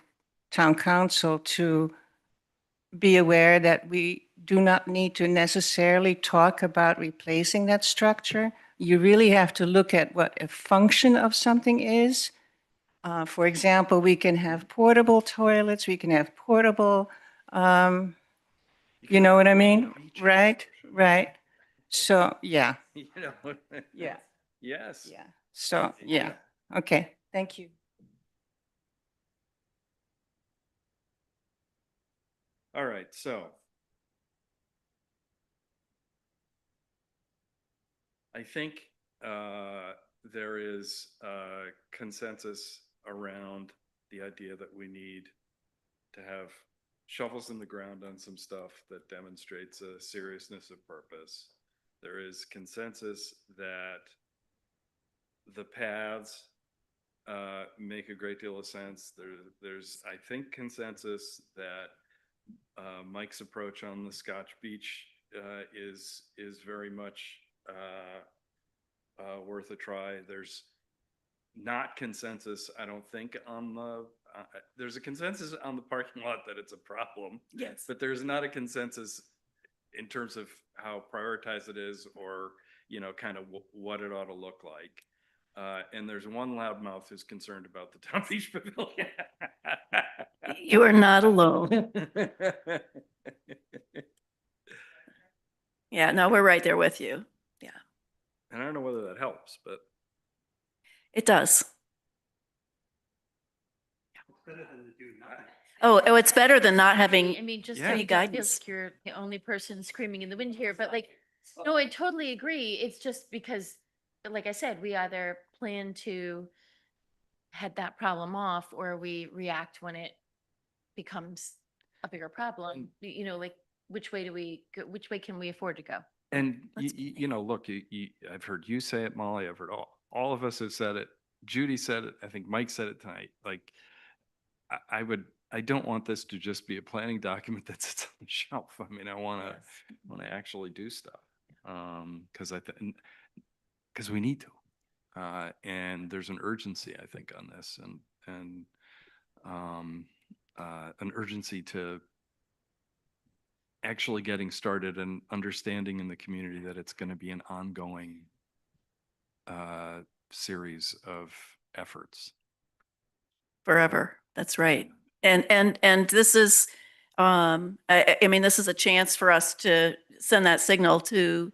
S21: town council to be aware that we do not need to necessarily talk about replacing that structure. You really have to look at what a function of something is. For example, we can have portable toilets, we can have portable, you know what I mean? Right, right. So, yeah,
S1: You know?
S21: Yeah.
S1: Yes.
S21: yeah. So, yeah. Okay, thank you.
S1: All right, so. I think there is consensus around the idea that we need to have shovels in the ground on some stuff that demonstrates a seriousness of purpose. There is consensus that the paths make a great deal of sense. There's, I think, consensus that Mike's approach on the Scotch Beach is very much worth a try. There's not consensus, I don't think, on the, there's a consensus on the parking lot that it's a problem.
S17: Yes.
S1: But there's not a consensus in terms of how prioritized it is or, you know, kind of what it ought to look like. And there's one loudmouth who's concerned about the Town Beach Pavilion.
S17: You are not alone. Yeah, no, we're right there with you. Yeah,
S1: And I don't know whether that helps, but
S17: it does.
S2: It's better than to do nothing.
S17: Oh, it's better than not having
S3: I mean, just
S1: Yeah.
S3: so
S17: any
S3: you don't feel
S17: guidance.
S3: like you're the only person screaming in the wind here, but like, no, I totally agree. It's just because, like I said, we either plan to head that problem off or we react when it becomes a bigger problem. You know, like, which way do we go? Which way can we afford to go?
S1: and you know, look, I've heard you say it, Molly. I've heard all of us have said it. Judy said it. I think Mike said it tonight. Like, I don't want this to just be a planning document that sits on the shelf. I mean, I want to actually do stuff. Because because we need to. And there's an urgency, I think, on this, and an urgency to actually getting started and understanding in the community that it's going to be an ongoing series of efforts.
S17: Forever. That's right. And this is, I mean, this is a chance for us to send that signal to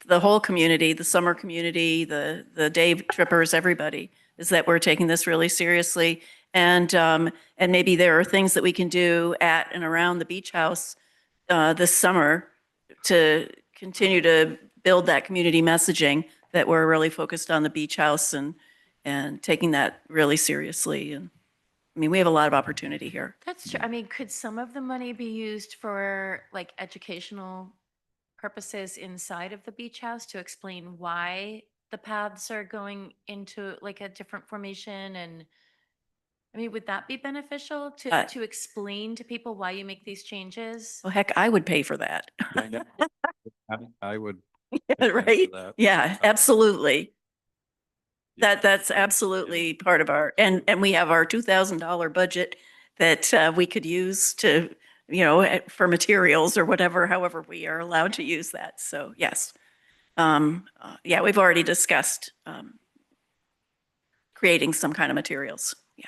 S17: the whole community, the summer community, the day trippers, everybody, is that we're taking this really seriously. And maybe there are things that we can do at and around the beach house this summer to continue to build that community messaging that we're really focused on the beach house and taking that really seriously. And I mean, we have a lot of opportunity here.
S3: That's true. I mean, could some of the money be used for like educational purposes inside of the beach house to explain why the paths are going into like a different formation? And I mean, would that be beneficial to explain to people why you make these changes?
S17: Well, heck, I would pay for that.
S1: I know. I would.
S17: Right?
S1: that.
S17: Yeah, absolutely. That's absolutely part of our, and we have our $2,000 budget that we could use to, you know, for materials or whatever, however we are allowed to use that. So yes. Yeah, we've already discussed creating some kind of materials. Yeah.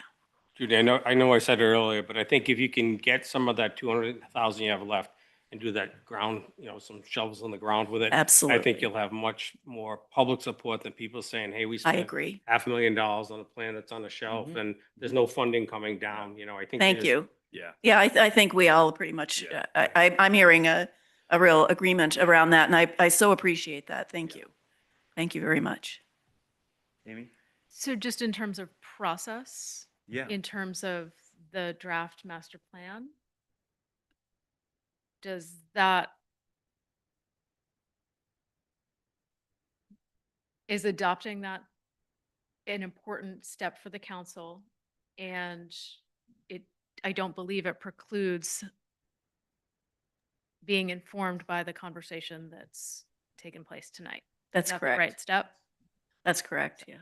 S11: Judy, I know I said it earlier, but I think if you can get some of that 200,000 you have left and do that ground, some shovels on the ground with it. I
S17: Absolutely.
S11: think you'll have much more public support than people saying, hey, we
S17: I
S11: spent
S17: agree.
S11: $500,000 on a plan that's on a shelf and there's no funding coming down, I think.
S17: Thank you.
S1: Yeah.
S17: Yeah, I think we all pretty much,
S1: Yeah.
S17: I'm hearing a real agreement around that, and I so appreciate that. Thank you. Thank you very much.
S1: Amy?
S3: So just in terms of process,
S1: Yeah.
S3: in terms of the draft master plan, does that, is adopting that an important step for the council? And I don't believe it precludes being informed by the conversation that's taken place tonight.
S17: That's
S3: Is that the
S17: correct.
S3: right step?
S17: That's correct, yeah.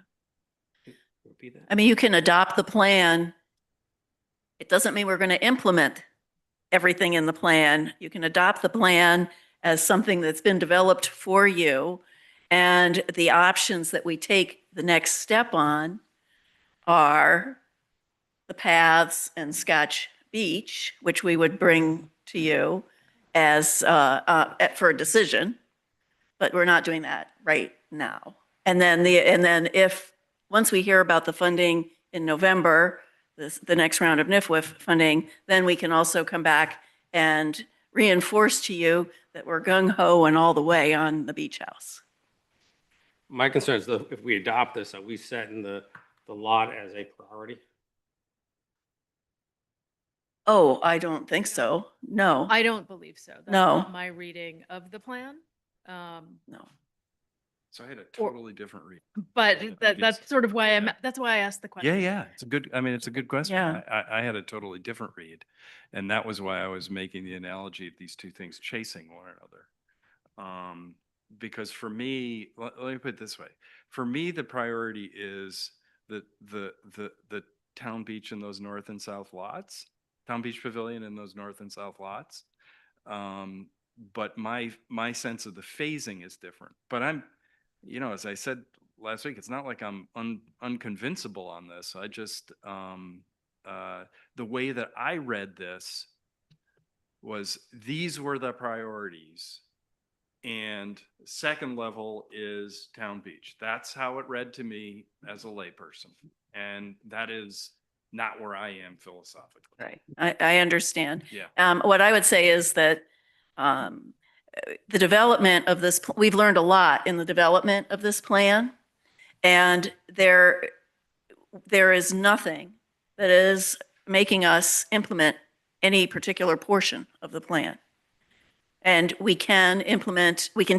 S11: Repeat that.
S17: I mean, you can adopt the plan. It doesn't mean we're going to implement everything in the plan. You can adopt the plan as something that's been developed for you. And the options that we take the next step on are the paths and Scotch Beach, which we would bring to you as for a decision, but we're not doing that right now. And then if once we hear about the funding in November, the next round of NIFWIF funding, then we can also come back and reinforce to you that we're gung-ho and all the way on the beach house.
S11: My concern is that if we adopt this, are we setting the lot as a priority?
S17: Oh, I don't think so. No.
S3: I don't believe so. That's
S17: No.
S3: not my reading of the plan.
S17: No.
S1: So I had a totally different read.
S3: But that's sort of why that's why I asked the question.
S1: Yeah. It's a good question.
S17: Yeah.
S1: I had a totally different read. And that was why I was making the analogy of these two things chasing one another. Because for me, let me put it this way. For me, the priority is the town beach and those north and south lots, town beach pavilion and those north and south lots. But my sense of the phasing is different. But I'm, as I said last week, it's not like I'm unconvincible on this. I just, the way that I read this was these were the priorities. And second level is town beach. That's how it read to me as a layperson. And that is not where I am philosophically.
S17: Right. I understand.
S1: Yeah.
S17: What I would say is that the development of this, we've learned a lot in the development of this plan. And there is nothing that is making us implement any particular portion of the plan. And we can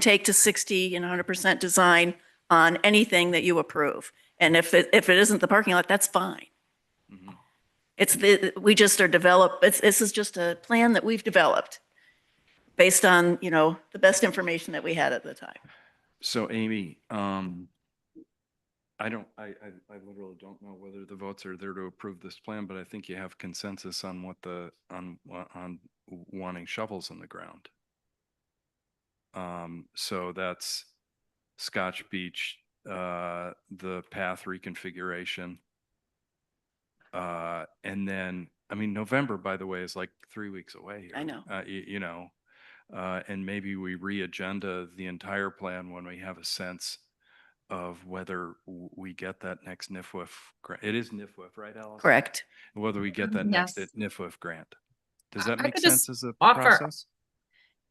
S17: take to 60 and 100% design on anything that you approve. And if it isn't the parking lot, that's fine.
S1: Mm-hmm.
S17: We just are this is just a plan that we've developed based on, the best information that we had at the time.
S1: So Amy, I literally don't know whether the votes are there to approve this plan, but I think you have consensus on on wanting shovels in the ground. So that's Scotch Beach, the path reconfiguration. And then, November, by the way, is like 3 weeks away here.
S17: I know.
S1: And maybe we re-agenda the entire plan when we have a sense of whether we get that next NIFWIF grant. It is NIFWIF, right, Alice?
S17: Correct.
S1: Whether we get that next
S20: Yes.
S1: NIFWIF grant. Does that
S20: I
S1: make
S20: could
S1: sense
S20: just
S1: as a
S20: offer-
S1: process?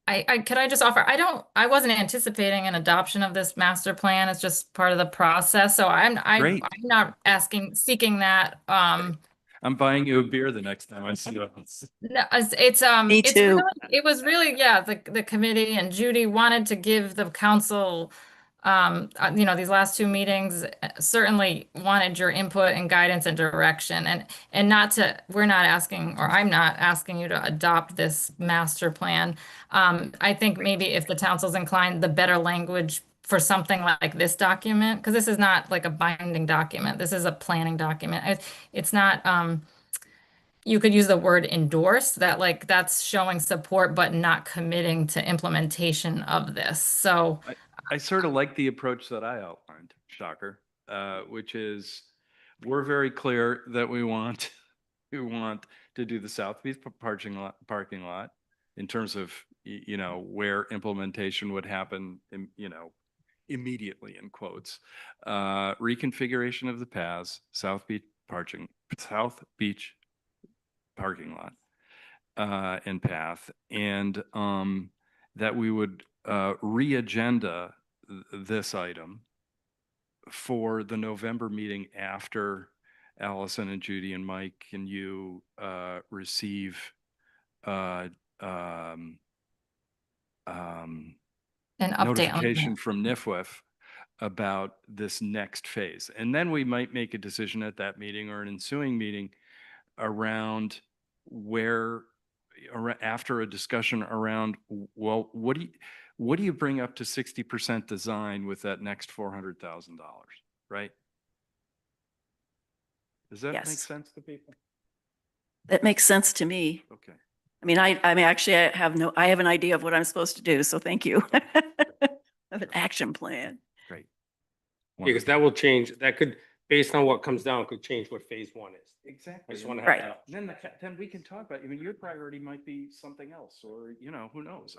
S20: Could I just offer, I wasn't anticipating an adoption of this master plan. It's just part of the process. So I'm
S1: Great.
S20: not seeking that.
S1: I'm buying you a beer the next time I see you.
S20: No,
S17: Me
S20: it's
S17: too.
S20: really, it was really, the committee and Judy wanted to give the council, these last two meetings certainly wanted your input and guidance and direction and we're not asking, or I'm not asking you to adopt this master plan. I think maybe if the council's inclined, the better language for something like this document, because this is not like a binding document. This is a planning document. It's not, you could use the word endorse, that's showing support, but not committing to implementation of this. So
S1: I sort of like the approach that I outlined, shocker, which is we're very clear that we want we want to do the South Beach parking lot in terms of, you know, where implementation would happen, you know, immediately in quotes. Reconfiguration of the paths, South Beach parking lot and path, and that we would re-agenda this item for the November meeting after Allison and Judy and Mike and you receive
S20: An update on
S1: notification
S20: that.
S1: from NIFWF about this next phase. And then we might make a decision at that meeting or an ensuing meeting around where, after a discussion around, well, what do you bring up to 60% design with that next $400,000, right? Does that make
S17: Yes.
S1: sense to people?
S17: That makes sense to me.
S1: Okay.
S17: I mean, actually, I have an idea of what I'm supposed to do, so thank you. I have an action plan.
S1: Great.
S11: Because that will change, that could, based on what comes down, could change what phase one is.
S1: Exactly.
S11: I just want to
S17: Right.
S11: have that.
S1: Then we can talk about, I mean, your priority might be something else, or, you know, who knows?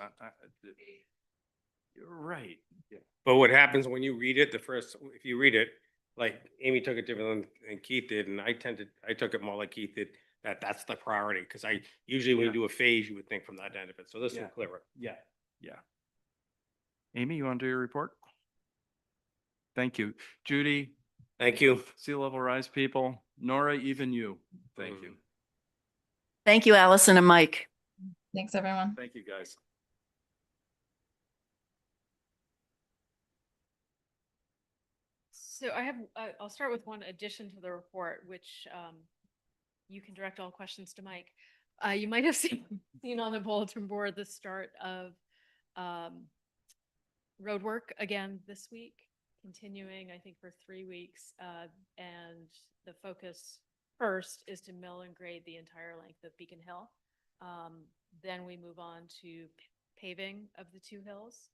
S1: You're right. Yeah.
S11: But what happens when you read it, if you read it, like Amy took it different than Keith did, and I took it more like Keith did, that's the priority, because usually when you do a phase, you would think from that end of it, so this will
S1: Yeah.
S11: clear it.
S1: Yeah, yeah. Amy, you want to do your report? Thank you. Judy,
S11: Thank you.
S1: sea level rise people, Nora, even you, thank you.
S17: Thank you, Allison and Mike.
S20: Thanks, everyone.
S1: Thank you, guys.
S3: So I'll start with one addition to the report, which you can direct all questions to Mike. You might have seen on the bulletin board the start of road work again this week, continuing, I think, for 3 weeks. And the focus first is to mill and grade the entire length of Beacon Hill. Then we move on to paving of the 2 hills.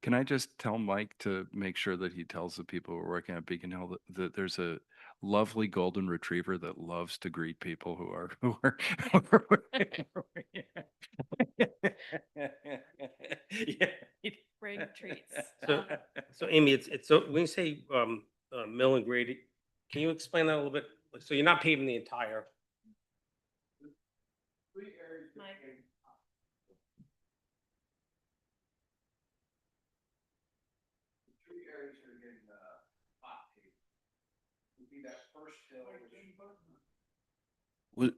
S1: Can I just tell Mike to make sure that he tells the people who are working at Beacon Hill that there's a lovely golden retriever that loves to greet people who are
S3: Bring treats.
S11: So Amy, it's so when you say mill and grade, can you explain that a little bit? So you're not paving the entire.
S3: Mike.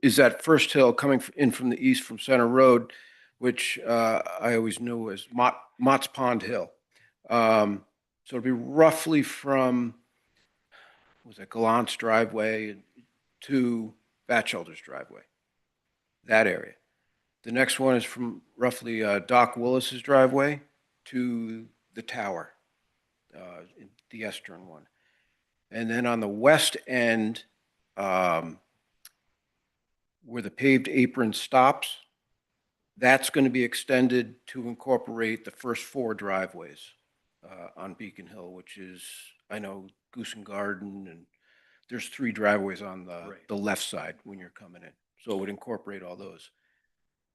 S18: Is that first hill coming in from the east from Center Road, which I always knew as Mott's Pond Hill. So it'll be roughly from, what was that, Gallant's driveway to Batchelder's driveway, that area. The next one is from roughly Doc Willis's driveway to the tower, the eastern one. And then on the west end, where the paved apron stops, that's going to be extended to incorporate the first 4 driveways on Beacon Hill, which is, I know, Goose and Garden, and there's 3 driveways on the left side when you're coming in. So it would incorporate all those.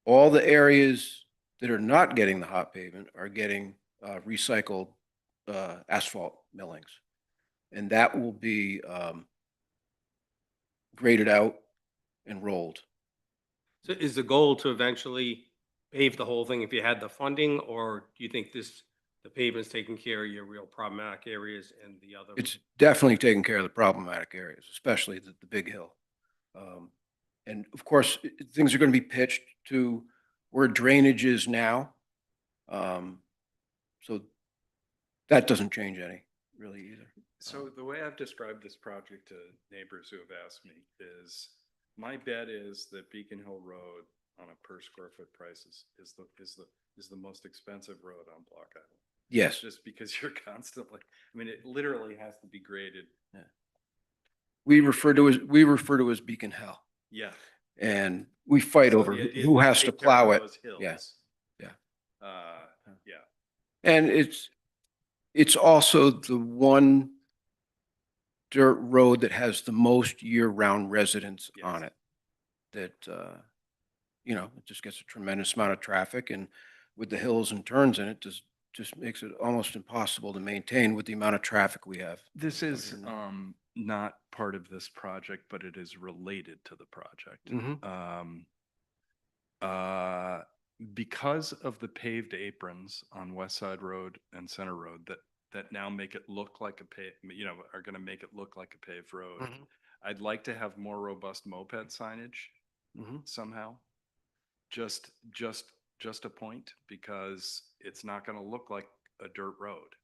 S18: All the areas that are not getting the hot pavement are getting recycled asphalt millings. And that will be graded out and rolled.
S11: So is the goal to eventually pave the whole thing if you had the funding, or do you think the pavement's taking care of your real problematic areas and the other?
S18: It's definitely taking care of the problematic areas, especially the big hill. And of course, things are going to be pitched to where drainage is now. So that doesn't change any really either.
S1: So the way I've described this project to neighbors who have asked me is, my bet is that Beacon Hill Road on a per square foot price is the most expensive road on Block Island.
S18: Yes.
S1: Just because you're constantly, I mean, it literally has to be graded.
S18: Yeah. We refer to as Beacon Hill,
S1: Yeah.
S18: and we fight
S1: So
S18: over
S1: it-
S18: who has to
S1: take care of
S18: plow it.
S1: those hills.
S18: Yes. Yeah.
S1: Yeah.
S18: And it's also the one dirt road that has the most year-round residents on
S1: Yes.
S18: it. That, you know, it just gets a tremendous amount of traffic, and with the hills and turns in it, just makes it almost impossible to maintain with the amount of traffic we have.
S1: This is
S18: here now.
S1: not part of this project, but it is related to the project.
S18: Mhm.
S1: Because of the paved aprons on West Side Road and Center Road that now make it look like a are going to make it look like a paved road.
S18: Mhm.
S1: I'd like to have more robust moped signage
S18: Mhm.
S1: somehow. Just a point, because it's not going to look like a dirt road.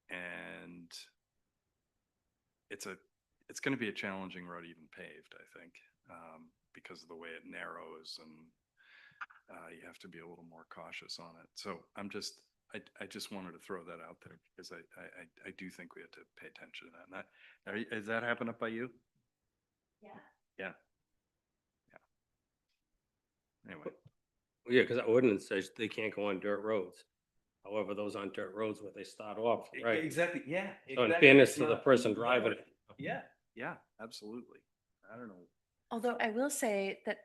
S1: And it's going to be a challenging road, even paved, I think, because of the way it narrows, and you have to be a little more cautious on it. So I just wanted to throw that out there, because I do think we have to pay attention to that. And that, has that happened up by you?
S8: Yeah.
S1: Yeah. Anyway,
S11: Yeah, because the ordinance says they can't go on dirt roads. However, those on dirt roads where they start off, right?
S1: exactly. Yeah.
S11: So in
S1: exactly.
S11: fairness
S1: It's
S11: to the
S1: not-
S11: person driving it.
S1: Yeah, absolutely. I don't know.
S8: Although I will say that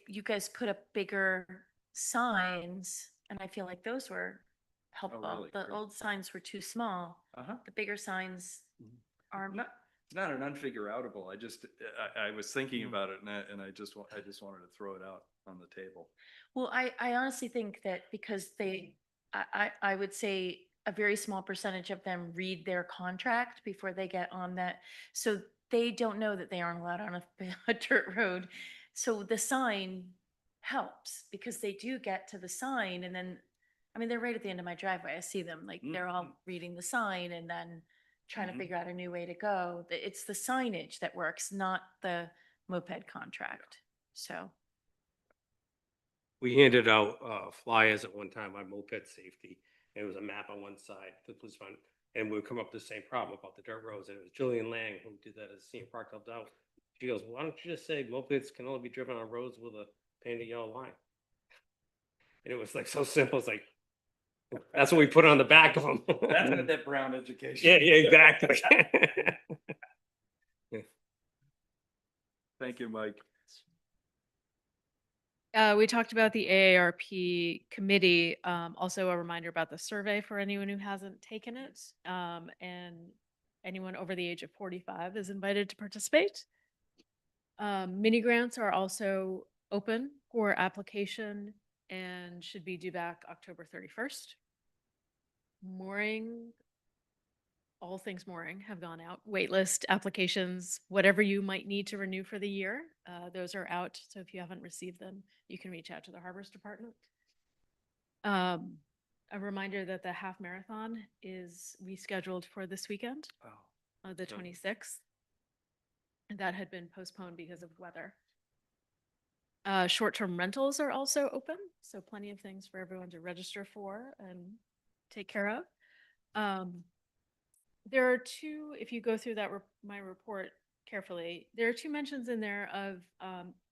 S8: you guys put up bigger signs, and I feel like those were helpful.
S1: really?
S8: The
S1: Great.
S8: old signs were too small.
S1: Uh-huh.
S8: The bigger signs are.
S1: It's not an unfigure outable. I was thinking about it, and I just wanted to throw it out on the table.
S8: Well, I honestly think that because I would say a very small percentage of them read their contract before they get on that. So they don't know that they aren't allowed on a dirt road. So the sign helps because they do get to the sign and then, I mean, they're right at the end of my driveway. I see them, like, they're all reading the sign and then trying to figure out a new way to go. It's the signage that works, not the moped contract. So.
S11: We handed out flyers at one time on moped safety. And it was a map on one side, the police found, and we would come up with the same problem about the dirt roads. And it was Jillian Lang who did that at Senior Park helped out. She goes, why don't you just say mopeds can only be driven on roads with a painted yellow line? And it was like so simple. It's like, that's what we put on the back of them.
S1: That's that Brown education.
S11: Yeah, exactly.
S1: Thank you, Mike.
S3: We talked about the AARP committee. Also, a reminder about the survey for anyone who hasn't taken it. And anyone over the age of 45 is invited to participate. Mini grants are also open for application and should be due back October 31st. Mooring, all things mooring have gone out. Waitlist applications, whatever you might need to renew for the year, those are out. So if you haven't received them, you can reach out to the Harbors Department. A reminder that the half marathon is rescheduled for this weekend, the 26th. And that had been postponed because of weather. Short-term rentals are also open, so plenty of things for everyone to register for and take care of. There are two, if you go through that my report carefully, there are two mentions in there of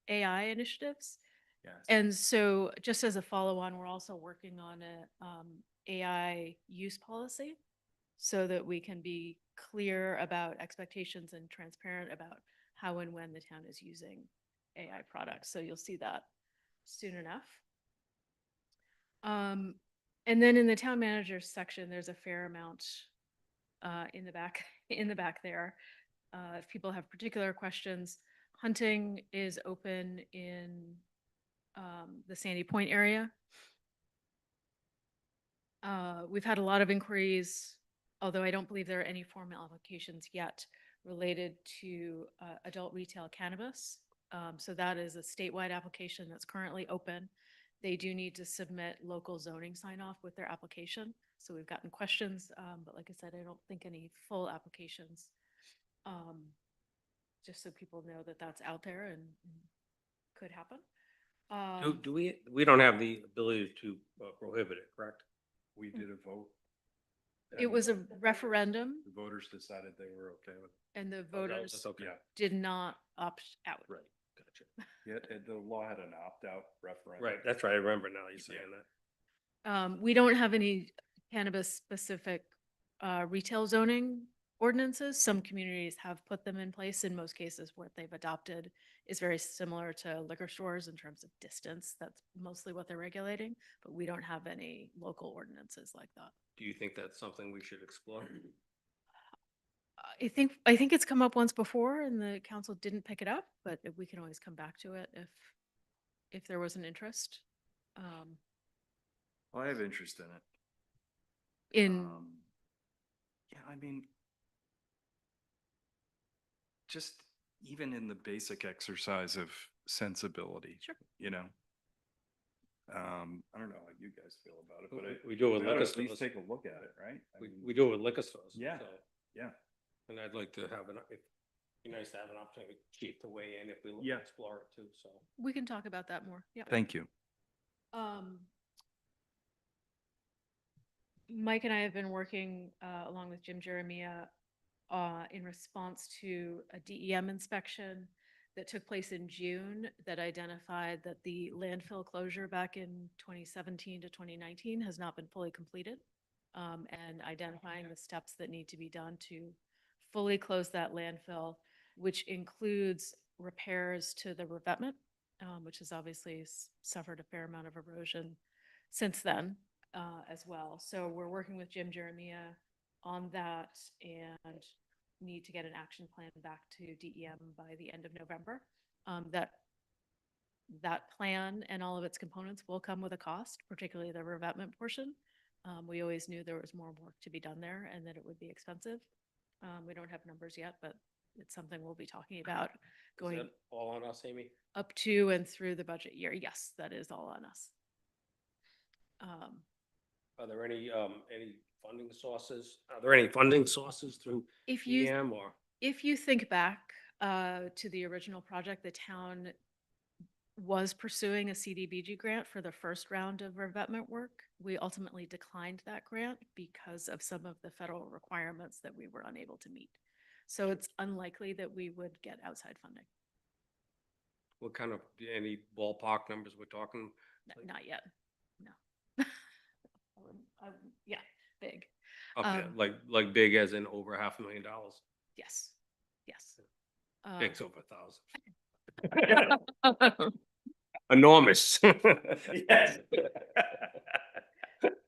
S3: AI initiatives.
S1: Yes.
S3: And so just as a follow-on, we're also working on a AI use policy so that we can be clear about expectations and transparent about how and when the town is using AI products. So you'll see that soon enough. And then in the town manager section, there's a fair amount in the back there. If people have particular questions, hunting is open in the Sandy Point area. We've had a lot of inquiries, although I don't believe there are any formal applications yet related to adult retail cannabis. So that is a statewide application that's currently open. They do need to submit local zoning sign off with their application. So we've gotten questions, but like I said, I don't think any full applications. Just so people know that that's out there and could happen.
S11: We don't have the ability to prohibit it, correct?
S1: We did a vote.
S3: It was a referendum.
S1: The voters decided they were okay with it.
S3: And the
S11: that's
S3: voters
S11: okay.
S3: did not opt out.
S1: Right. Gotcha. Yeah, the law had an opt-out referendum.
S11: Right, that's right. I remember now you saying that.
S3: We don't have any cannabis specific retail zoning ordinances. Some communities have put them in place. In most cases, what they've adopted is very similar to liquor stores in terms of distance. That's mostly what they're regulating, but we don't have any local ordinances like that.
S11: Do you think that's something we should explore?
S3: I think it's come up once before and the council didn't pick it up, but we can always come back to it if there was an interest.
S1: Well, I have interest in it.
S3: In
S1: Yeah, I mean, just even in the basic exercise of sensibility.
S3: Sure.
S1: You know? I don't know how you guys feel about it, but
S11: We do it with
S1: we ought to
S11: liquor
S1: at least
S11: stores.
S1: take a look at it, right? I mean,
S11: We do it with liquor stores.
S1: Yeah.
S11: so-
S1: Yeah.
S11: And I'd like to have it'd be nice to have an opportunity to Chief to weigh in if we
S1: Yeah.
S11: explore it too, so.
S3: We can talk about that more. Yeah.
S1: Thank you.
S3: Mike and I have been working along with Jim Jeremia in response to a DEM inspection that took place in June that identified that the landfill closure back in 2017 to 2019 has not been fully completed, and identifying the steps that need to be done to fully close that landfill, which includes repairs to the revetment, which has obviously suffered a fair amount of erosion since then as well. So we're working with Jim Jeremia on that and need to get an action plan back to DEM by the end of November. That plan and all of its components will come with a cost, particularly the revetment portion. We always knew there was more work to be done there and that it would be expensive. We don't have numbers yet, but it's something we'll be talking about
S11: Is
S3: going
S11: that all on us, Amy?
S3: up to and through the budget year. Yes, that is all on us.
S11: Are there any funding sources? Are there any funding sources through
S3: If you
S11: DEM or?
S3: If you think back to the original project, the town was pursuing a CDBG grant for the first round of revetment work. We ultimately declined that grant because of some of the federal requirements that we were unable to meet. So it's unlikely that we would get outside funding.
S11: What kind of, any ballpark numbers we're talking?
S3: Not yet, no. Yeah, big.
S11: Okay, like big as in over $500,000?
S3: Yes, yes.
S11: Big's over 1,000. Enormous.
S3: Yes.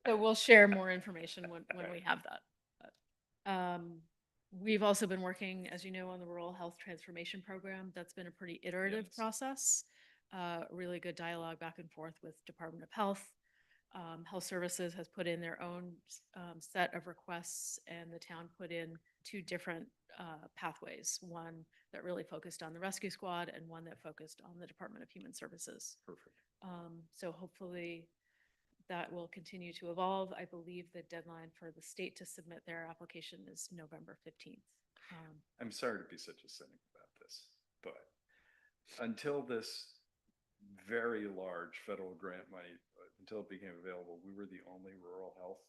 S3: So we'll share more information when we have that. But, we've also been working, as you know, on the Rural Health Transformation Program. That's been a pretty iterative process. Really good dialogue back and forth with Department of Health. Health Services has put in their own set of requests, and the town put in two different pathways. One that really focused on the rescue squad and one that focused on the Department of Human Services.
S1: Perfect.
S3: So hopefully that will continue to evolve. I believe the deadline for the state to submit their application is November 15th.
S1: I'm sorry to be such a cynic about this, but until this very large federal grant money, until it became available, we were the only rural health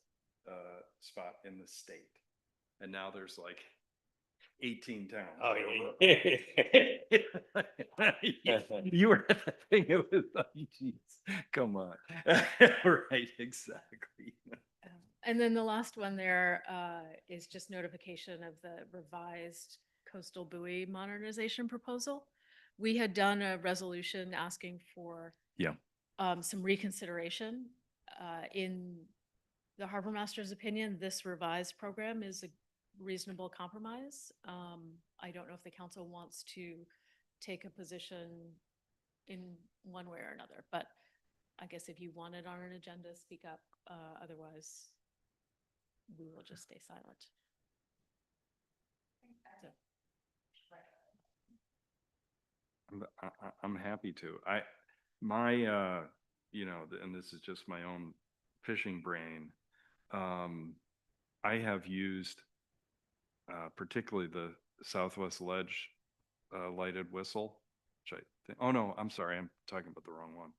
S1: spot in the state. And now there's like 18 towns.
S11: Oh,
S1: You were at the thing, it was, oh, geez, come on. Right, exactly.
S3: And then the last one there is just notification of the revised coastal buoy modernization proposal. We had done a resolution asking for
S1: Yeah.
S3: Some reconsideration. In the harbor master's opinion, this revised program is a reasonable compromise. I don't know if the council wants to take a position in one way or another, but I guess if you want it on an agenda, speak up. Otherwise, we will just stay silent.
S1: I'm happy to. You know, and this is just my own fishing brain. I have used particularly the Southwest Ledge lighted whistle, which I think, oh no, I'm sorry, I'm talking about the wrong one.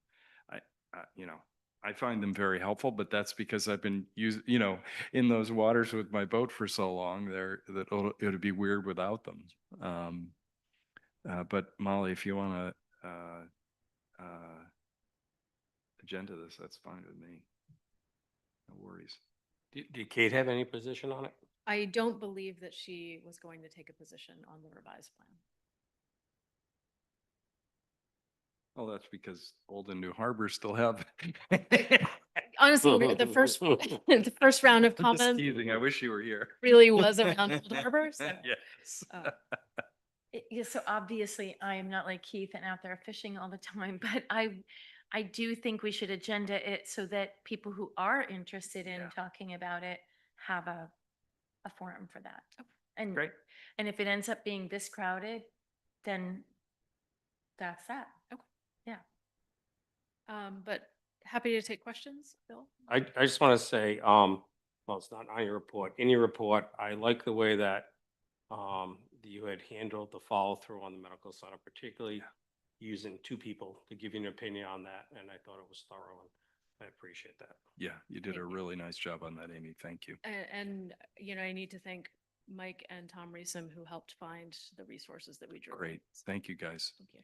S1: You know, I find them very helpful, but that's because I've been you know, in those waters with my boat for so long there that it'll be weird without them. But Molly, if you want to agenda this, that's fine with me. No worries.
S11: Did Kate have any position on it?
S3: I don't believe that she was going to take a position on the revised plan.
S1: Well, that's because Old and New Harbor still have.
S3: Honestly, the first, the first round of
S1: I'm just
S3: comments
S1: teasing. I wish you were here.
S3: really was around Old Harbor, so.
S1: Yes.
S8: Yeah, so obviously I am not like Keith and out there fishing all the time, but I do think we should agenda it so that people who are interested in
S1: Yeah.
S8: talking about it have a forum for that. And,
S1: Great.
S8: and if it ends up being this crowded, then that's that.
S3: Okay.
S8: Yeah.
S3: But happy to take questions, Bill.
S11: I just want to say, well, it's not on your report. In your report, I like the way that you had handled the follow through on the medical center, particularly using two people to give you an opinion on that. And I thought it was thorough, and I appreciate that.
S1: Yeah, you did a really nice job on that, Amy. Thank you.
S3: And, you know, I need to thank Mike and Tom Reesum who helped find the resources that we drew.
S1: Great. Thank you, guys.
S3: Thank you.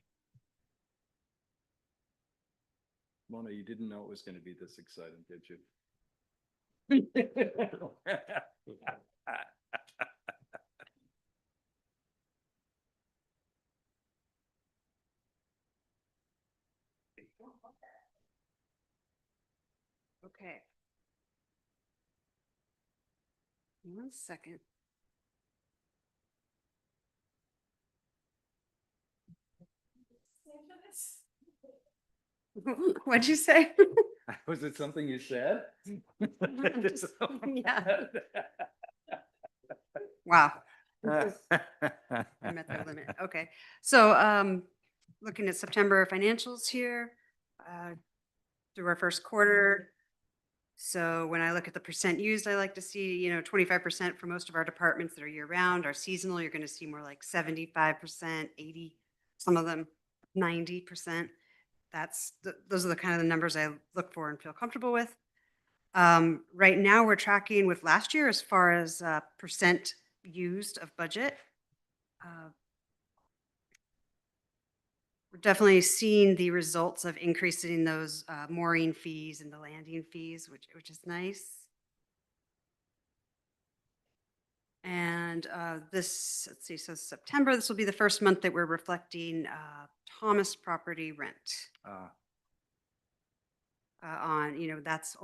S1: Mona, you didn't know it was going to be this exciting, did you?
S4: Okay. 1 second. What'd you say?
S1: Was it something you said?
S4: Yeah. Wow. I'm at the limit. Okay. So looking at September financials here, through our first quarter. So when I look at the percent used, I like to see, 25% for most of our departments that are year round. Our seasonal, you're going to see more like 75%, 80, some of them 90%. Those are the kind of the numbers I look for and feel comfortable with. Right now, we're tracking with last year as far as percent used of budget. We're definitely seeing the results of increasing those mooring fees and the landing fees, which is nice. And let's see, so September, this will be the first month that we're reflecting Thomas property rent on, that's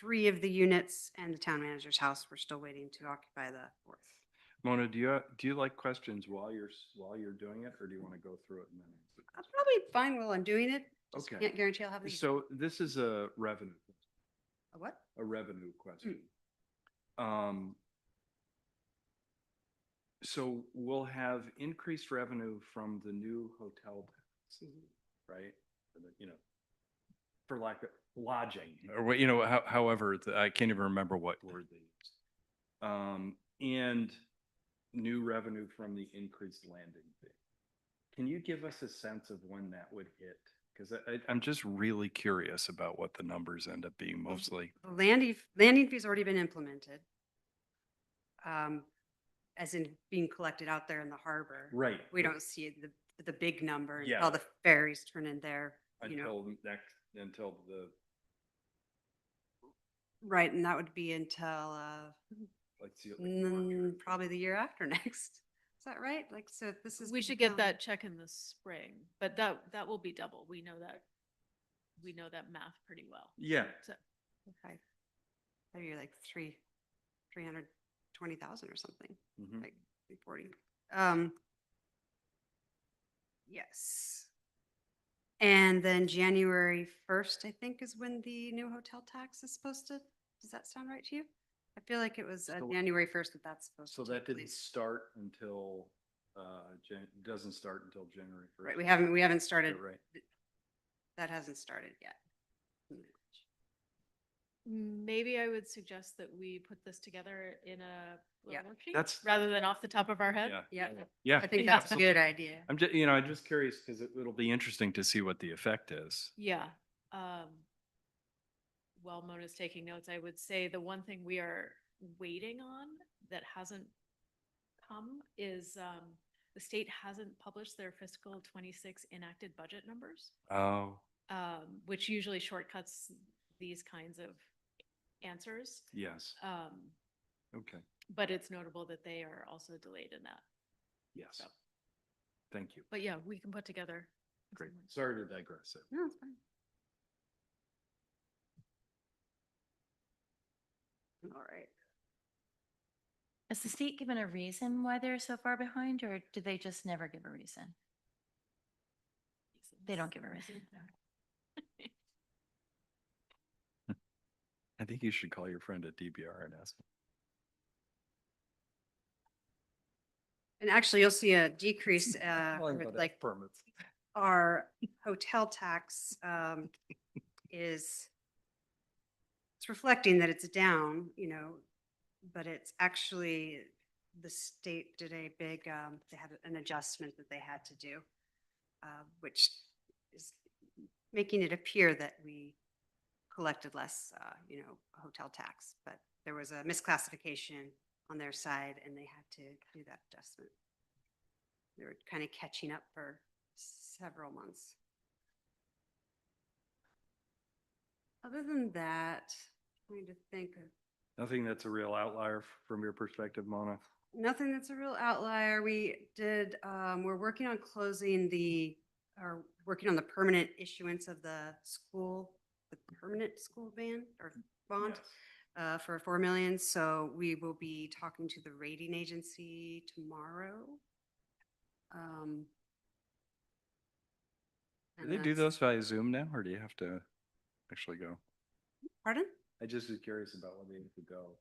S4: 3 of the units and the town manager's house. We're still waiting to occupy the 4th.
S1: Mona, do you like questions while you're doing it, or do you want to go through it and then answer?
S4: I'm probably fine while I'm doing it. Just
S1: Okay.
S4: can't guarantee I'll have these.
S1: So this is a revenue.
S4: A what?
S1: A revenue question. So we'll have increased revenue from the new hotel tax, right? For lack of lodging, or what, however, I can't even remember what word they used. And new revenue from the increased landing fee. Can you give us a sense of when that would hit? Because I'm just really curious about what the numbers end up being mostly.
S4: The landing fee's already been implemented. As in being collected out there in the harbor.
S1: Right.
S4: We don't see the big number
S1: Yeah.
S4: until the ferries turn in there,
S1: Until the,
S4: Right, and that would be until probably the year after next. Is that right? Like, so this is.
S3: We should get that check in the spring, but that will be double. We know that math pretty well.
S1: Yeah.
S3: So,
S4: Okay. Maybe like 320,000 or something, like 340. Yes. And then January 1st, I think, is when the new hotel tax is supposed to, does that sound right to you? I feel like it was January 1st that that's supposed to.
S1: So that didn't
S4: release.
S1: start until, doesn't start until January 1st.
S4: Right, we haven't started.
S1: Right.
S4: That hasn't started yet.
S3: maybe I would suggest that we put this together in a little worksheet
S1: That's-
S3: rather than off the top of our head.
S1: Yeah.
S4: I think that's a good idea.
S1: I'm just, I'm just curious because it'll be interesting to see what the effect is.
S3: Yeah. While Mona's taking notes, I would say the one thing we are waiting on that hasn't come is the state hasn't published their fiscal 26 enacted budget numbers,
S1: Oh,
S3: which usually shortcuts these kinds of answers.
S1: yes. Okay,
S3: But it's notable that they are also delayed in that.
S1: yes.
S3: So.
S1: Thank you.
S3: But yeah, we can put together.
S1: Great. Sorry to digress.
S4: No, it's fine. All right.
S8: Has the state given a reason why they're so far behind, or do they just never give a reason? They don't give a reason.
S1: I think you should call your friend at DBR and ask.
S4: And actually, you'll see a decrease
S1: Calling
S4: with
S1: about
S4: like
S1: permits.
S4: our hotel tax is, it's reflecting that it's down, you know, but it's actually, the state did a big, they had an adjustment that they had to do, which is making it appear that we collected less, you know, hotel tax, but there was a misclassification on their side and they had to do that adjustment. They were kind of catching up for several months. Other than that, trying to think of
S1: Nothing that's a real outlier from your perspective, Mona?
S4: nothing that's a real outlier. We did, we're working on closing or working on the permanent issuance of the permanent school ban or bond for 4 million. So we will be talking to the rating agency tomorrow.
S1: Do
S4: And
S1: they do
S4: that's-
S1: those via Zoom now, or do you have to actually go?
S4: Pardon?
S1: I just was curious about whether you have to go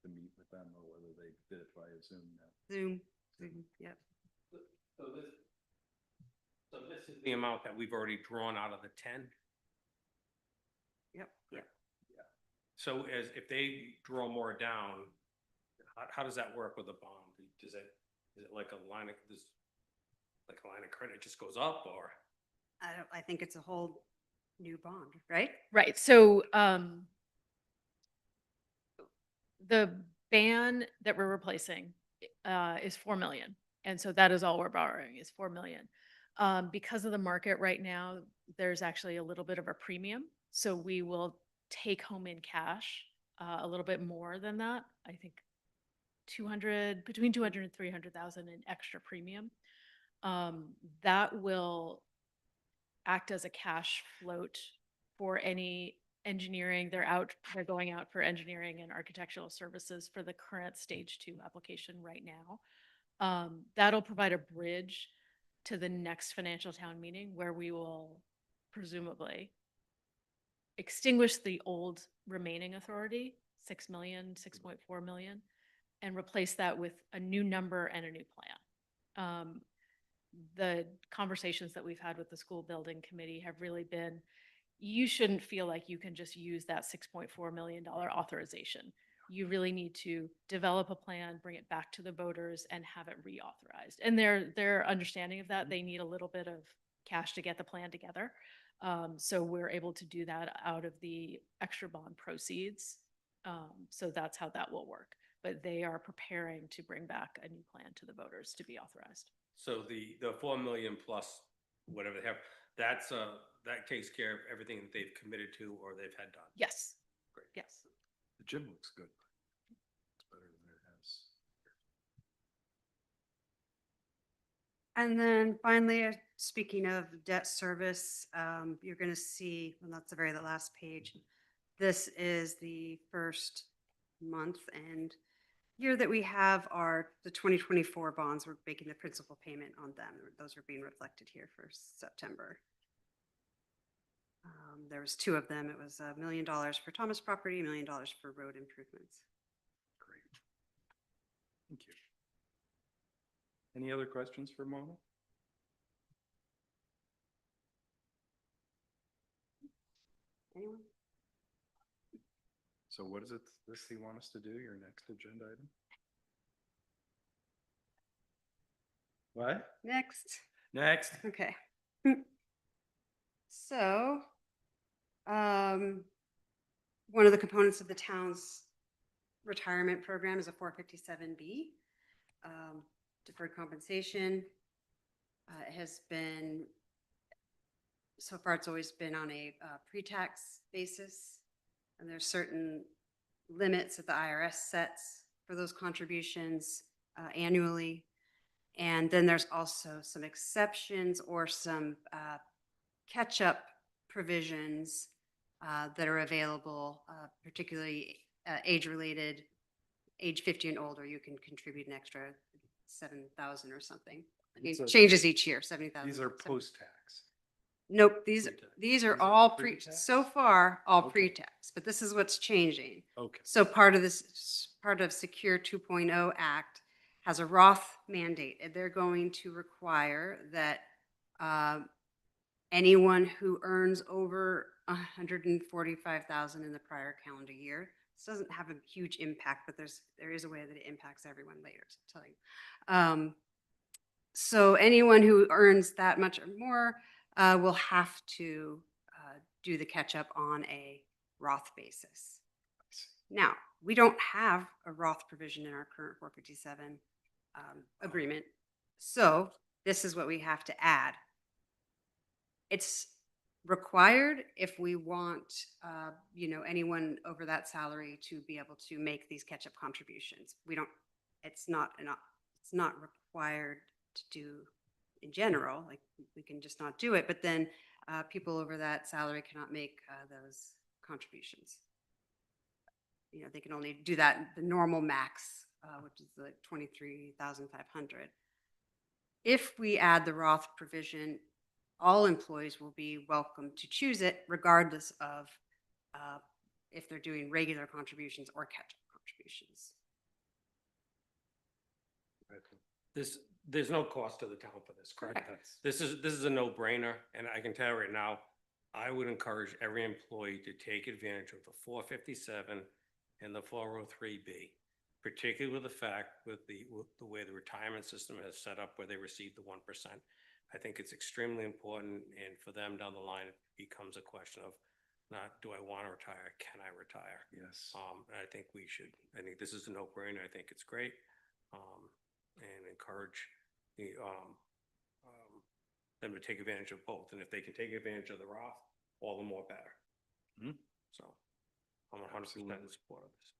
S1: to meet with them or whether they did it via Zoom now.
S4: Zoom, yep.
S11: So this is the amount that we've already drawn out of the 10.
S4: Yep. Yep.
S11: So if they draw more down, how does that work with a bond? Is it like a line of credit just goes up, or?
S4: I think it's a whole new bond, right?
S3: Right. So the ban that we're replacing is 4 million. And so that is all we're borrowing is 4 million. Because of the market right now, there's actually a little bit of a premium. So we will take home in cash a little bit more than that. I think between 200 and 300,000 in extra premium. That will act as a cash float for any engineering. They're going out for engineering and architectural services for the current stage 2 application right now. That'll provide a bridge to the next financial town meeting where we will presumably extinguish the old remaining authority, 6 million, 6.4 million, and replace that with a new number and a new plan. The conversations that we've had with the school building committee have really been, you shouldn't feel like you can just use that $6.4 million authorization. You really need to develop a plan, bring it back to the voters and have it reauthorized. And their understanding of that, they need a little bit of cash to get the plan together. So we're able to do that out of the extra bond proceeds. So that's how that will work. But they are preparing to bring back a new plan to the voters to be authorized.
S11: So the 4 million plus whatever they have, that takes care of everything that they've committed to or they've had done.
S3: Yes.
S11: Great.
S3: Yes.
S1: The gym looks good. It's better than it has.
S4: And then finally, speaking of debt service, you're going to see, and that's the last page. This is the first month and year that we have the 2024 bonds. We're making the principal payment on them. Those are being reflected here for September. There was 2 of them. It was $1 million for Thomas property, $1 million for road improvements.
S1: Great. Thank you. Any other questions for Mona?
S4: Anyone?
S1: So what is it this you want us to do, your next agenda item? What?
S4: Next.
S1: Next.
S4: Okay. So, one of the components of the town's retirement program is a 457B, deferred compensation. It has been, so far it's always been on a pre-tax basis, and there's certain limits that the IRS sets for those contributions annually. And then there's also some exceptions or some catch-up provisions that are available, particularly age-related, age 50 and older, you can contribute an extra 7,000 or something.
S1: These
S4: It
S1: are-
S4: changes each year, 70,000.
S1: These are post-tax.
S4: Nope, these are
S1: These are
S4: all
S1: pre-tax?
S4: so far, all
S1: Okay.
S4: pre-tax, but this is what's changing.
S1: Okay.
S4: So part of Secure 2.0 Act has a Roth mandate, and they're going to require that anyone who earns over 145,000 in the prior calendar year, this doesn't have a huge impact, but there is a way that it impacts everyone later, so I'll tell you. So anyone who earns that much or more will have to do the catch up on a Roth basis. Now, we don't have a Roth provision in our current 457 agreement. So this is what we have to add. It's required if we want, anyone over that salary to be able to make these catch-up contributions. It's not required to do in general, like we can just not do it, but then people over that salary cannot make those contributions. They can only do that the normal max, which is like 23,500. If we add the Roth provision, all employees will be welcome to choose it regardless of if they're doing regular contributions or catch-up contributions.
S11: There's no cost to the town for this, correct? This is a no-brainer, and I can tell you right now, I would encourage every employee to take advantage of the 457 and the 403B, particularly with the fact with the way the retirement system is set up where they receive the 1%. I think it's extremely important, and for them down the line, it becomes a question of not, do I want to retire? Can I retire?
S1: Yes.
S11: And I think this is a no-brainer. I think it's great. And encourage them to take advantage of both. And if they can take advantage of the Roth, all the more better.
S1: Mhm.
S11: So I'm 100% in support of this.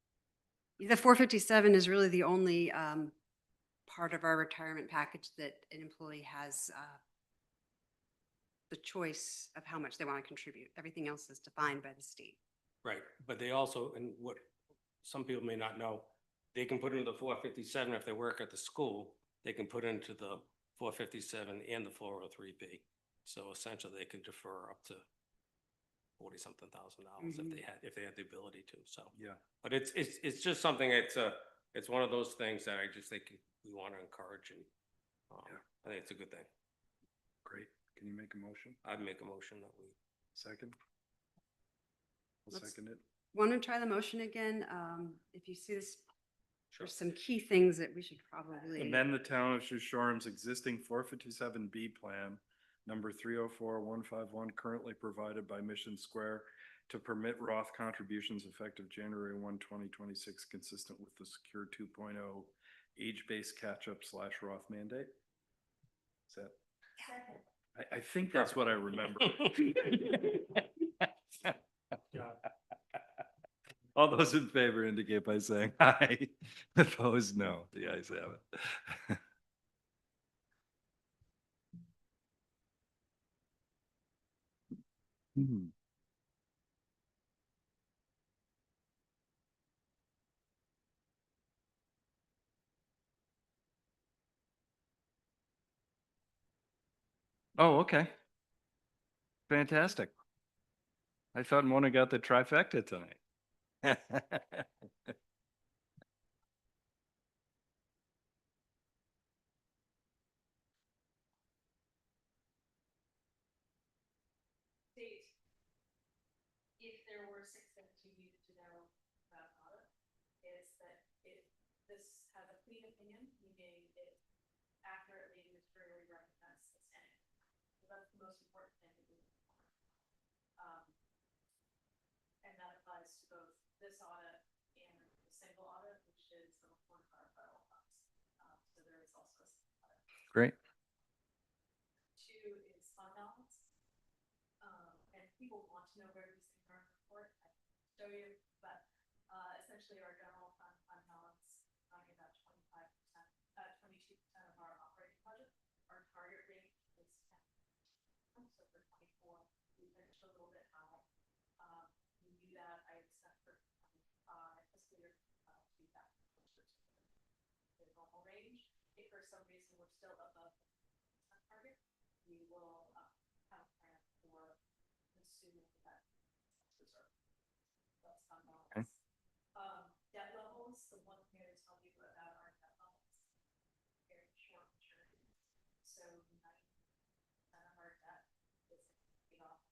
S4: The 457 is really the only part of our retirement package that an employee has the choice of how much they want to contribute. Everything else is defined by the state.
S11: Right, but they also, and what some people may not know, they can put into the 457 if they work at the school, they can put into the 457 and the 403B. So essentially they can defer up to 40-something thousand dollars if they had the ability to, so.
S1: Yeah.
S11: But it's just something, it's one of those things that I just think we want to encourage, and I think it's a good thing.
S1: Great. Can you make a motion?
S11: I'd make a motion that we.
S1: Second? I'll
S4: Let's-
S1: second it.
S4: Want to try the motion again? If you see this, there's some key things that we should probably.
S1: Amend the town of Shorehams existing 457B plan, number 304151, currently provided by Mission Square, to permit Roth contributions effective January 1, 2026, consistent with the Secure 2.0 age-based catch-up / Roth mandate. Is that? I think that's what I remember. All those in favor indicate by saying aye. Opposed, no. The ayes have it. Oh, okay. Fantastic. I thought Mona got the trifecta tonight.
S3: State, if there were 6 things you needed to know about audit, is that this has a clean opinion, meaning it accurately and materially represents the standing. So that's the most important thing to do. And that applies to both this audit and the single audit, which is the report of our federal funds. So there is also a single audit.
S1: Great.
S3: 2 is fund balance. And people want to know where these things are in the report. I can show you, but essentially our general fund balance if for some reason we're still above the target, we will have a plan for assuming that reserve. That's not
S1: Okay.
S3: Debt levels, the one thing to tell you about our debt levels, very short maturity. So 90% of our debt is paid off.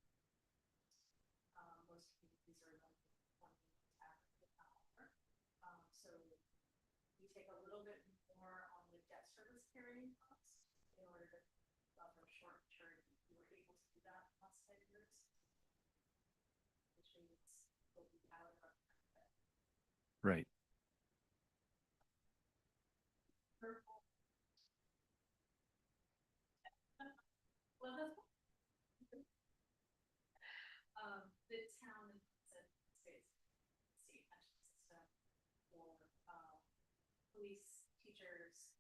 S3: Most communities are like 20 average however. So we take a little bit more on the debt service carrying costs in order to buffer short maturity. We were able to do that in the last 10 years, which means we'll be out of our debt.
S1: Right.
S3: The town and state pension system for police, teachers,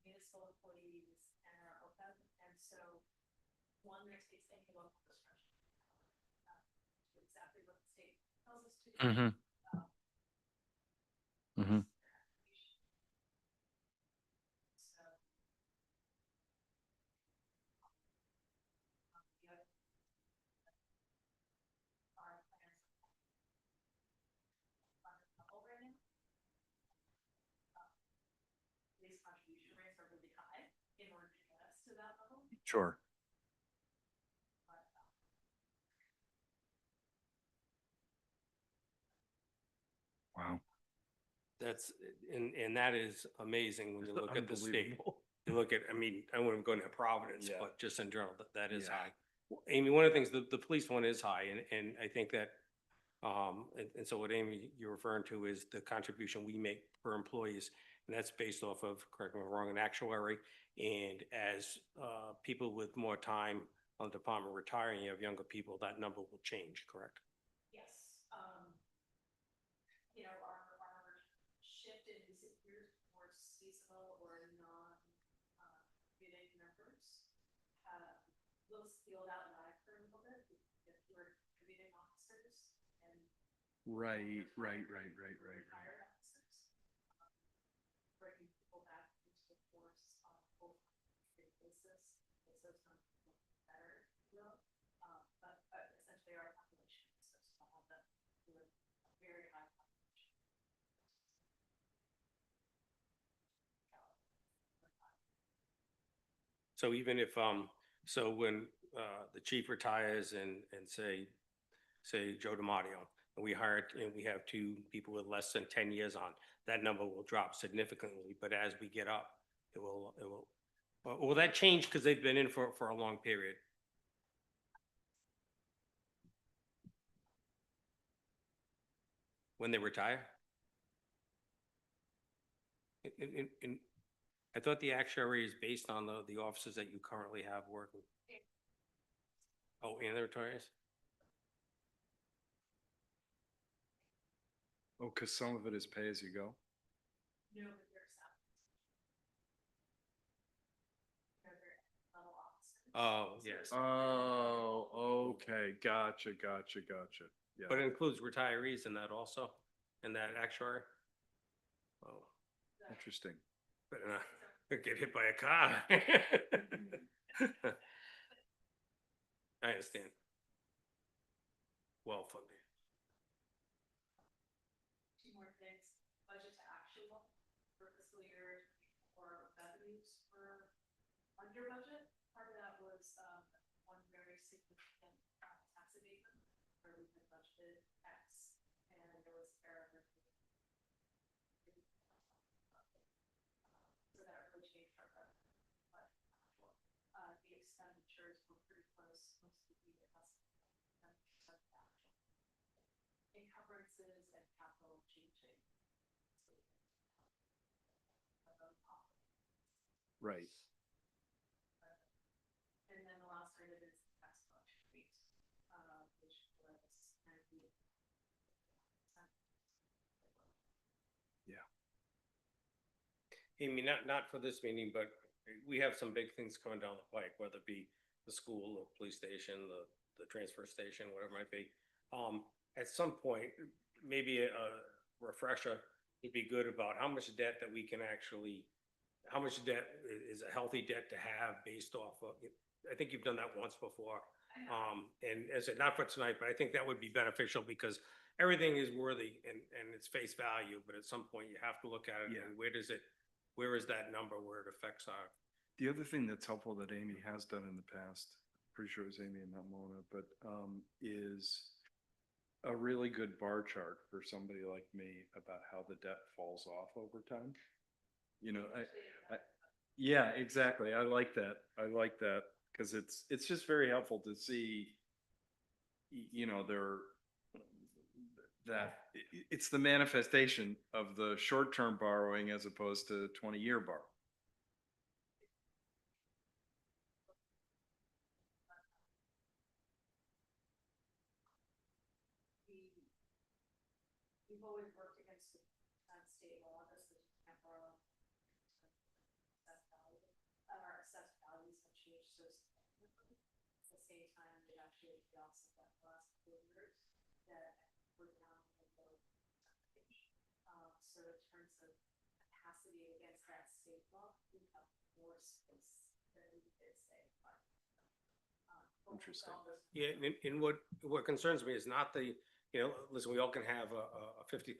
S3: municipal employees, and our OPEB. And so one that takes any local discretion. To exactly what the state tells us to do.
S1: Mm-hmm. Mm-hmm.
S3: So the other our plans level right now. These contribution rates are really high in order to get us to that level.
S1: Sure. Wow.
S11: That's, and that is amazing when you look at the state. You look at, I mean, I wouldn't go into Providence,
S1: Yeah.
S11: but just in general, that is
S1: Yeah.
S11: high. Amy, one of the things, the police one is high, and I think that, and so what Amy, you're referring to is the contribution we make per employees, and that's based off of, correct me if I'm wrong, an actuary. And as people with more time on the department retiring, you have younger people, that number will change, correct?
S3: Yes. You know, our shift in recent years towards seasonal or non-unit members will spill out and I for a little bit if we're commuting officers and
S1: Right.
S3: retired officers. Bringing people back into the force on a full-time basis. So it's going to be better, you know? But essentially our population is so small that we're a very high population.
S11: So even if, so when the chief retires and say Joe DiMatteo, and we hire, and we have two people with less than 10 years on, that number will drop significantly, but as we get up, will that change because they've been in for a long period? When they retire? I thought the actuary is based on the officers that you currently have working. Oh, and the retirees?
S1: Oh, because some of it is pay as you go.
S3: No, but there's some. Level officers.
S11: Oh, yes.
S1: Oh, okay. Gotcha. Yeah.
S11: But it includes retirees in that also, in that actuary? Oh,
S1: Interesting.
S11: better not get hit by a car. I understand. Well funded.
S3: Two more things, budget to actual for fiscal year or revenues were under budget. Part of that was one very significant tax abatement where we had budgeted X and there was error. So that really changed our revenue. But the expenditures were pretty close, most of the encumbrances and capital changing.
S1: Right.
S3: And then the last item is the tax collection rate, which was 90.
S1: Yeah.
S11: Amy, not for this meeting, but we have some big things coming down the pike, whether it be the school, the police station, the transfer station, whatever it might be. At some point, maybe a refresher would be good about how much debt that we can actually how much debt is a healthy debt to have based off of, I think you've done that once before. And as I said, not for tonight, but I think that would be beneficial because everything is worthy and its face value, but at some point you have to look at it
S1: Yeah.
S11: and where is that number where it affects our,
S1: The other thing that's helpful that Amy has done in the past, pretty sure it was Amy and not Mona, but is a really good bar chart for somebody like me about how the debt falls off over time. You know, yeah, exactly. I like that. I like that because it's just very helpful to see, you know, it's the manifestation of the short-term borrowing as opposed to 20-year borrowing.
S4: We've always worked against the state law, this is temporal. Our assessed values have changed so significantly. At the same time, we actually also that last 4 years that we're down in both. So in terms of capacity against that state law, we have more space than we did say.
S1: Interesting.
S11: yeah, and what concerns me is not the, you know, listen, we all can have a $50,000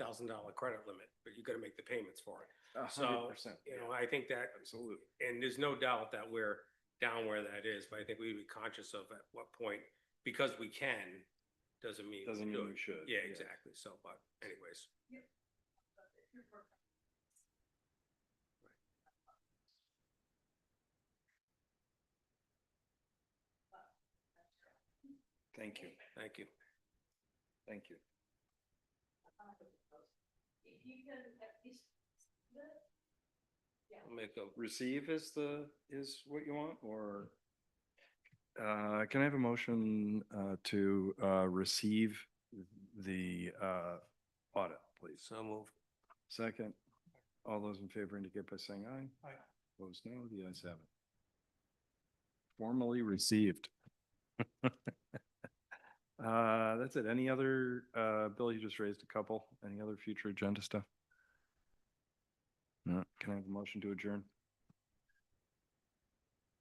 S11: credit limit, but you gotta make the payments for it.
S1: 100%.
S11: You know, I think that,
S1: Absolutely.
S11: and there's no doubt that we're down where that is, but I think we'd be conscious of at what point, because we can, doesn't mean
S1: We should.
S11: Yeah, exactly. So, but anyways.
S1: Thank you.
S11: Thank you.
S1: Thank you.
S4: If you can at least.
S11: I'll make a,
S1: Receive is what you want, or can I have a motion to receive the audit, please?
S11: so move.
S1: Second, all those in favor indicate by saying aye.
S14: Aye.
S1: Opposed, no. The ayes have it. Formally received. That's it. Any other, Bill, you just raised a couple. Any other future agenda stuff? No. Can I have a motion to adjourn?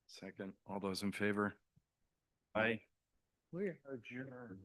S1: Second, all those in favor? Aye. We're adjourned.